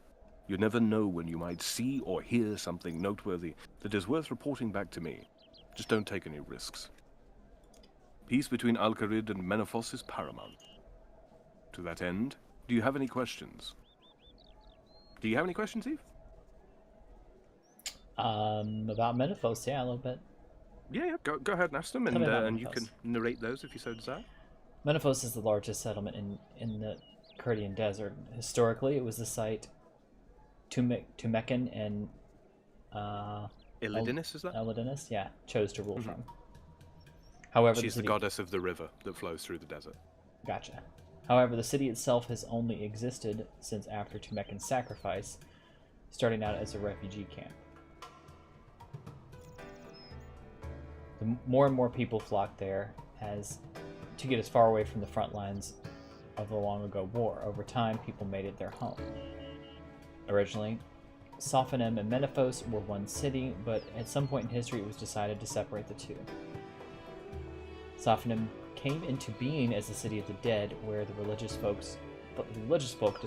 You never know when you might see or hear something noteworthy that is worth reporting back to me. Just don't take any risks. Peace between Al-Kharid and Menethos is paramount. To that end, do you have any questions? Do you have any questions, Eve? About Menethos, yeah, a little bit. Yeah, go ahead and ask them, Tell me about and you Menethos. can narrate those if you so desire. Menethos is the largest settlement in the Kurdian desert. Historically, it was the site Tumekin and Illidinis, is that? Elidinus, yeah, chose to rule from. However, She's the goddess of the river that flows through the desert. Gotcha. However, the city itself has only existed since after Tumekin's sacrifice, starting out as a refugee camp. More and more people flocked there to get as far away from the front lines of the long ago war. Over time, people made it their home. Originally, Sophonim and Menethos were one city, but at some point in history it was decided to separate the two. Sophonim came into being as the city of the dead, where the religious folk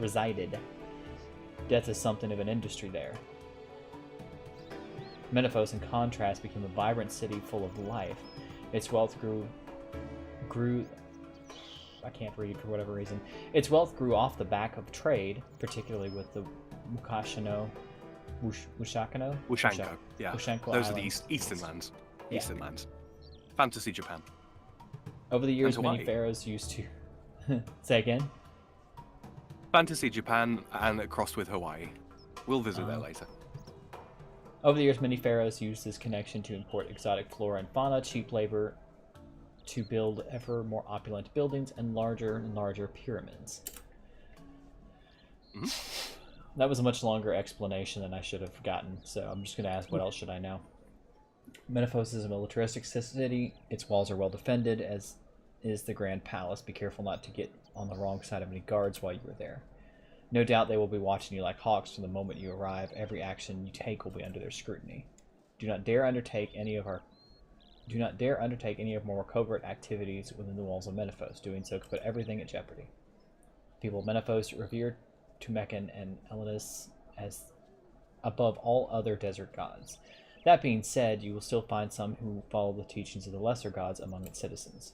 resided. Death is something of an industry there. Menethos, in contrast, became a vibrant city full of life. Its wealth grew. I can't read for whatever reason. Its wealth grew off the back of trade, particularly with the Wushakano, yeah. Wushanko Those are Islands. the eastern lands. Yeah. Eastern lands. Fantasy Japan. Over the years, And many Hawaii. pharaohs used to... Say again? Fantasy Japan and crossed with Hawaii. We'll visit there later. Over the years, many pharaohs used this connection to import exotic flora and fauna, cheap labor, to build ever more opulent buildings and larger pyramids. That was a much longer explanation than I should have gotten, so I'm just going to ask, what else should I know? Menethos is a militaristic city. Its walls are well defended, as is the Grand Palace. Be careful not to get on the wrong side of any guards while you are there. No doubt they will be watching you like hawks from the moment you arrive. Every action you take will be under their scrutiny. Do not dare undertake any of more covert activities within the walls of Menethos. Doing so could put everything at jeopardy. People of Menethos revere Tumekin and Elidinus as above all other desert gods. That being said, you will still find some who follow the teachings of the lesser gods among its citizens.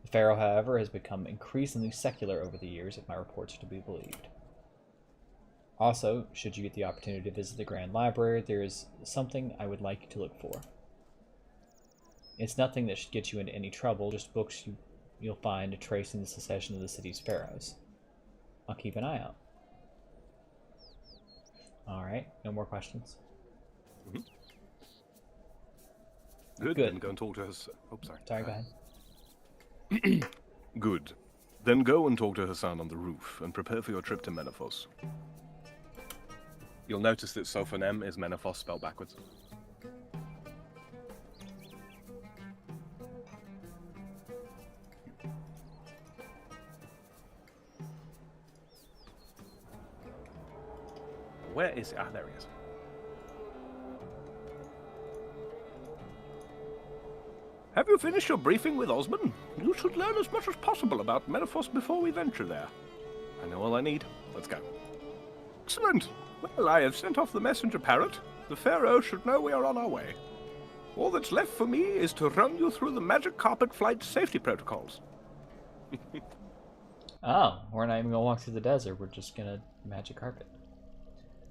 The pharaoh, however, has become increasingly secular over the years, if my reports are to be believed. Also, should you get the opportunity to visit the Grand Library, there is something I would like you to look for. It's nothing that should get you into any trouble, just books you'll find tracing the succession of the city's pharaohs. I'll keep an eye out. Alright, no more questions. Good. Good. Then go and talk to her. Oh, sorry. Sorry, go ahead. Good. Then go and talk to Hassan on the roof and prepare for your trip to Menethos. You'll notice that Sophonem is Menethos spelled backwards. Where is it? Ah, there he is. Have you finished your briefing with Osman? You should learn as much as possible about Menethos before we venture there. I know all I need. Let's go. Excellent. Well, I have sent off the messenger parrot. The Pharaoh should know we are on our way. All that's left for me is to run you through the magic carpet flight safety protocols. Oh, we're not even gonna walk through the desert, we're just gonna magic carpet.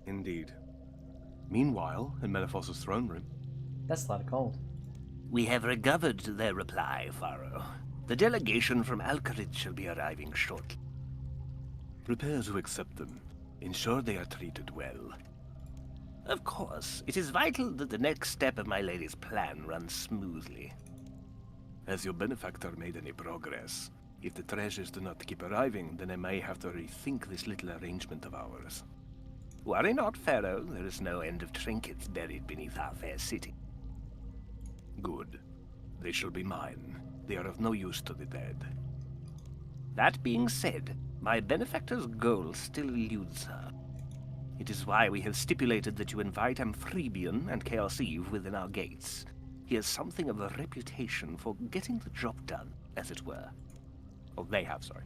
Indeed. Meanwhile, in Menethos' throne room... That's a lot of gold. We have recovered their reply, Pharaoh. The delegation from Al-Kharid shall be arriving shortly. Prepare to accept them. Ensure they are treated well. Of course, it is vital that the next step of my lady's plan runs smoothly. Has your benefactor made any progress? If the treasures do not keep arriving, then I may have to rethink this little arrangement of ours. Worry not, Pharaoh. There is no end of trinkets buried beneath our fair city. Good. They shall be mine. They are of no use to the dead. That being said, my benefactor's goal still eludes her. It is why we have stipulated that you invite Amphibian and Chaos Eve within our gates. He has something of a reputation for getting the job done, as it were. Oh, they have, sorry.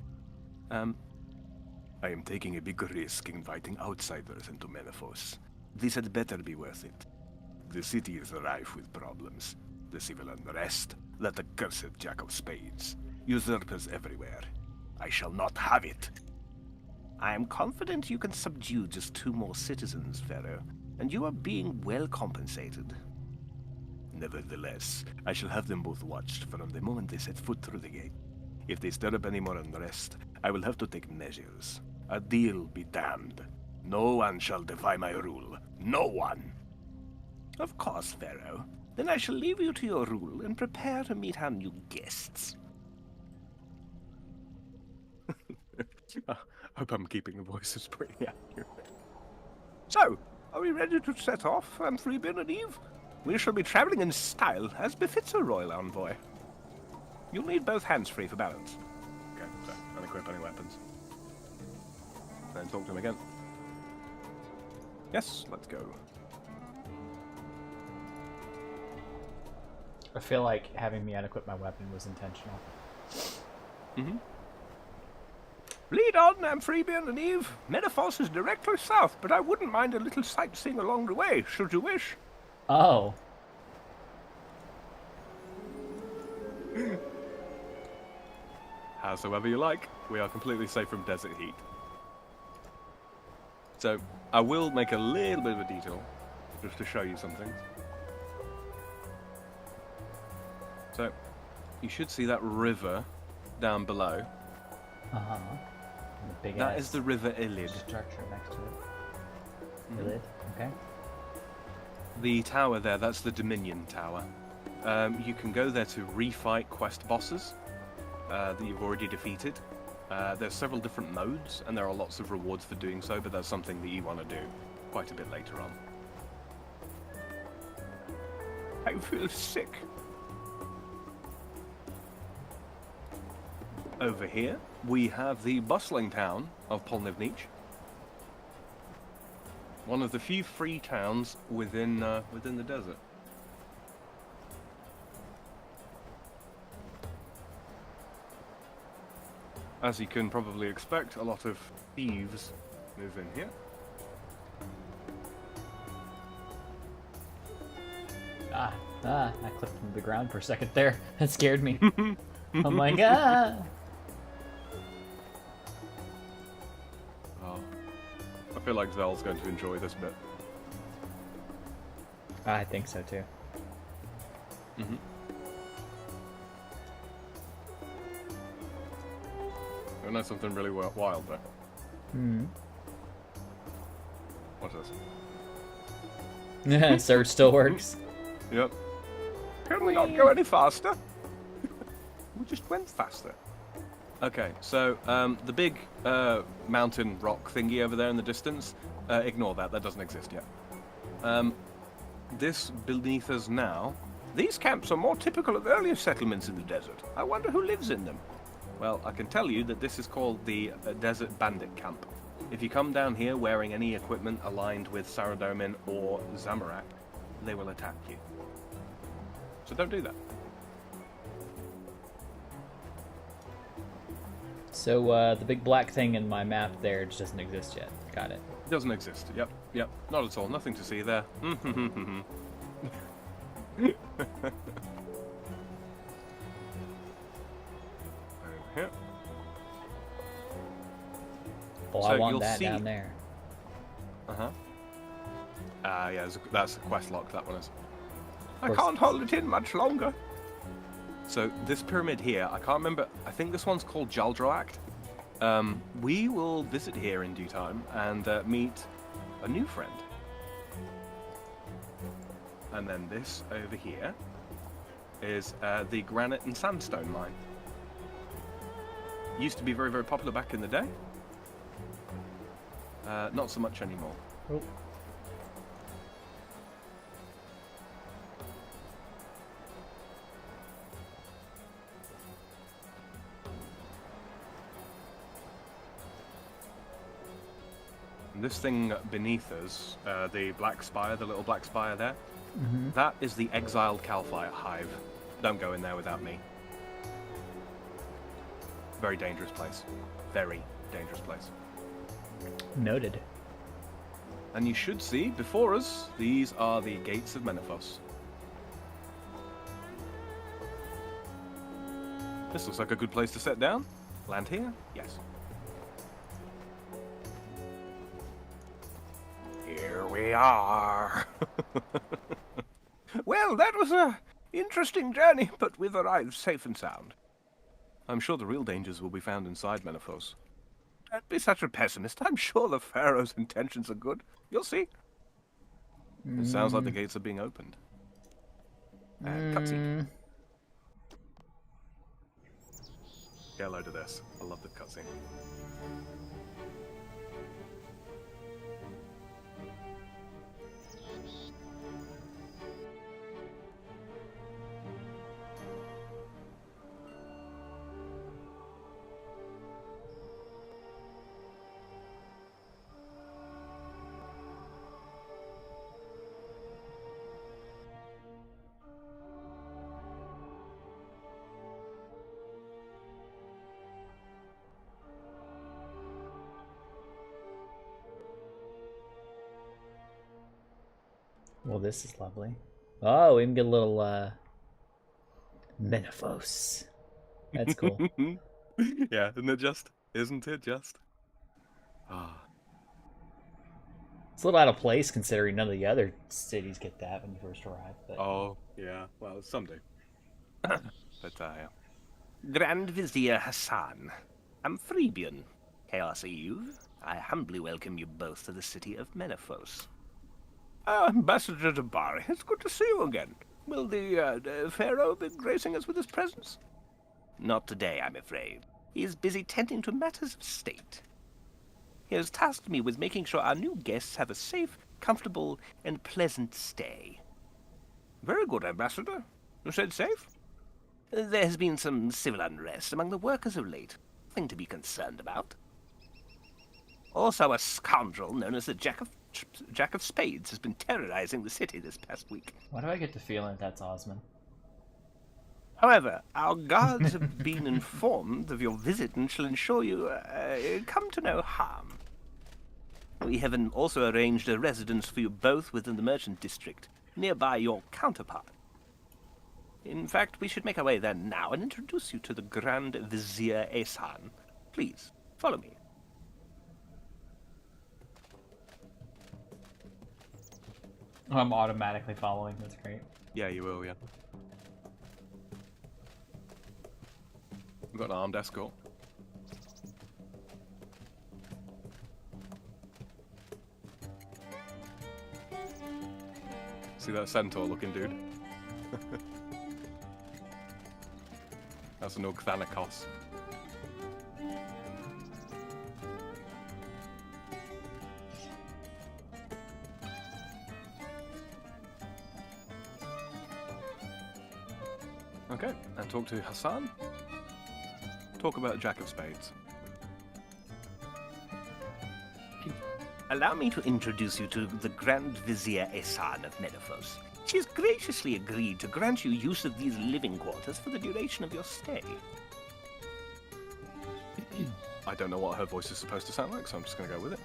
I am taking a big risk inviting outsiders into Menethos. This had better be worth it. The city is rife with problems. The civil unrest, that accursed Jack of Spades. Usurpers everywhere. I shall not have it. I am confident you can subdue just 2 more citizens, Pharaoh, and you are being well compensated. Nevertheless, I shall have them both watched from the moment they set foot through the gate. If they stir up any more unrest, I will have to take measures. A deal be damned. No one shall defy my rule. No one! Of course, Pharaoh. Then I shall leave you to your rule and prepare to meet our new guests. I hope I'm keeping the voices pretty accurate. So, are we ready to set off, Amphibian and Eve? We shall be traveling in style, as befits a royal envoy. You'll need both hands free for balance. Okay, so unequip any weapons. Then talk to him again. Yes, let's go. I feel like having me unequip my weapon was intentional. Mm-hmm. Lead on, Amphibian and Eve. Menethos is directly south, but I wouldn't mind a little sightseeing along the way, should you wish. Oh. Howsoever you like, we are completely safe from desert heat. So, I will make a little bit of a detour, just to show you something. So, you should see that river down below. Uh-huh. And the big That is the River Ilid. structure next to it. Mhm. Ilid, okay. The tower there, that's the Dominion Tower. You can go there to refight quest bosses that you've already defeated. There's several different modes, and there are lots of rewards for doing so, but that's something that you want to do quite a bit later on. I feel sick. Over here, we have the bustling town of Polnivnich. One of the few free towns within the desert. As you can probably expect, a lot of thieves move in here. I clipped from the ground for a second there. That scared me. Oh my god! Oh, I feel like Zel's going to enjoy this bit. I think so too. Mm-hmm. I know something really wild there. Hmm. What's this? Surge still works. Yep. Can we not go any faster? We just went faster. Okay, so the big mountain rock thingy over there in the distance, ignore that, that doesn't exist yet. This beneath us now, these camps are more typical of earlier settlements in the desert. I wonder who lives in them. Well, I can tell you that this is called the Desert Bandit Camp. If you come down here wearing any equipment aligned with Saradomin or Zamorak, they will attack you. So don't do that. So the big black thing in my map there just doesn't exist yet. Got it. It doesn't exist. Yep, yep. Not at all. Nothing to see there. Here. Well, So I want you'll that see- down there. Uh-huh. Yeah, that's a quest lock, that one is. I course. can't hold it in much longer. So this pyramid here, I can't remember, I think this one's called Jaldroact. We will visit here in due time and meet a new friend. And then this over here is the granite and sandstone mine. Used to be very, very popular back in the day. Not so much anymore. Oh. And this thing beneath us, the black spire, the little black spire there, Mm-hmm. that is the exiled Calfire hive. Don't go in there without me. Very dangerous place. Very dangerous place. Noted. And you should see, before us, these are the gates of Menaphos. This looks like a good place to set down. Land here? Yes. Here we are. Well, that was a interesting journey, but we've arrived safe and sound. I'm sure the real dangers will be found inside Menaphos. Don't be such a pessimist. I'm sure the Pharaoh's intentions are good. You'll see. It sounds like the gates are being opened. Cutscene. Get a load of this. I love the cutscene. Well, this is lovely. Oh, we can get a little Menaphos. That's cool. Yeah, isn't it just? Isn't it just? Ah. It's a little out of place considering none of the other cities get that when you first arrive. But... Oh, yeah. Well, some do. But, yeah. Grand Vizier Hassan, Amphibian, Chaos Eve, I humbly welcome you both to the city of Menaphos. Ambassador Dabari, it's good to see you again. Will the Pharaoh be gracing us with his presence? Not today, I'm afraid. He is busy tending to matters of state. He has tasked me with making sure our new guests have a safe, comfortable, and pleasant stay. Very good, Ambassador. You said safe? There has been some civil unrest among the workers of late. Nothing to be concerned about. Also, a scoundrel known as the Jack of Spades has been terrorizing the city this past week. Why do I get the feeling that's Osman? However, our guards have been informed of your visit and shall ensure you come to no harm. We have also arranged a residence for you both within the merchant district, nearby your counterpart. In fact, we should make our way there now and introduce you to the Grand Vizier Ehsan. Please, follow me. I'm automatically following. That's great. Yeah, you will, yeah. We've got an armed escort. See that centaur-looking dude? That's an Ugthanikos. Okay, and talk to Hassan. Talk about Jack of Spades. Allow me to introduce you to the Grand Vizier Ehsan of Menaphos. She has graciously agreed to grant you use of these living quarters for the duration of your stay. I don't know what her voice is supposed to sound like, so I'm just going to go with it.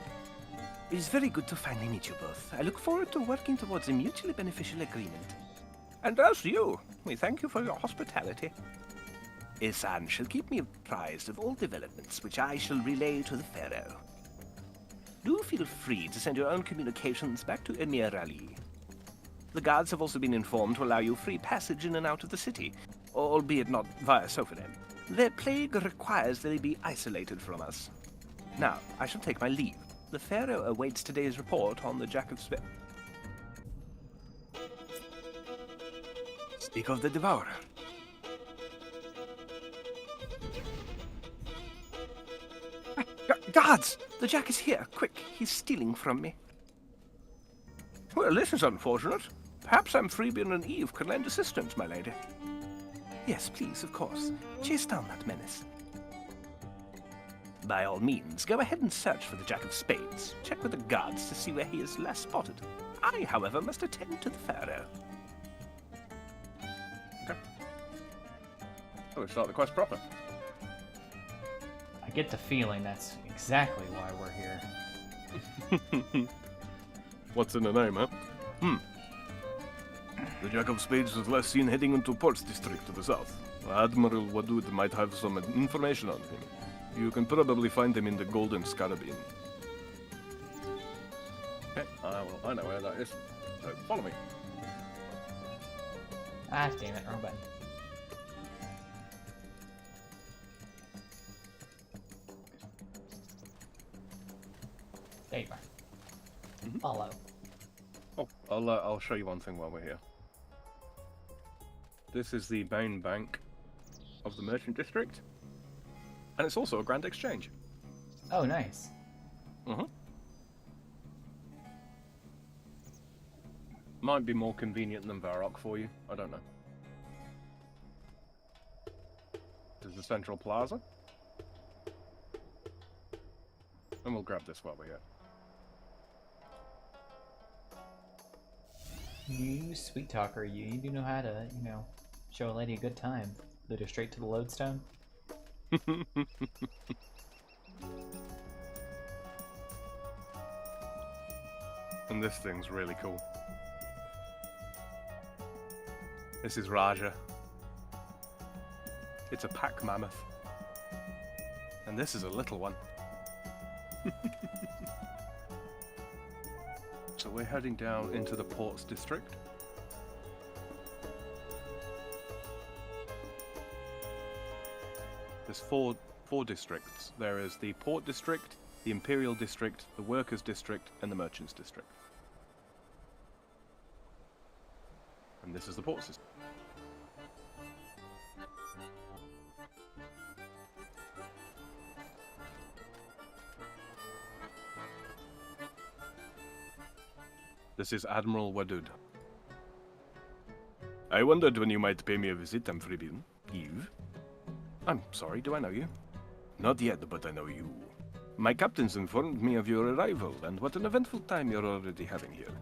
It is very good to finally meet you both. I look forward to working towards a mutually beneficial agreement. And as you, we thank you for your hospitality. Ehsan shall keep me apprised of all developments, which I shall relay to the Pharaoh. Do feel free to send your own communications back to Emir Ali. The guards have also been informed to allow you free passage in and out of the city, albeit not via Sophonem. Their plague requires that they be isolated from us. Now, I shall take my leave. The Pharaoh awaits today's report on the Jack of Spades. Speak of the Devourer. Guards! The Jack is here! Quick, he's stealing from me. Well, this is unfortunate. Perhaps I'm Freebian and Eve can lend assistance, my lady. Yes, please, of course. Chase down that menace. By all means, go ahead and search for the Jack of Spades. Check with the guards to see where he is last spotted. I, however, must attend to the pharaoh. Okay. So we start the quest proper. I get the feeling that's exactly why we're here. What's in the name, huh? The Jack of Spades was last seen heading into Ports District to the south. Admiral Wadud might have some information on him. You can probably find him in the Golden Scarab Inn. Okay, well, I know where that is. So follow me. Ah, damn it, wrong button. There you are. Follow. Oh, I'll show you one thing while we're here. This is the main bank of the Merchant District, and it's also a Grand Exchange. Oh, nice. Might be more convenient than Varrock for you. I don't know. There's the Central Plaza, and we'll grab this while we're here. You sweet talker, you do know how to, you know, show a lady a good time. Lead her straight to the lodestone. And this thing's really cool. This is Raja. It's a pack mammoth. And this is a little one. So we're heading down into the Ports District. There's four districts. There is the Port District, the Imperial District, the Workers District, and the Merchants District. And this is the Port System. This is Admiral Wadud. I wondered when you might pay me a visit, Amphibian. Eve? I'm sorry, do I know you? Not yet, but I know you. My captains informed me of your arrival, and what an eventful time you're already having here.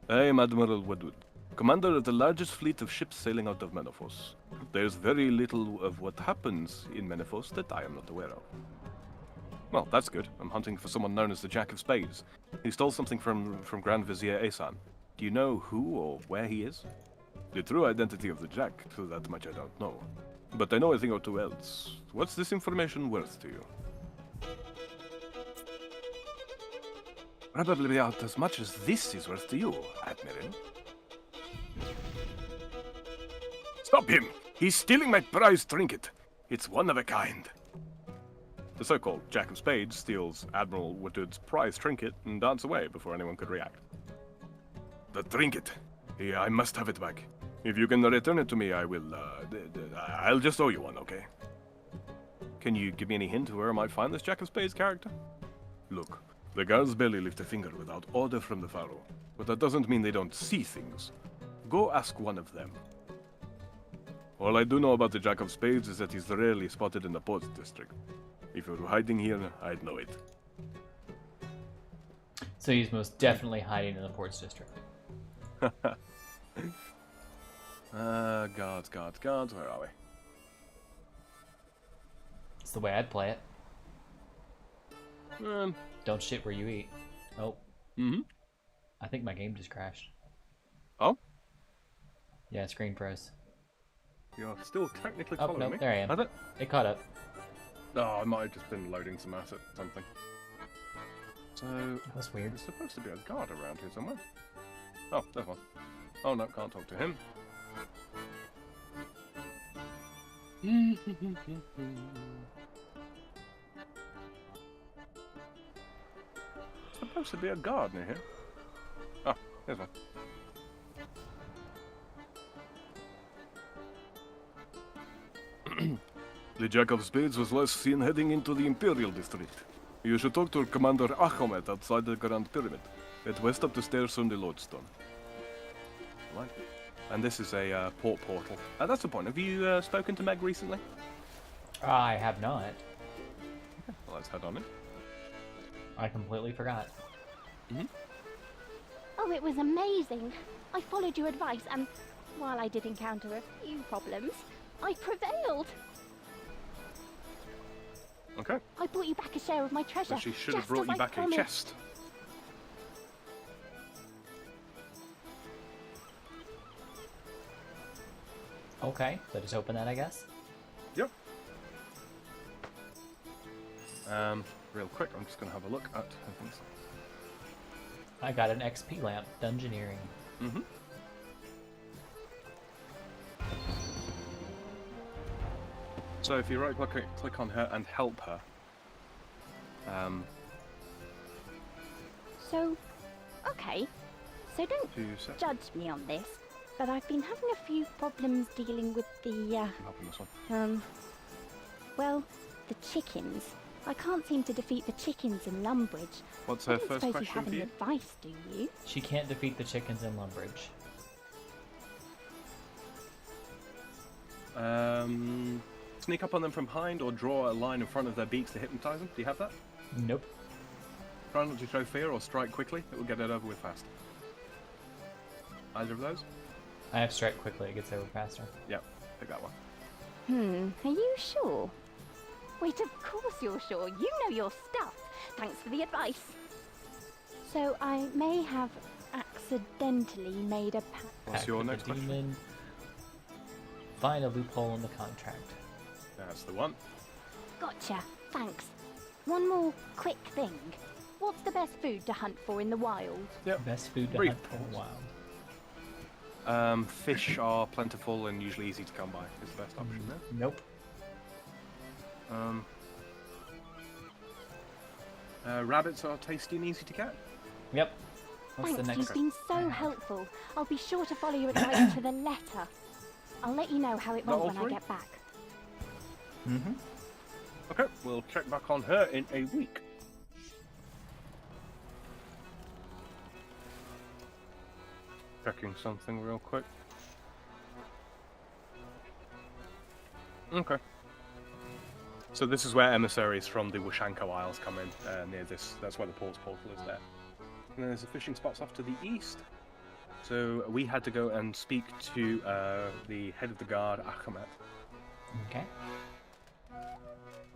I am Admiral Wadud, commander of the largest fleet of ships sailing out of Menefos. There's very little of what happens in Menefos that I am not aware of. Well, that's good. I'm hunting for someone known as the Jack of Spades. He stole something from Grand Vizier Asan. Do you know who or where he is? The true identity of the Jack, so that much I don't know. But I know a thing or two else. What's this information worth to you? Probably about as much as this is worth to you, Admiral. Stop him! He's stealing my prized trinket. It's one of a kind. The so-called Jack of Spades steals Admiral Wadud's prize trinket and darts away before anyone could react. The trinket. Yeah, I must have it back. If you can return it to me, I will, I'll just owe you one, okay? Can you give me any hint of where I might find this Jack of Spades character? Look, the guards barely lift a finger without order from the Pharaoh, but that doesn't mean they don't see things. Go ask one of them. All I do know about the Jack of Spades is that he's rarely spotted in the Ports District. If he were hiding here, I'd know it. So he's most definitely hiding in the Ports District. Guards, where are we? It's the way I'd play it. Don't shit where you eat. Oh. I think my game just crashed. Oh? Yeah, screen froze. You're still technically Oh, following no, me? there I am. Has it? It caught up. Oh, I might have just been loading some asset or something. So... That's weird. There's supposed to be a guard around here somewhere. Oh, there's one. Oh no, can't talk to him. Supposed to be a guard near here. Oh, here's one. The Jack of Spades was last seen heading into the Imperial District. You should talk to Commander Ahomet outside the Grand Pyramid. It's west up the stairs from the lodestone. Right. And this is a port portal. That's the point. Have you spoken to Meg recently? I have not. Well, let's head on in. I completely forgot. Oh, it was amazing. I followed your advice, and while I did encounter a few problems, I prevailed. Okay. I brought you back a share of my treasure. So she should have just brought as you I back a promised. chest. Okay, so just open that, I guess. Yep. Real quick, I'm just going to have a look at things. I got an XP lamp, Dungeoneering. So if you click on her and help her. So, okay. So don't 2 seconds. judge me on this, but I've been having a few problems dealing with the, Open this one. well, the chickens. I can't seem to defeat the chickens in Lumbridge. What's I her don't first suppose you question have for any you? advice, do you? She can't defeat the chickens in Lumbridge. Sneak up on them from behind or draw a line in front of their beaks to hypnotize them. Do you have that? Nope. Try not to show fear or strike quickly. It will get it over with fast. Either of those? I have strike quickly, it gets over faster. Yep, pick that one. Are you sure? Wait, of course you're sure. You know your stuff. Thanks for the advice. So I may have accidentally made a What's your next question? Demon. Find a loophole in the contract. That's the one. Gotcha. Thanks. One more quick thing. What's the best food to hunt for in the wild? Yep. Best food to Brief hunt for a while. Fish are plentiful and usually easy to come by. Is the best option there. Nope. Rabbits are tasty and easy to get. Yep. What's Thanks, the next? you've been so helpful. I'll be sure to follow your advice to the letter. I'll let you know how it That went all when I three? get back. Okay, we'll check back on her in a week. Checking something real quick. Okay. So this is where emissaries from the Washanko Isles come in, near this. That's why the Paul's Portal is there. And there's the fishing spots off to the east. So we had to go and speak to the head of the guard, Akhamet. Okay.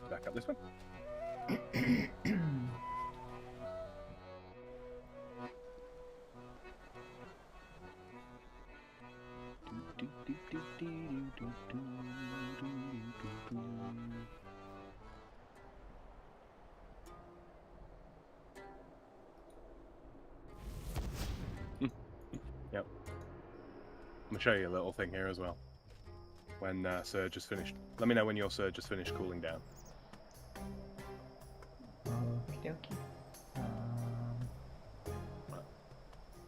Back up this way. Yep. I'm gonna show you a little thing here as well. When Surge is finished. Let me know when your Surge is finished cooling down. Okie dokie.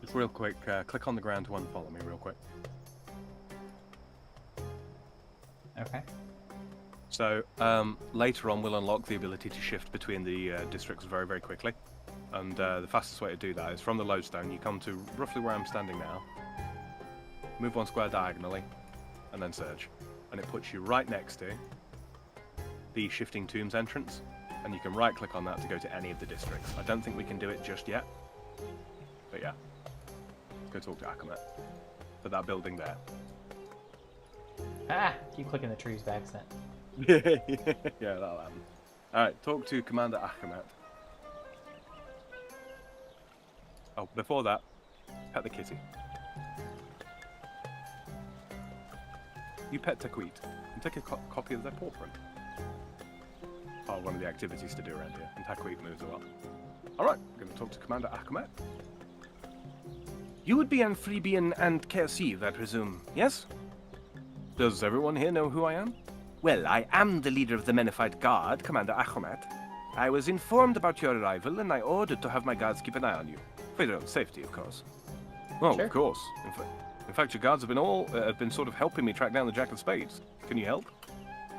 Just real quick, click on the ground to unfollow me real quick. Okay. So, later on we'll unlock the ability to shift between the districts very, very quickly. And the fastest way to do that is from the lodestone, you come to roughly where I'm standing now, move 1 square diagonally, and then Surge. And it puts you right next to the Shifting Tombs entrance, and you can right-click on that to go to any of the districts. I don't think we can do it just yet, but yeah. Let's go talk to Akhamet for that building there. Ah! Keep clicking the trees by accident. Yeah, that'll happen. Alright, talk to Commander Akhamet. Oh, before that, pet the kitty. You pet Taquit and take a copy of their portrait. Part of one of the activities to do around here, and Taquit moves well. Alright, I'm going to talk to Commander Akhamet. You would be Amphibian and Kersiv, I presume, yes? Does everyone here know who I am? Well, I am the leader of the Menifite Guard, Commander Akhamet. I was informed about your arrival, and I ordered to have my guards keep an eye on you. For your own safety, of course. Oh, Sure. of course. In fact, your guards have been sort of helping me track down the Jack of Spades. Can you help?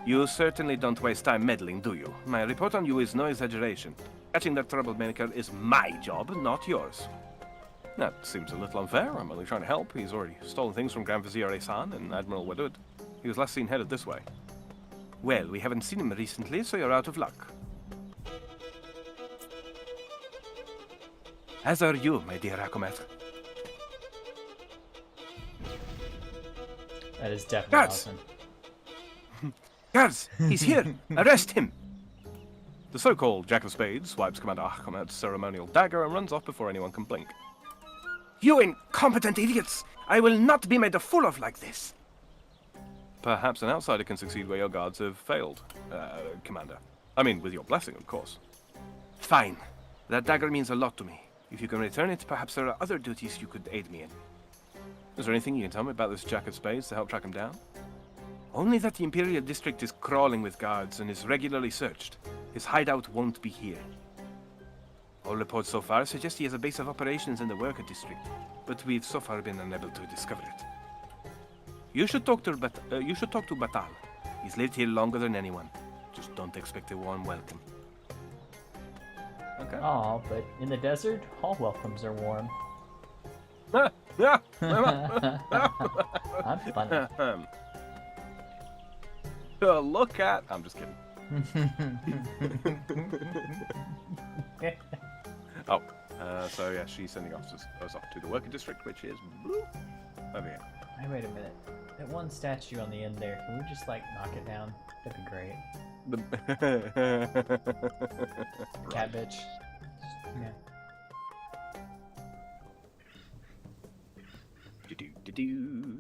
You certainly don't waste time meddling, do you? My report on you is no exaggeration. Catching that troublemaker is my job, not yours. That seems a little unfair. I'm only trying to help. He's already stolen things from Grand Vizier Ehsan and Admiral Wadud. He was last seen headed this way. Well, we haven't seen him recently, so you're out of luck. As are you, my dear Akumet. That is definitely Guards! awesome. Guards! He's here! Arrest him! The so-called Jack of Spades swipes Commander Akumet's ceremonial dagger and runs off before anyone can blink. You incompetent idiots! I will not be made a fool of like this! Perhaps an outsider can succeed where your guards have failed, Commander. I mean, with your blessing, of course. Fine. That dagger means a lot to me. If you can return it, perhaps there are other duties you could aid me in. Is there anything you can tell me about this Jack of Spades to help track him down? Only that the Imperial District is crawling with guards and is regularly searched. His hideout won't be here. All reports so far suggest he has a base of operations in the Worker District, but we've so far been unable to discover it. You should talk to Batal. He's lived here longer than anyone. Just don't expect a warm welcome. Okay. Aw, but in the desert, all welcomes are warm. I'm funny. Look at... I'm just kidding. So yeah, she's sending us off to the Worker District, which is over here. Hey, wait a minute. That one statue on the end there, can we just, like, knock it down? That'd be great. Cat bitch. Yeah. Do-do-do-do.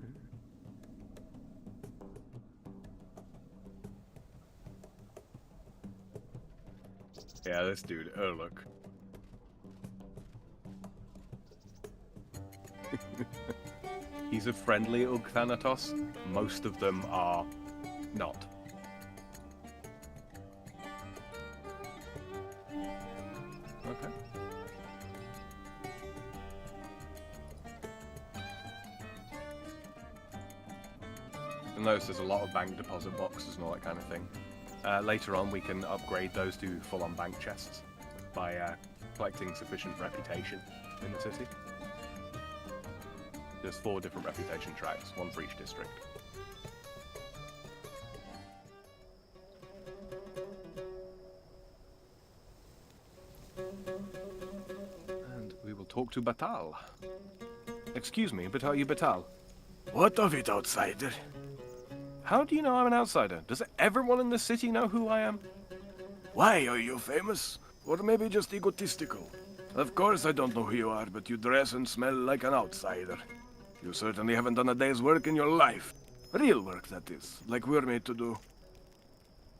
Yeah, this dude. Oh, look. He's a friendly Ugthanatos. Most of them are not. Okay. You'll notice there's a lot of bank deposit boxes and all that kind of thing. Later on, we can upgrade those to full-on bank chests by collecting sufficient reputation in the city. There's 4 different reputation tracks, 1 for each district. And we will talk to Batal. Excuse me, but are you Batal? What of it, outsider? How do you know I'm an outsider? Does everyone in the city know who I am? Why, are you famous? Or maybe just egotistical? Of course I don't know who you are, but you dress and smell like an outsider. You certainly haven't done a day's work in your life. Real work, that is, like we're made to do.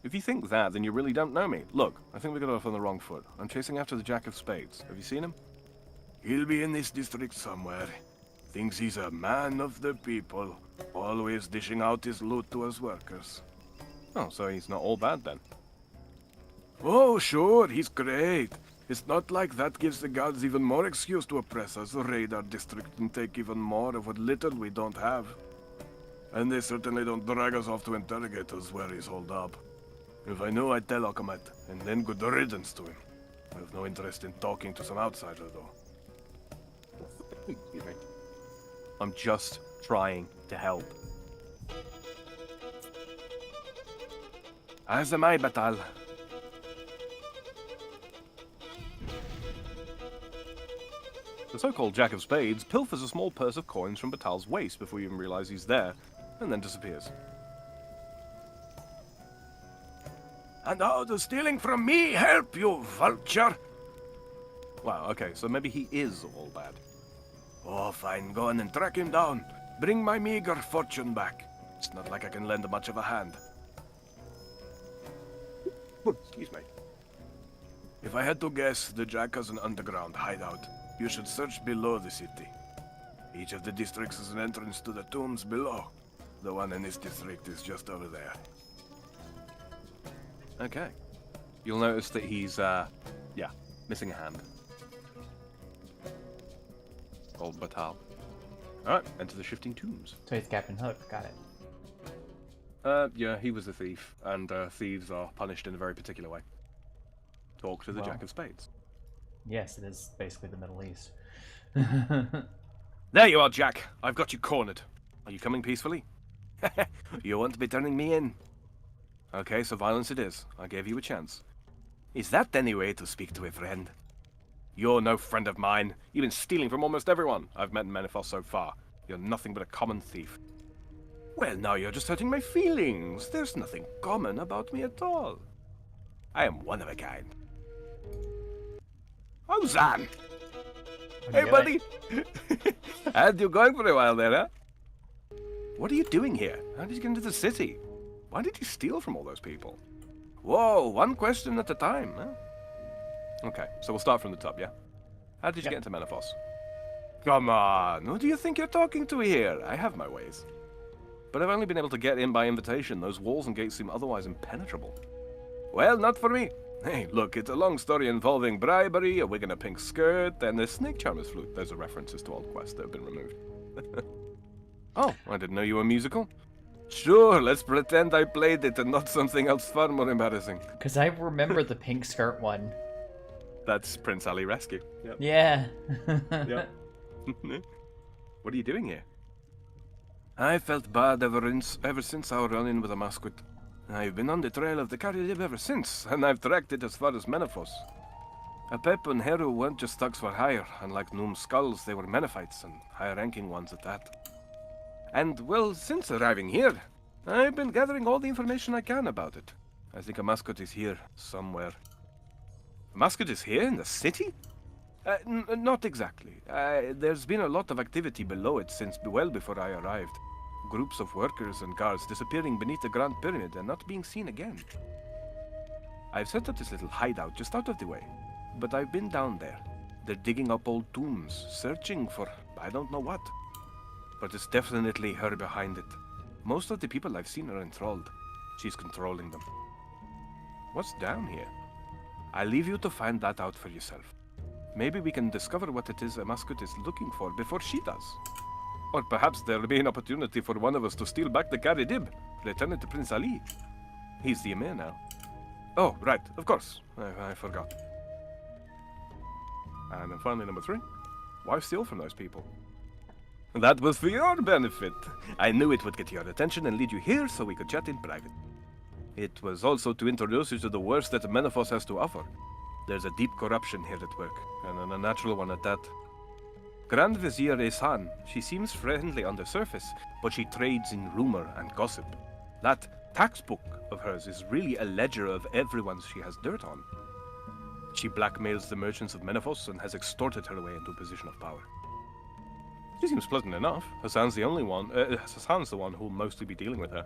If you think that, then you really don't know me. Look, I think we got off on the wrong foot. I'm chasing after the Jack of Spades. Have you seen him? He'll be in this district somewhere. Thinks he's a man of the people, always dishing out his loot to his workers. Oh, so he's not all bad then. Oh, sure, he's great. It's not like that gives the gods even more excuse to oppress us, raid our district, and take even more of what little we don't have. And they certainly don't drag us off to interrogate us where he's holed up. If I knew, I'd tell Akamet, and then good riddance to him. I have no interest in talking to some outsider, though. Excuse me. I'm just trying to help. As am I, Batal. The so-called Jack of Spades pilfers a small purse of coins from Batal's waist before you even realize he's there, and then disappears. And how does stealing from me help you, vulture? Wow, okay, so maybe he is all bad. Oh, fine, go on and track him down. Bring my meager fortune back. It's not like I can lend much of a hand. Excuse me. If I had to guess, the Jack has an underground hideout. You should search below the city. Each of the districts has an entrance to the tombs below. The one in this district is just over there. Okay. You'll notice that he's, missing a hand. Old Batal. Alright, enter the shifting tombs. So he's Captain Hook, got it. Yeah, he was a thief, and thieves are punished in a very particular way. Talk to the Jack of Spades. Yes, it is basically the Middle East. There you are, Jack. I've got you cornered. Are you coming peacefully? You won't be turning me in. Okay, so violence it is. I gave you a chance. Is that any way to speak to a friend? You're no friend of mine. You've been stealing from almost everyone I've met in Menethos so far. You're nothing but a common thief. Well, now you're just hurting my feelings. There's nothing common about me at all. I am one of a kind. Oh, Zan! Hey, buddy! Had you going for a while there, huh? What are you doing here? How did you get into the city? Why did you steal from all those people? Whoa, one question at a time, huh? Okay, so we'll start from the top, yeah? How did you get into Menethos? Come on, who do you think you're talking to here? I have my ways. But I've only been able to get in by invitation. Those walls and gates seem otherwise impenetrable. Well, not for me. Hey, look, it's a long story involving bribery, a wig and a pink skirt, and a snake charmer's flute. Those are references to old quests that have been removed. Oh, I didn't know you were musical. Sure, let's pretend I played it and not something else far more embarrassing. Because I remember the pink skirt one. That's Prince Ali Rescue. Yep. Yeah. Yep. What are you doing here? I felt bad ever since our run-in with the mascot. I've been on the trail of the Caridib ever since, and I've tracked it as far as Menethos. Apep and Heru weren't just thugs for hire. Unlike Noom's skulls, they were Menephites, and higher-ranking ones at that. And, well, since arriving here, I've been gathering all the information I can about it. I think a mascot is here, somewhere. A mascot is here in the city? Not exactly. There's been a lot of activity below it since well before I arrived. Groups of workers and guards disappearing beneath the Grand Pyramid and not being seen again. I've set up this little hideout just out of the way, but I've been down there. They're digging up old tombs, searching for I don't know what. But it's definitely her behind it. Most of the people I've seen are enthralled. She's controlling them. What's down here? I'll leave you to find that out for yourself. Maybe we can discover what it is a mascot is looking for before she does. Or perhaps there'll be an opportunity for one of us to steal back the Caridib, return it to Prince Ali. He's the Emir now. Oh, right, of course. I forgot. And then finally, number 3. Why steal from those people? That was for your benefit. I knew it would get your attention and lead you here so we could chat in private. It was also to introduce you to the worst that Menethos has to offer. There's a deep corruption here at work, and an unnatural one at that. Grand Vizier Ehsan, she seems friendly on the surface, but she trades in rumor and gossip. That tax book of hers is really a ledger of everyone she has dirt on. She blackmails the merchants of Menethos and has extorted her way into a position of power. She seems pleasant enough. Hassan's the one who'll mostly be dealing with her.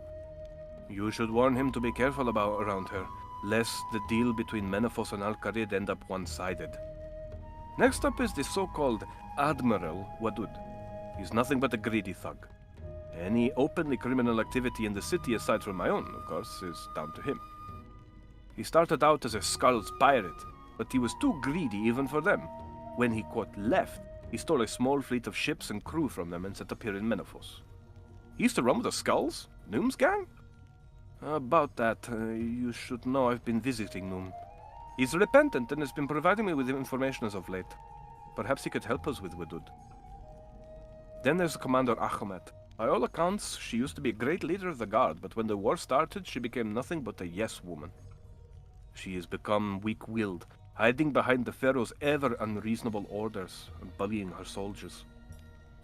You should warn him to be careful around her, lest the deal between Menethos and Al-Qarid end up one-sided. Next up is the so-called Admiral Wadud. He's nothing but a greedy thug. Any openly criminal activity in the city, aside from my own, of course, is down to him. He started out as a Skulls pirate, but he was too greedy even for them. When he, quote, left, he stole a small fleet of ships and crew from them and set up here in Menethos. He used to run with the Skulls? Noom's gang? About that, you should know I've been visiting Noom. He's repentant and has been providing me with information as of late. Perhaps he could help us with Wadud. Then there's Commander Ahmed. By all accounts, she used to be a great leader of the guard, but when the war started, she became nothing but a yes-woman. She has become weak-willed, hiding behind the Pharaoh's ever-unreasonable orders and bullying her soldiers.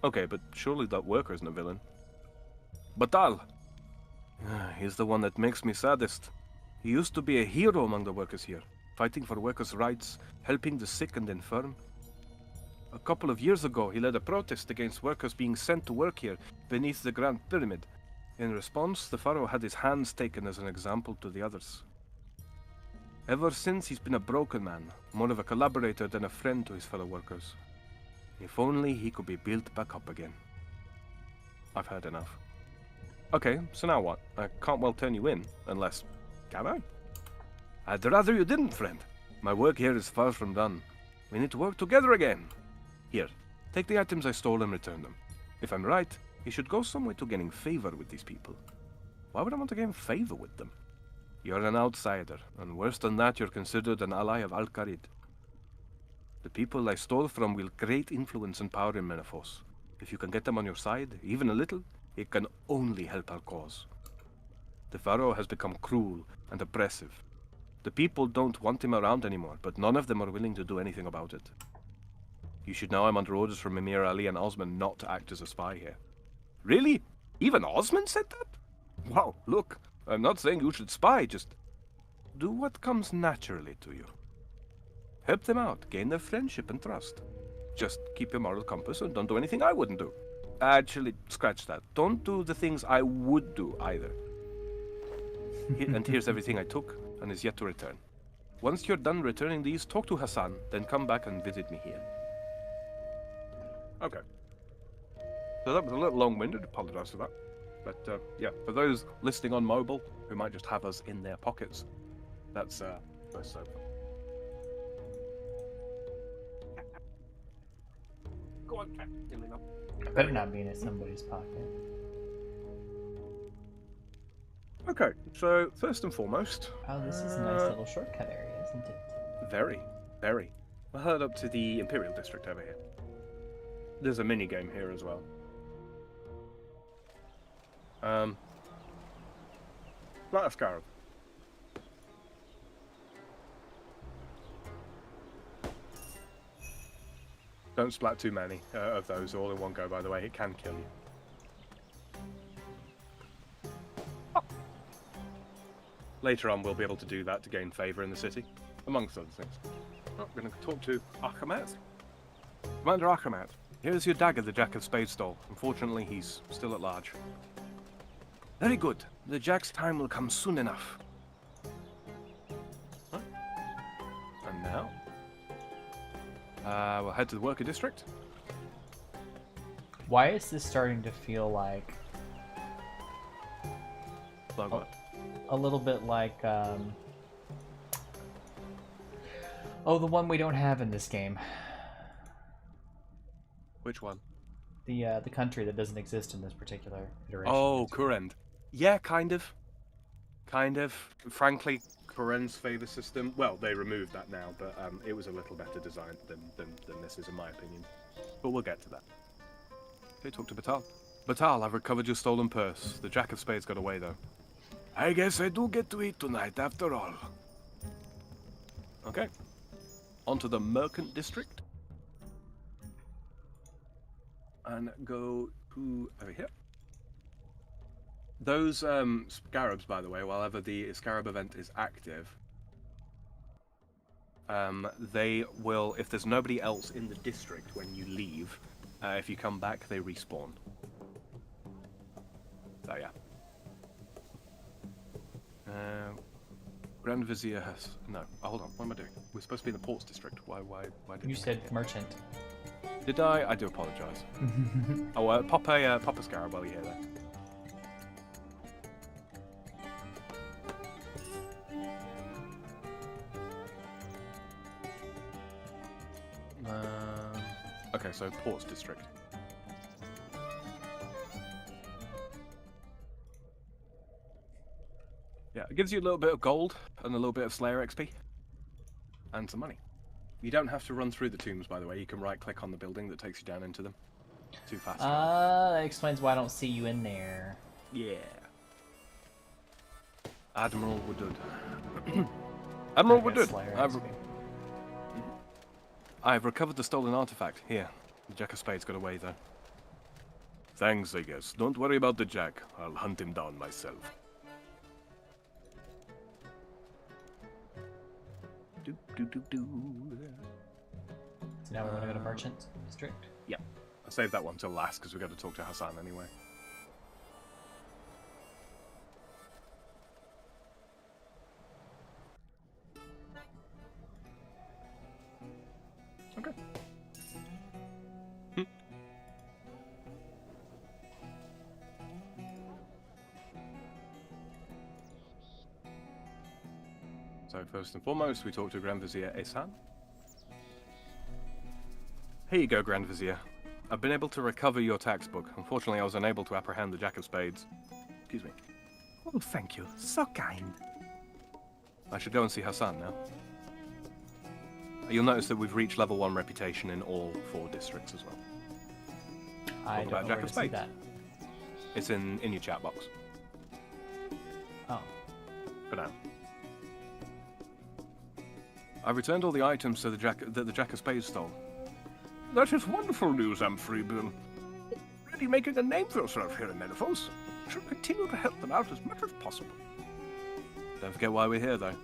Okay, but surely that worker isn't a villain. Batal! He's the one that makes me saddest. He used to be a hero among the workers here, fighting for workers' rights, helping the sick and infirm. A couple of years ago, he led a protest against workers being sent to work here beneath the Grand Pyramid. In response, the Pharaoh had his hands taken as an example to the others. Ever since, he's been a broken man, more of a collaborator than a friend to his fellow workers. If only he could be built back up again. I've had enough. Okay, so now what? I can't well turn you in, unless... Can I? I'd rather you didn't, friend. My work here is far from done. We need to work together again. Here, take the items I stole and return them. If I'm right, you should go some way to gaining favor with these people. Why would I want to gain favor with them? You're an outsider, and worse than that, you're considered an ally of Al-Qarid. The people I stole from will great influence and power in Menefos. If you can get them on your side, even a little, it can only help our cause. The Pharaoh has become cruel and oppressive. The people don't want him around anymore, but none of them are willing to do anything about it. You should know I'm under orders from Emir Ali and Osman not to act as a spy here. Really? Even Osman said that? Wow, look, I'm not saying you should spy, just do what comes naturally to you. Help them out, gain their friendship and trust. Just keep your moral compass and don't do anything I wouldn't do. Actually, scratch that. Don't do the things I would do either. And here's everything I took and is yet to return. Once you're done returning these, talk to Hassan, then come back and visit me here. Okay. So that was a little long-winded, apologize for that. But yeah, for those listening on mobile who might just have us in their pockets, that's first so far. Go on, Cat. Better not be in somebody's pocket. Okay, so first and foremost... Oh, this is a nice little shortcut area, isn't it? Very, very. We'll head up to the Imperial District over here. There's a mini-game here as well. Not a scarab. Don't splat too many of those all in one go, by the way. It can kill you. Oh. Later on, we'll be able to do that to gain favour in the city, amongst other things. Oh, I'm going to talk to Achamat. Commander Achamat, here's your dagger the Jack of Spades stole. Unfortunately, he's still at large. Very good. The Jack's time will come soon enough. Huh? And now? We'll head to the Worker District. Why is this starting to feel like... Like what? A little bit like, oh, the one we don't have in this game. Which one? The country that doesn't exist in this particular iteration. Oh, Kurend. Yeah, kind of. Kind of. Frankly, Kurend's favour system, well, they removed that now, but it was a little better designed than this is, in my opinion. But we'll get to that. Okay, talk to Batal. Batal, I've recovered your stolen purse. The Jack of Spades got away, though. I guess I do get to eat tonight, after all. Okay. On to the Merchant District. And go to over here. Those scarabs, by the way, while ever the scarab event is active, they will, if there's nobody else in the district when you leave, if you come back, they respawn. So yeah. Grand Vizier has no. Oh, hold on. What am I doing? We're supposed to be in the Ports District. Why did you said merchant? Did I? I do apologise. Oh, pop a scarab while you're here, there. Okay, so Ports District. Yeah, it gives you a little bit of gold and a little bit of Slayer XP. And some money. You don't have to run through the tombs, by the way. You can right-click on the building that takes you down into them. Too fast. That explains why I don't see you in there. Yeah. Admiral Woodud. Admiral Woodud! I've recovered the stolen artifact. Here. The Jack of Spades got away, though. Thanks, I guess. Don't worry about the Jack. I'll hunt him down myself. So now we want to go to Merchant District? Yeah. I'll save that one till last, because we've got to talk to Hassan anyway. Okay. So first and foremost, we talk to Grand Vizier Ehsan. Here you go, Grand Vizier. I've been able to recover your textbook. Unfortunately, I was unable to apprehend the Jack of Spades. Excuse me. Oh, thank you. So kind. I should go and see Hassan now. You'll notice that we've reached level 1 reputation in all 4 districts as well. I Talk don't about know Jack where of to see Spades. that. It's in your chat box. Oh. For now. I've returned all the items to the Jack of Spades stole. That is wonderful news, Amphibian. Really making a name for yourself here in Menefos. Should continue to help them out as much as possible. Don't forget why we're here, though.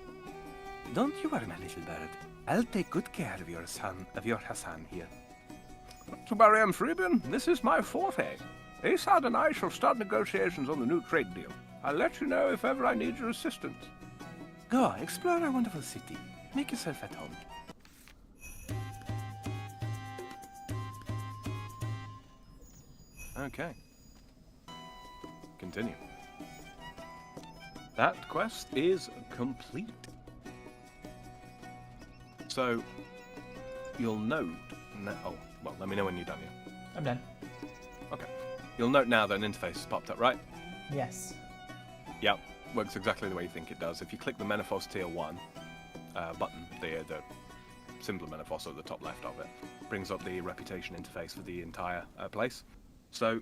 Don't you worry, my little bird. I'll take good care of your Hassan here. Not to worry, Amphibian. This is my forte. Asad and I shall start negotiations on the new trade deal. I'll let you know if ever I need your assistance. Go, explore our wonderful city. Make yourself at home. Okay. Continue. That quest is complete. So, you'll note... Oh, well, let me know when you're done here. I'm done. Okay. You'll note now that an interface has popped up, right? Yes. Yep. Works exactly the way you think it does. If you click the Menefos Tier 1 button, the symbol of Menefos at the top left of it, brings up the reputation interface for the entire place. So,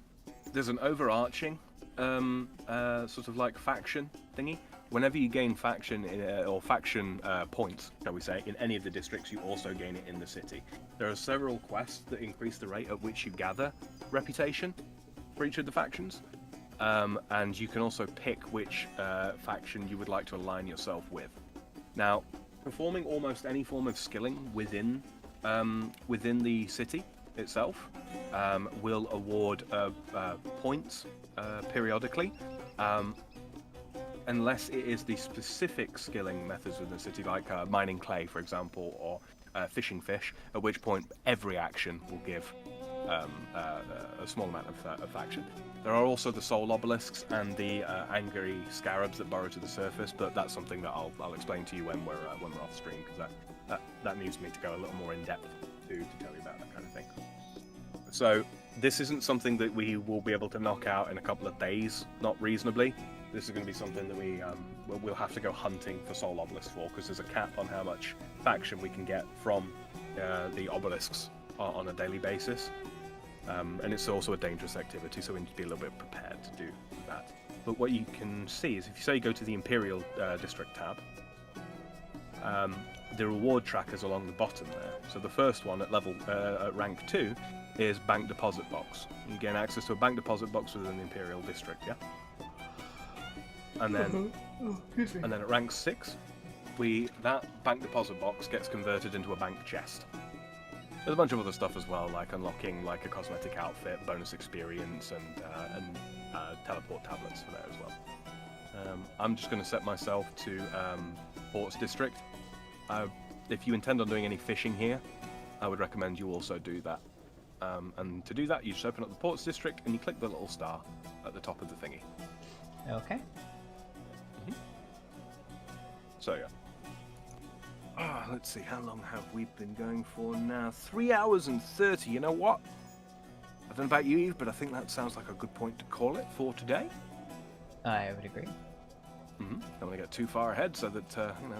there's an overarching sort of like faction thingy. Whenever you gain faction or faction points, shall we say, in any of the districts, you also gain it in the city. There are several quests that increase the rate at which you gather reputation for each of the factions, and you can also pick which faction you would like to align yourself with. Now, performing almost any form of skilling within the city itself will award points periodically. Unless it is the specific skilling methods within the city, like mining clay, for example, or fishing fish, at which point every action will give a small amount of faction. There are also the soul obelisks and the angry scarabs that burrow to the surface, but that's something that I'll explain to you when we're off stream, because that needs me to go a little more in depth to tell you about that kind of thing. So this isn't something that we will be able to knock out in a couple of days, not reasonably. This is going to be something that we'll have to go hunting for soul obelisks for, because there's a cap on how much faction we can get from the obelisks on a daily basis. And it's also a dangerous activity, so we need to be a little bit prepared to do that. But what you can see is, if you say you go to the Imperial District tab, the reward trackers along the bottom there. So the first one at rank 2 is Bank Deposit Box. You gain access to a bank deposit box within the Imperial District, yeah? And then, at rank 6, that bank deposit box gets converted into a bank chest. There's a bunch of other stuff as well, like unlocking like a cosmetic outfit, bonus experience, and teleport tablets for that as well. I'm just going to set myself to Ports District. If you intend on doing any fishing here, I would recommend you also do that. And to do that, you just open up the Ports District and you click the little star at the top of the thingy. Okay. So yeah. Let's see, how long have we been going for now? 3 hours and 30. You know what? I don't know about you, Eve, but I think that sounds like a good point to call it for today. I would agree. Don't want to get too far ahead, so that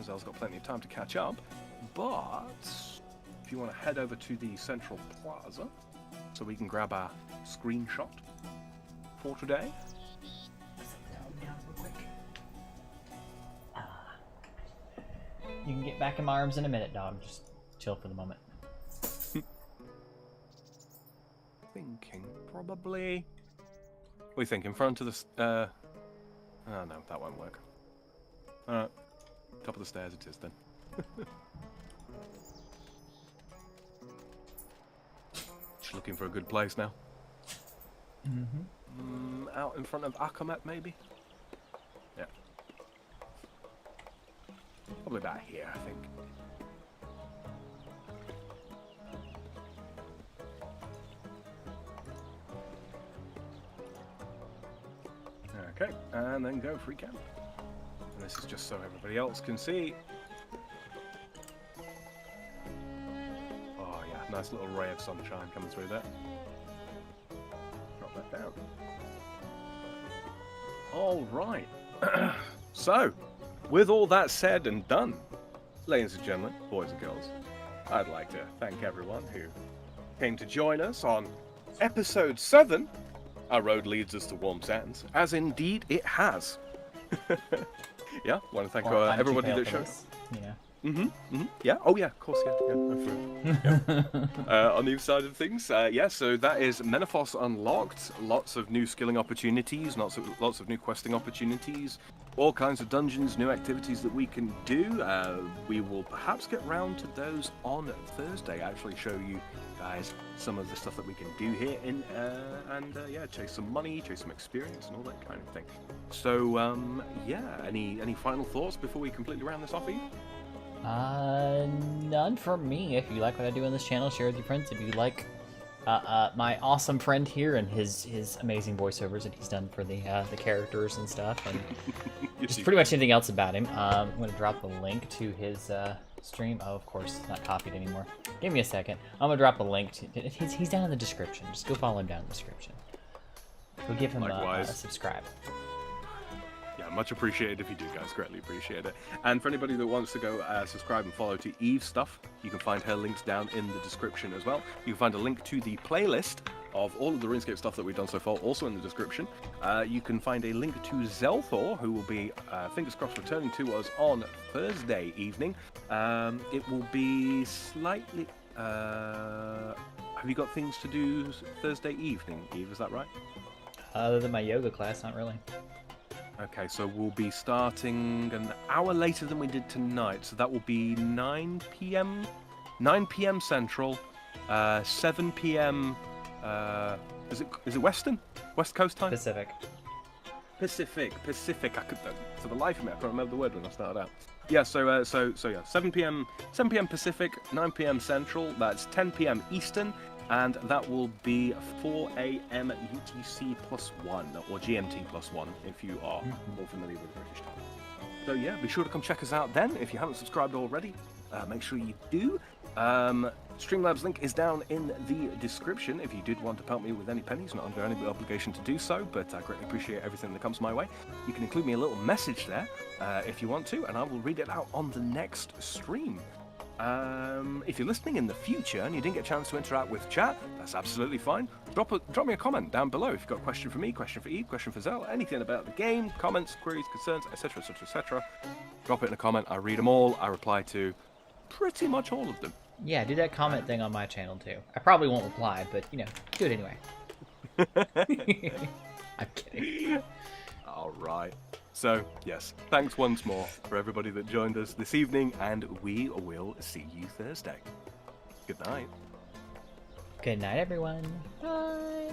Zell's got plenty of time to catch up. But if you want to head over to the Central Plaza, so we can grab our screenshot for today. You can get back in my arms in a minute, dog. Just chill for the moment. Thinking probably. What do you think? In front of the. Oh no, that won't work. Alright. Top of the stairs it is then. Just looking for a good place now. Out in front of Akamet, maybe? Yeah. Probably about here, I think. Okay, and then go free camp. And this is just so everybody else can see. Oh yeah, nice little ray of sunshine coming through there. Drop that down. All right. So, with all that said and done, ladies and gentlemen, boys and girls, I'd like to thank everyone who came to join us on episode 7. Our road leads us to warm sands, as indeed it has. Yeah, want to thank everybody that showed up. Yeah. Yeah. Oh, yeah. Of course. Yeah. On the other side of things, yeah. So that is Menethos Unlocked. Lots of new skilling opportunities. Lots of new questing opportunities. All kinds of dungeons, new activities that we can do. We will perhaps get round to those on Thursday. Actually, show you guys some of the stuff that we can do here and yeah, chase some money, chase some experience, and all that kind of thing. So yeah. Any final thoughts before we completely round this off? None from me. If you like what I do on this channel, share with your friends. If you like my awesome friend here and his amazing voiceovers that he's done for the characters and stuff, and just pretty much anything else about him, I'm going to drop the link to his stream. Oh, of course, it's not copied anymore. Give me a second. I'm going to drop a link. He's down in the description. Just go follow him down in the description. Go give him a subscribe. Yeah, much appreciated if you do, guys. Greatly appreciate it. And for anybody that wants to go subscribe and follow to Eve's stuff, you can find her links down in the description as well. You can find a link to the playlist of all of the RuneScape stuff that we've done so far, also in the description. You can find a link to Zelthor, who will be, fingers crossed, returning to us on Thursday evening. It will be slightly... have you got things to do Thursday evening, Eve? Is that right? Other than my yoga class, not really. Okay, so we'll be starting an hour later than we did tonight, so that will be 9 p.m. 9 p.m. Central, 7 p.m. Is it Western? West Coast time? Pacific. Pacific. I could, for the life of me, I can't remember the word when I started out. Yeah, so yeah, 7 p.m. Pacific, 9 p.m. Central. That's 10 p.m. Eastern. And that will be 4 a.m. UTC +1, or GMT +1, if you are more familiar with British time. So yeah, be sure to come check us out then. If you haven't subscribed already, make sure you do. Streamlabs link is down in the description if you did want to help me with any pennies. Not under any obligation to do so, but I greatly appreciate everything that comes my way. You can include me a little message there if you want to, and I will read it out on the next stream. If you're listening in the future and you didn't get a chance to interact with chat, that's absolutely fine. Drop me a comment down below if you've got a question for me, question for Eve, question for Zell, anything about the game, comments, queries, concerns, etc, etc, etc. Drop it in a comment. I read them all. I reply to pretty much all of them. Yeah, do that comment thing on my channel too. I probably won't reply, but you know, do it anyway. I'm kidding. All right. So, yes, thanks once more for everybody that joined us this evening, and we will see you Thursday. Good night. Good night, everyone. Bye.